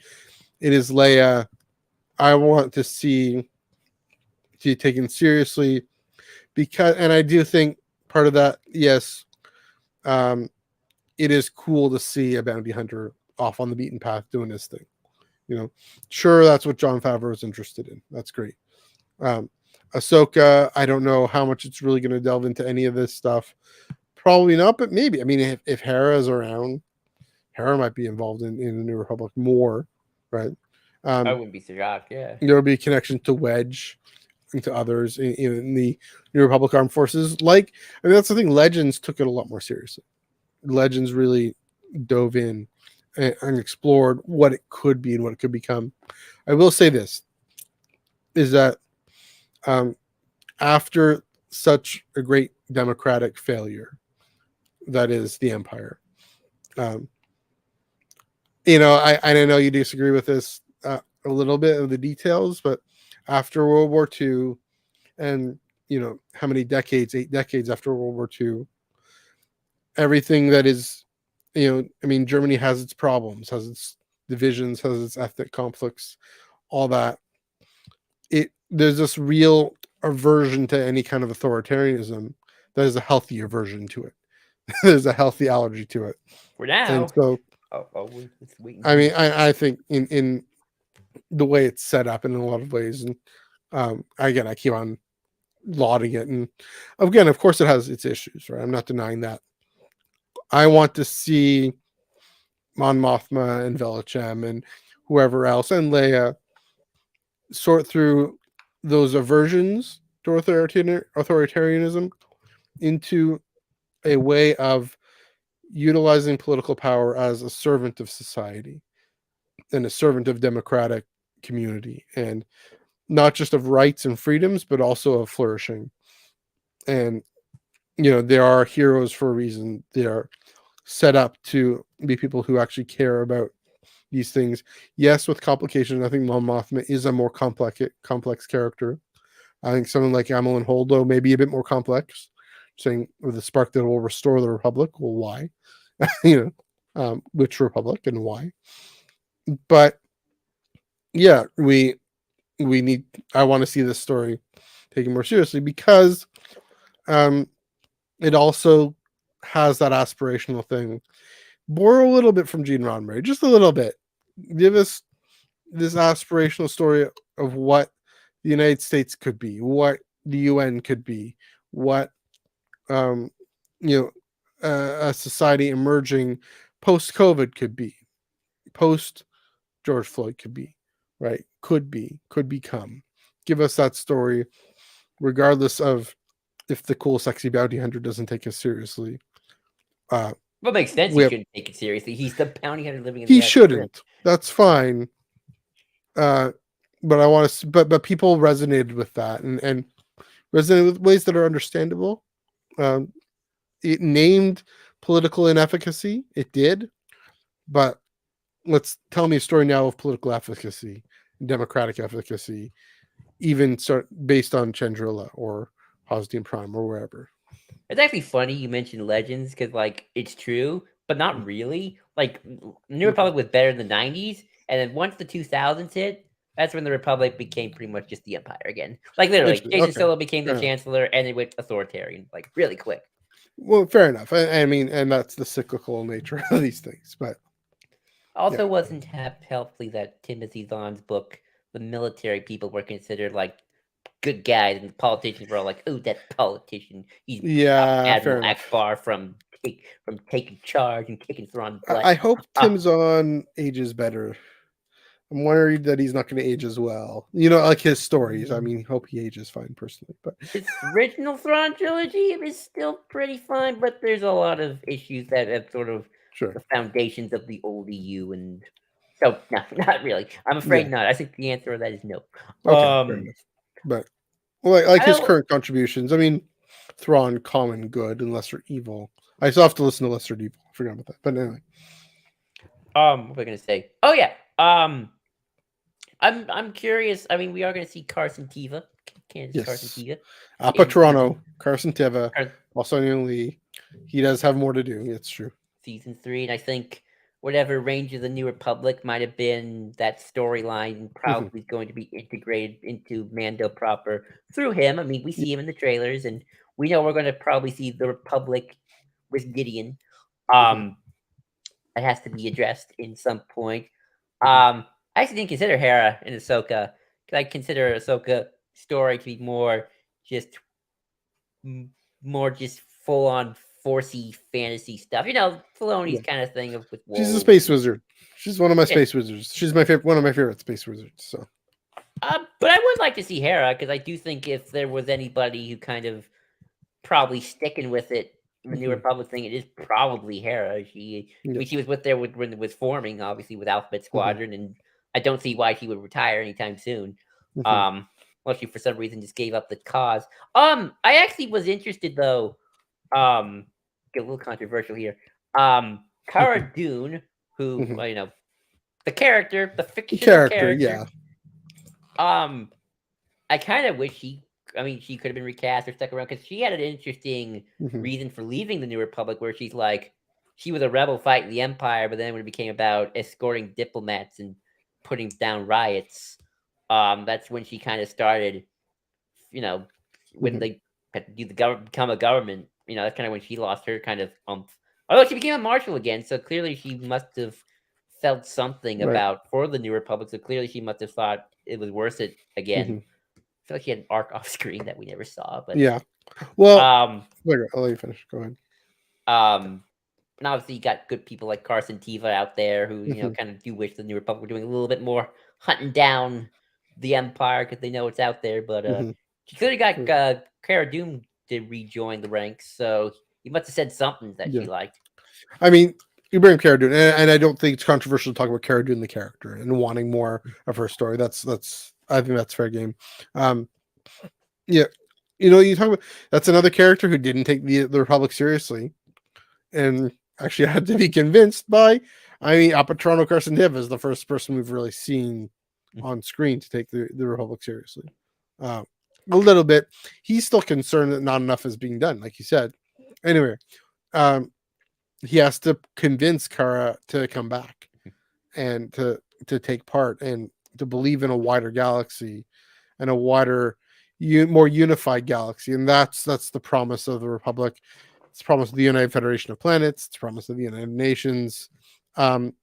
[SPEAKER 1] It is Leia. I want to see she taken seriously because, and I do think part of that, yes, it is cool to see a bounty hunter off on the beaten path doing his thing. Sure, that's what Jon Favreau is interested in. That's great. Ahsoka, I don't know how much it's really going to delve into any of this stuff. Probably not, but maybe. I mean, if Hera is around, Hera might be involved in the New Republic more, right?
[SPEAKER 2] I wouldn't be so shocked. Yeah,
[SPEAKER 1] there will be a connection to Wedge and to others in the New Republic Armed Forces. That's the thing. Legends took it a lot more seriously. Legends really dove in and explored what it could be and what it could become. I will say this is that after such a great democratic failure that is the Empire, I know you disagree with this a little bit of the details, but after World War II, and how many decades, 8 decades after World War II, everything that is, Germany has its problems, has its divisions, has its ethnic conflicts, all that. There's this real aversion to any kind of authoritarianism that is a healthy aversion to it. There's a healthy allergy to it.
[SPEAKER 2] For now.
[SPEAKER 1] And so,
[SPEAKER 2] let's wait and
[SPEAKER 1] I mean,
[SPEAKER 2] see.
[SPEAKER 1] I think in the way it's set up in a lot of ways, and again, I keep on lauding it, and again, of course, it has its issues, right? I'm not denying that. I want to see Mon Mothma and Velichem and whoever else and Leia sort through those aversions to authoritarianism into a way of utilizing political power as a servant of society and a servant of democratic community, and not just of rights and freedoms, but also of flourishing. And there are heroes for a reason. They are set up to be people who actually care about these things. Yes, with complications. I think Mon Mothma is a more complex character. I think someone like Amilyn Holdo may be a bit more complex, saying with the spark that will restore the Republic. Well, why? Which Republic and why? But yeah, we need. I want to see this story taken more seriously because it also has that aspirational thing. Borrow a little bit from Gene Roddenberry, just a little bit. Give us this aspirational story of what the United States could be, what the UN could be, what a society emerging post-COVID could be, post George Floyd could be, right? Could become. Give us that story, regardless of if the cool, sexy bounty hunter doesn't take us seriously.
[SPEAKER 2] Well, it makes sense. He shouldn't take it seriously. He's the bounty hunter living in the
[SPEAKER 1] He shouldn't. That's fine. But I want to. But people resonated with that and resonated with ways that are understandable. It named political inefficacy. It did, but tell me a story now of political efficacy, democratic efficacy, even based on Chandrila or Hosnian Prime or wherever.
[SPEAKER 2] It's actually funny you mentioned Legends because, it's true, but not really. New Republic was better in the 90s, and then once the 2000s hit, that's when the Republic became pretty much just the Empire again. Literally, Jason Solo became the Chancellor, and it went authoritarian, really quick.
[SPEAKER 1] Well, fair enough. I mean, and that's the cyclical nature of these things, but...
[SPEAKER 2] Also wasn't helpfully that Timothy Zahn's book, the military people were considered, good guys, and the politicians were all like, "Oh, that politician, he's Admiral Akbar from taking charge and kicking Thrawn's butt."
[SPEAKER 1] I hope Tim Zahn ages better. I'm worried that he's not going to age as well. His stories. I mean, hope he ages fine personally, but
[SPEAKER 2] his original Thrawn trilogy is still pretty fine, but there's a lot of issues that have sort of the foundations of the old EU, and so no, not really. I'm afraid not. I think the answer to that is no.
[SPEAKER 1] Okay, fair enough. But his current contributions. I mean, Thrawn, common good and lesser evil. I still have to listen to Lesser Evil. I forgot about that. But anyway.
[SPEAKER 2] What was I gonna say? Oh yeah. I'm curious. I mean, we are gonna see Carson Teva. Kansas Carson Teva.
[SPEAKER 1] Toronto, Carson Teva, also Lee. He does have more to do. It's true.
[SPEAKER 2] season 3, and I think whatever Range of the New Republic might have been, that storyline probably going to be integrated into Mando proper through him. I mean, we see him in the trailers, and we know we're going to probably see the Republic with Gideon. It has to be addressed in some point. I actually didn't consider Hera in Ahsoka, because I consider Ahsoka story to be more just full on forcey fantasy stuff. You know, Filoni's kind of thing with wolves.
[SPEAKER 1] She's a space wizard. She's one of my space wizards. She's my favorite, one of my favorite space wizards. So,
[SPEAKER 2] but I would like to see Hera, because I do think if there was anybody who kind of probably sticking with it, the New Republic thing, it is probably Hera. She was with there when it was forming, obviously with Alphabet Squadron, and I don't see why she would retire anytime soon. Unless she for some reason just gave up the cause. I actually was interested though. Get a little controversial here. Cara Dune, who well, you know, the character, the fictional character.
[SPEAKER 1] Yeah.
[SPEAKER 2] I kind of wish she could have been recast or stuck around, because she had an interesting reason for leaving the New Republic, where she's like, she was a rebel fighting the Empire, but then when it became about escorting diplomats and putting down riots, that's when she kind of started, you know, when they had to do become a government, you know, that's kind of when she lost her kind of although she became a marshal again, so clearly she must have felt something about for the New Republic, so clearly she must have thought it was worth it again. I feel like she had an arc off screen that we never saw, but
[SPEAKER 1] well, I'll let you finish. Go ahead.
[SPEAKER 2] And obviously you got good people like Carson Teva out there who, you know, kind of do wish the New Republic were doing a little bit more hunting down the Empire, because they know it's out there. But she clearly got Cara Dune to rejoin the ranks, so he must have said something that she liked.
[SPEAKER 1] I mean, you bring Cara Dune, and I don't think it's controversial to talk about Cara Dune, the character, and wanting more of her story. That's I think that's fair game. Yeah, you know, you talk about, that's another character who didn't take the Republic seriously, and actually had to be convinced by, Patrono Carson Teva is the first person we've really seen on screen to take the Republic seriously. A little bit. He's still concerned that not enough is being done, like you said. Anyway, he has to convince Cara to come back and to take part and to believe in a wider galaxy and a wider, more unified galaxy. And that's the promise of the Republic. It's the promise of the United Federation of Planets. It's the promise of the United Nations. It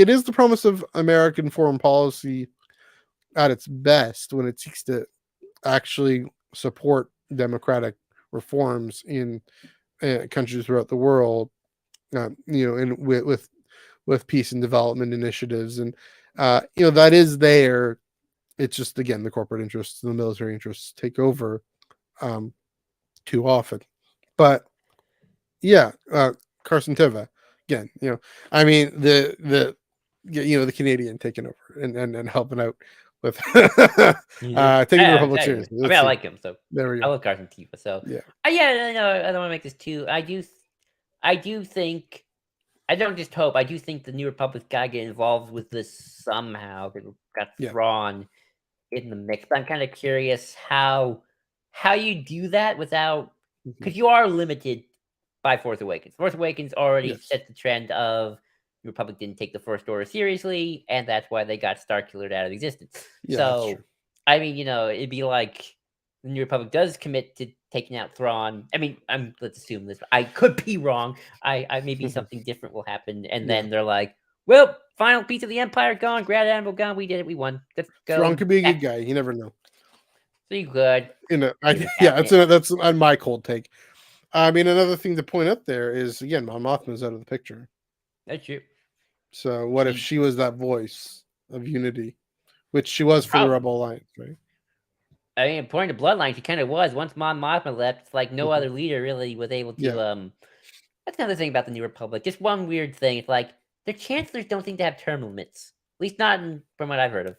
[SPEAKER 1] is the promise of American foreign policy at its best, when it seeks to actually support democratic reforms in countries throughout the world, you know, and with peace and development initiatives, and you know, that is there. It's just, again, the corporate interests, the military interests take over too often. But yeah, Carson Teva, again, you know, I mean, the Canadian taking over and helping out with taking the Republic seriously.
[SPEAKER 2] I like him, so
[SPEAKER 1] there we go.
[SPEAKER 2] I love Carson Teva, so
[SPEAKER 1] yeah.
[SPEAKER 2] I don't want to make this too. I do think, I don't just hope, I do think the New Republic's got to get involved with this somehow. It got Thrawn in the mix, but I'm kind of curious how you do that without, because you are limited by Force Awakens. Force Awakens already set the trend of the Republic didn't take the First Order seriously, and that's why they got Starkillered out of existence. So, I mean, you know, it'd be like the New Republic does commit to taking out Thrawn. I mean, let's assume this. I could be wrong. I maybe something different will happen, and then they're like, "Well, final piece of the Empire gone. Grand Admiral gone. We did it. We won. Let's go."
[SPEAKER 1] Thrawn could be a good guy. You never know.
[SPEAKER 2] So you could.
[SPEAKER 1] That's on my cold take. I mean, another thing to point out there is, again, Mon Mothma's out of the picture.
[SPEAKER 2] That's true.
[SPEAKER 1] So what if she was that voice of unity, which she was for the Rebel Alliance, right?
[SPEAKER 2] I mean, according to Bloodline, she kind of was. Once Mon Mothma left, it's like no other leader really was able to. That's another thing about the New Republic. Just one weird thing. It's like the chancellors don't seem to have term limits. At least not from what I've heard of.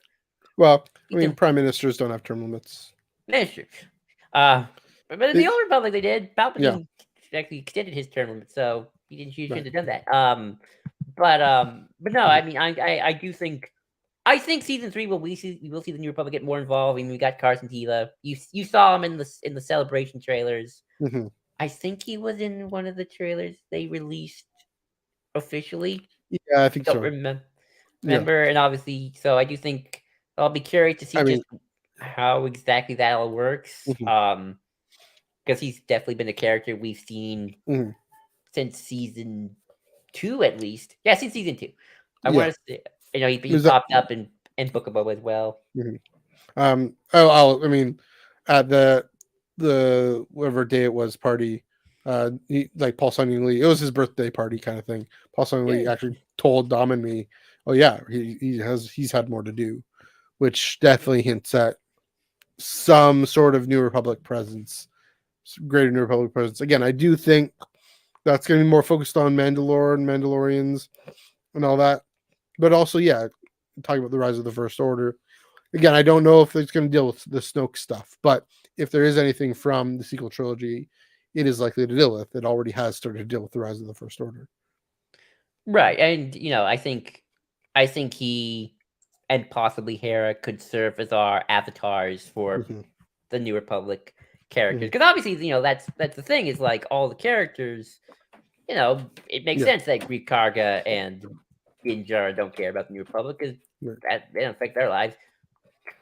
[SPEAKER 1] Well, I mean, prime ministers don't have term limits.
[SPEAKER 2] That's true. But in the Old Republic, they did. Palpatine actually extended his term limit, so he shouldn't have done that. But no, I mean, I do think. I think season 3 we will see the New Republic get more involved. I mean, we got Carson Teva. You saw him in the celebration trailers. I think he was in one of the trailers they released officially.
[SPEAKER 1] Yeah, I think
[SPEAKER 2] Don't
[SPEAKER 1] so. Yeah,
[SPEAKER 2] remember, and obviously, so I do think I'll be curious to see
[SPEAKER 1] I
[SPEAKER 2] just
[SPEAKER 1] mean,
[SPEAKER 2] how exactly that all works.
[SPEAKER 1] mhm,
[SPEAKER 2] Because he's definitely been a character we've seen
[SPEAKER 1] mhm,
[SPEAKER 2] since season 2, at least. Yeah, since season 2. I
[SPEAKER 1] yeah.
[SPEAKER 2] want to say, he
[SPEAKER 1] Was that?
[SPEAKER 2] popped up in Book of Boba as well.
[SPEAKER 1] Mhm. I mean, at the whatever day it was party, like Paul Sun Lee, it was his birthday party kind of thing. Paul Sun Lee
[SPEAKER 2] Yeah.
[SPEAKER 1] actually told Dom and me, "Oh yeah, he's had more to do," which definitely hints at some sort of New Republic presence, greater New Republic presence. Again, I do think that's going to be more focused on Mandalore and Mandalorians and all that, but also, yeah, talking about the rise of the First Order. Again, I don't know if it's going to deal with the Snoke stuff, but if there is anything from the sequel trilogy, it is likely to deal with. It already has started to deal with the rise of the First Order.
[SPEAKER 2] Right, and I think he and possibly Hera could serve as our avatars for
[SPEAKER 1] Mm-hmm.
[SPEAKER 2] the New Republic characters.
[SPEAKER 1] Mm-hmm.
[SPEAKER 2] Because obviously, that's the thing is like all the characters. It makes
[SPEAKER 1] Yeah.
[SPEAKER 2] sense that Greek Karga and Din Djarin don't care about the New Republic because
[SPEAKER 1] Right.
[SPEAKER 2] that they don't affect their lives.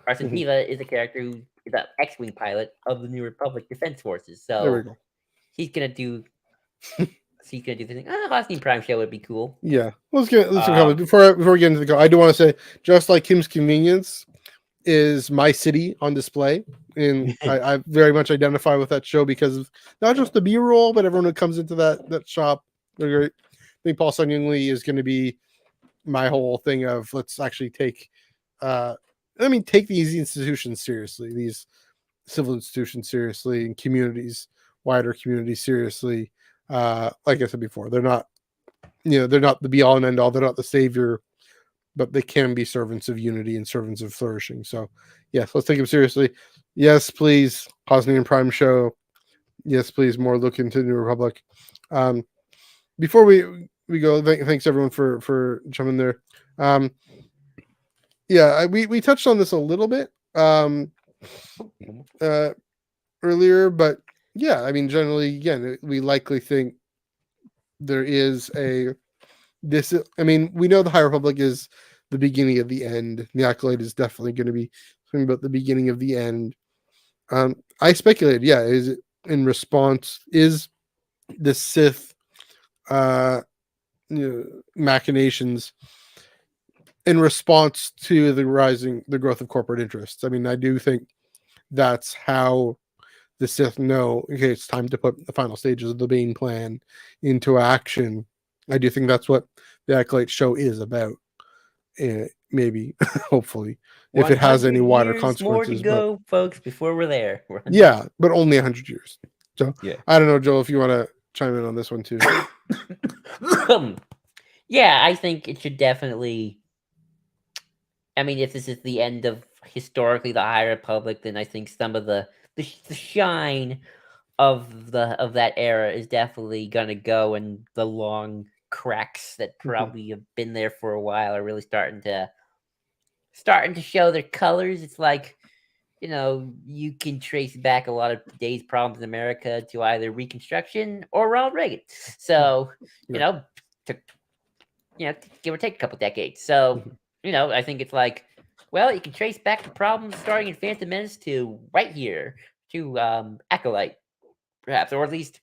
[SPEAKER 2] Carson
[SPEAKER 1] Mm-hmm.
[SPEAKER 2] Teva is a character who is an X-wing pilot of the New Republic Defense Forces,
[SPEAKER 1] There we
[SPEAKER 2] so
[SPEAKER 1] go.
[SPEAKER 2] he's gonna do he's gonna do the thing. Hosting Prime show would be cool.
[SPEAKER 1] Yeah. Let's get
[SPEAKER 2] Um,
[SPEAKER 1] before we get into the I do want to say, just like Kim's Convenience is my city on display, and I very much identify with that show because of not just the B-roll, but everyone who comes into that shop. They're great. I think Paul Sun Lee is going to be my whole thing of let's actually take take these institutions seriously, these civil institutions seriously, and communities, wider communities seriously. Like I said before, they're not they're not the be all and end all, they're not the savior, but they can be servants of unity and servants of flourishing. So yes, let's take them seriously. Yes, please, Hosnian Prime show. Yes, please, more look into New Republic. Before we go, thanks everyone for jumping there. We touched on this a little bit earlier, but yeah, I mean, generally, again, we likely think there is we know the High Republic is the beginning of the end. The Acolyte is definitely going to be something about the beginning of the end. I speculated, is it in response, is the Sith machinations in response to the growth of corporate interests. I mean, I do think that's how the Sith know, okay, it's time to put the final stages of the Bane plan into action. I do think that's what the Acolyte show is about. Maybe, hopefully, if it has
[SPEAKER 2] 100
[SPEAKER 1] any wider
[SPEAKER 2] years more to
[SPEAKER 1] consequences. But
[SPEAKER 2] go, folks, before we're there.
[SPEAKER 1] yeah, but only 100 years. So
[SPEAKER 2] Yeah.
[SPEAKER 1] I don't know, Joel, if you want to chime in on this one too.
[SPEAKER 2] Yeah, I think it should definitely. I mean, if this is the end of historically the High Republic, then I think some of the shine of that era is definitely gonna go, and the long cracks that probably have been there for a while are really starting to show their colors. It's like you can trace back a lot of today's problems in America to either Reconstruction or Ronald Reagan. So took give or take a couple decades. So I think it's like, well, you can trace back the problems starting in Phantom Menace to right here to Acolyte, perhaps, or at least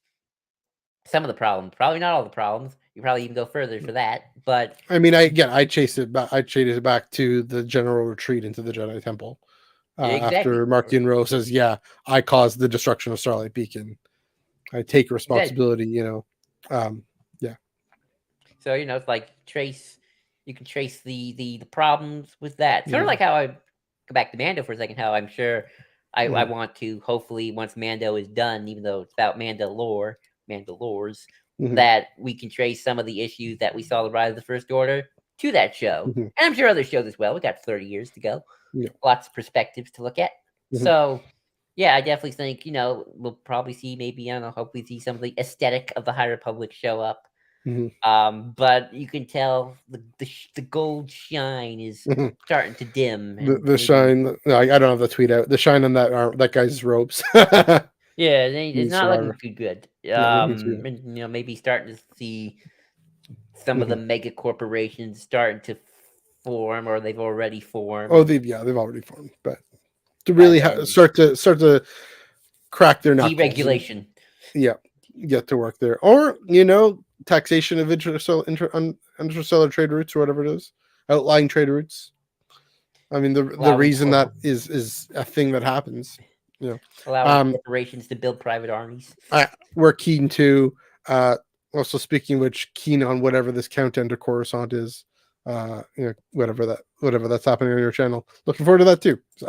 [SPEAKER 2] some of the problems. Probably not all the problems. You probably even go further for that, but
[SPEAKER 1] I mean, I chased it back. I chased it back to the general retreat into the Jedi Temple
[SPEAKER 2] exactly,
[SPEAKER 1] after Mark Dinro says, "Yeah, I caused the destruction of Starlight Beacon. I take responsibility." Yeah.
[SPEAKER 2] So it's like you can trace the problems with that. Sort of like how I go back to Mando for a second. How I'm sure I want to hopefully once Mando is done, even though it's about Mandalores, that we can trace some of the issues that we saw the Rise of the First Order to that show, and I'm sure other shows as well. We got 30 years to go, lots of perspectives to look at. So. Yeah, I definitely think we'll probably see maybe I don't know. Hopefully, see some of the aesthetic of the High Republic show up. But you can tell the gold shine is starting to dim.
[SPEAKER 1] The shine. No, I don't have the tweet out. The shine on that guy's ropes.
[SPEAKER 2] Yeah, it's not looking
[SPEAKER 1] Survivor.
[SPEAKER 2] too good.
[SPEAKER 1] No, me too.
[SPEAKER 2] And, maybe starting to see some of the
[SPEAKER 1] Mhm.
[SPEAKER 2] mega corporations starting to form, or they've already formed.
[SPEAKER 1] Oh, they've already formed, but to
[SPEAKER 2] But
[SPEAKER 1] really
[SPEAKER 2] then
[SPEAKER 1] start to crack their knuckles and
[SPEAKER 2] deregulation.
[SPEAKER 1] yeah, get to work there, or taxation of interstellar trade routes or whatever it is, outlying trade routes. I mean, the
[SPEAKER 2] allowing
[SPEAKER 1] reason that is a thing that happens. You know,
[SPEAKER 2] allowing
[SPEAKER 1] um,
[SPEAKER 2] corporations to build private armies.
[SPEAKER 1] we're keen to. Also, speaking of which, keen on whatever this countdown to Coruscant is. Whatever that's happening on your channel. Looking forward to that too. So,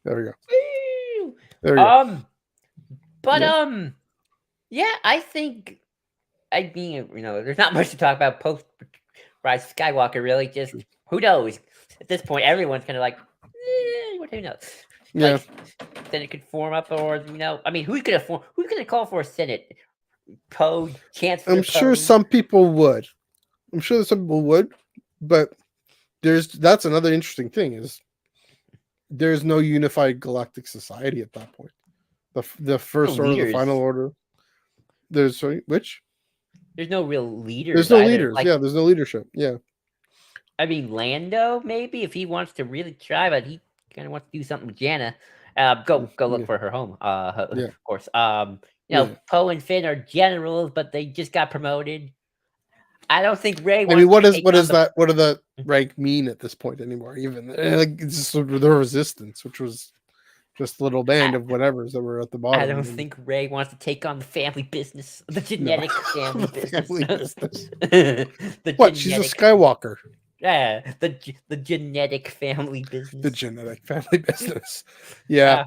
[SPEAKER 1] there we go.
[SPEAKER 2] Woo!
[SPEAKER 1] There we go.
[SPEAKER 2] But
[SPEAKER 1] Yeah.
[SPEAKER 2] yeah, I think there's not much to talk about post Rise of Skywalker. Really, just who knows? At this point, everyone's kind of like, who knows?
[SPEAKER 1] Yeah.
[SPEAKER 2] Like, Senate could form up, or I mean, who's gonna call for a Senate? Poe, Chancellor.
[SPEAKER 1] I'm sure
[SPEAKER 2] Poe.
[SPEAKER 1] some people would. I'm sure that some people would, but that's another interesting thing is there's no unified galactic society at that point. The first order, the final order. There's which?
[SPEAKER 2] There's no real leaders.
[SPEAKER 1] There's no
[SPEAKER 2] either.
[SPEAKER 1] leaders.
[SPEAKER 2] Like,
[SPEAKER 1] Yeah, there's no leadership. Yeah.
[SPEAKER 2] I mean, Lando maybe if he wants to really try, but he kind of wants to do something with Jana. Go look for her home. Of course. Poe and Finn are generals, but they just got promoted. I don't think Rey.
[SPEAKER 1] I mean, what is that? What do the rank mean at this point anymore? Even like it's just the resistance, which was just a little band of whatevers that were at the bottom.
[SPEAKER 2] I don't think Rey wants to take on the family business, the genetic family business.
[SPEAKER 1] Family business.
[SPEAKER 2] The
[SPEAKER 1] what? She's a Skywalker.
[SPEAKER 2] Yeah, the genetic family business.
[SPEAKER 1] The genetic family business. Yeah.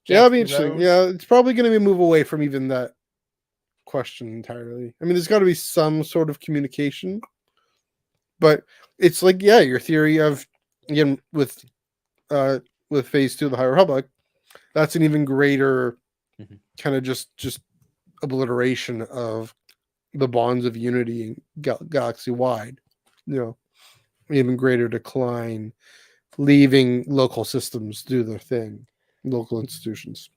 [SPEAKER 2] Yeah,
[SPEAKER 1] it'll be interesting. Yeah, it's probably going to be a move away from even that question entirely. I mean, there's got to be some sort of communication, but it's like, yeah, your theory of again with Phase 2 of the High Republic, that's an even greater kind of just obliteration of the bonds of unity galaxy wide. Even greater decline, leaving local systems do their thing, local institutions.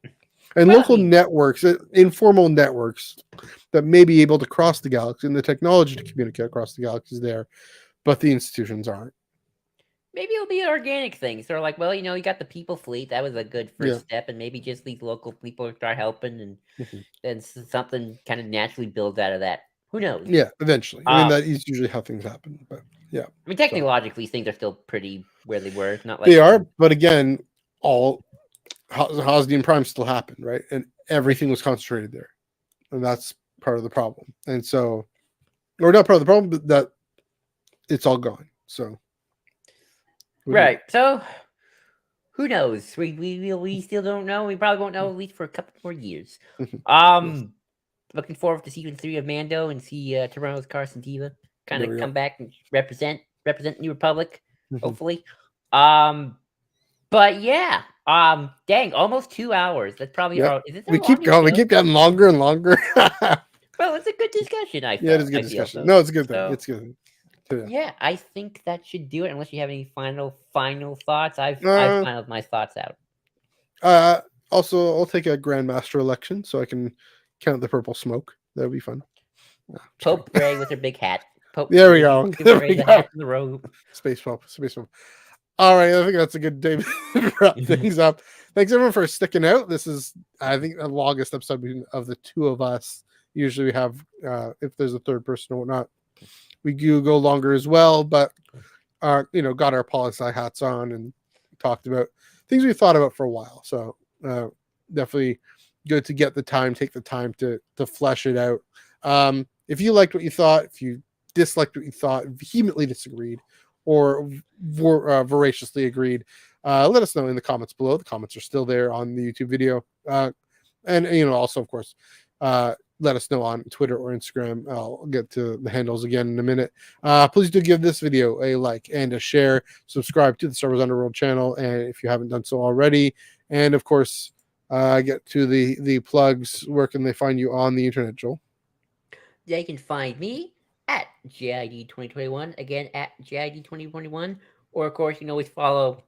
[SPEAKER 1] And local networks, informal networks that may be able to cross the galaxy and the technology to communicate across the galaxy is there, but the institutions aren't.
[SPEAKER 2] Maybe it'll be an organic thing. So like, well, you got the people fleet. That was a good first step. And maybe just these local people start helping and then something kind of naturally builds out of that. Who knows?
[SPEAKER 1] Yeah, eventually. I mean, that is usually how things happen. But yeah.
[SPEAKER 2] I mean, technologically, things are still pretty where they were. Not like
[SPEAKER 1] they are, but again, all Hosnian Prime still happened, right? And everything was concentrated there. And that's part of the problem. And so, or not part of the problem, but that it's all gone. So,
[SPEAKER 2] right. So, who knows? We still don't know. We probably won't know at least for a couple more years. Looking forward to season 3 of Mando and see Toronto's Carson Diva kind of come back and represent New Republic, hopefully. But yeah, dang, almost 2 hours. That's probably
[SPEAKER 1] we keep going. We keep getting longer and longer.
[SPEAKER 2] Well, it's a good discussion.
[SPEAKER 1] It is a good discussion. No, it's a good thing. It's good.
[SPEAKER 2] Yeah, I think that should do it. Unless you have any final thoughts, I've finalized my thoughts out.
[SPEAKER 1] Also, I'll take a Grandmaster election so I can count the purple smoke. That would be fun.
[SPEAKER 2] Pope Rey with her big hat.
[SPEAKER 1] There we go. There we go.
[SPEAKER 2] Hat and the robe.
[SPEAKER 1] Space Pope. All right, I think that's a good day to wrap things up. Thanks everyone for sticking out. This is, I think, the longest episode of the two of us. Usually we have, if there's a third person or whatnot, we do go longer as well. But got our poli-sci hats on and talked about things we thought about for a while. So definitely good to take the time to flesh it out. If you liked what you thought, if you disliked what you thought, vehemently disagreed, or voraciously agreed, let us know in the comments below. The comments are still there on the YouTube video. And also, of course, let us know on Twitter or Instagram. I'll get to the handles again in a minute. Please do give this video a like and a share. Subscribe to the Star Wars Underworld channel, and if you haven't done so already. And of course, get to the plugs. Where can they find you on the internet, Joel?
[SPEAKER 2] They can find me at JID 2021. Again, at JID 2021. Or, of course, you can always follow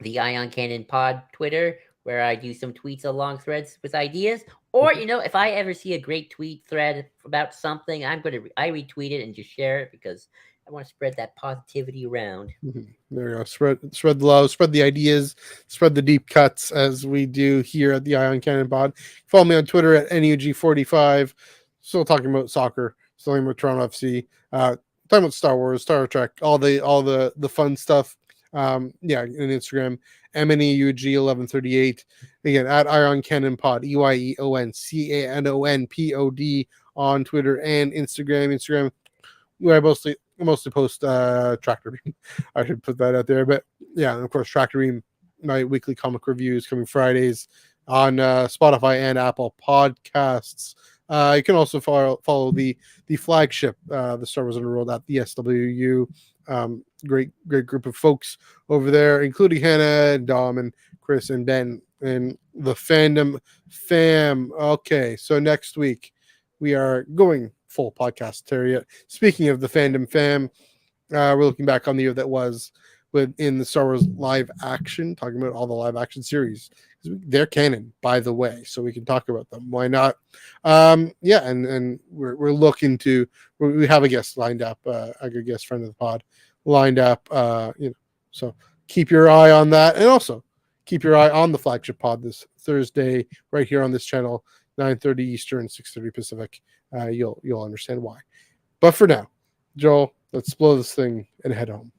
[SPEAKER 2] the Ion Cannon Pod Twitter where I do some tweets along threads with ideas. Or, if I ever see a great tweet thread about something, I retweet it and just share it because I want to spread that positivity around.
[SPEAKER 1] There we go. Spread the love, spread the ideas, spread the deep cuts as we do here at the Eye on Canon Pod. Follow me on Twitter at NUG45. Still talking about soccer, still talking about Toronto FC, talking about Star Wars, Star Trek, all the fun stuff. And Instagram, MNEUG1138. Again, at Ion Canon Pod, EYEONCANONPOD on Twitter and Instagram. Where I mostly post Tractor Beam. I should put that out there. But yeah, and of course, Tractor Beam, my weekly comic reviews coming Fridays on Spotify and Apple Podcasts. You can also follow the flagship, the Star Wars Underworld at the SWU. Great group of folks over there, including Hannah and Dom and Chris and Ben and the fandom fam. Okay, so next week we are going full podcast area. Speaking of the fandom fam, we're looking back on the year that was in the Star Wars live action, talking about all the live action series. They're canon, by the way, so we can talk about them. Why not? And we're looking to. We have a guest lined up, a good guest friend of the pod lined up. So keep your eye on that, and also keep your eye on the flagship pod this Thursday, right here on this channel, 9:30 Eastern, 6:30 Pacific. You'll understand why. But for now, Joel, let's blow this thing and head home.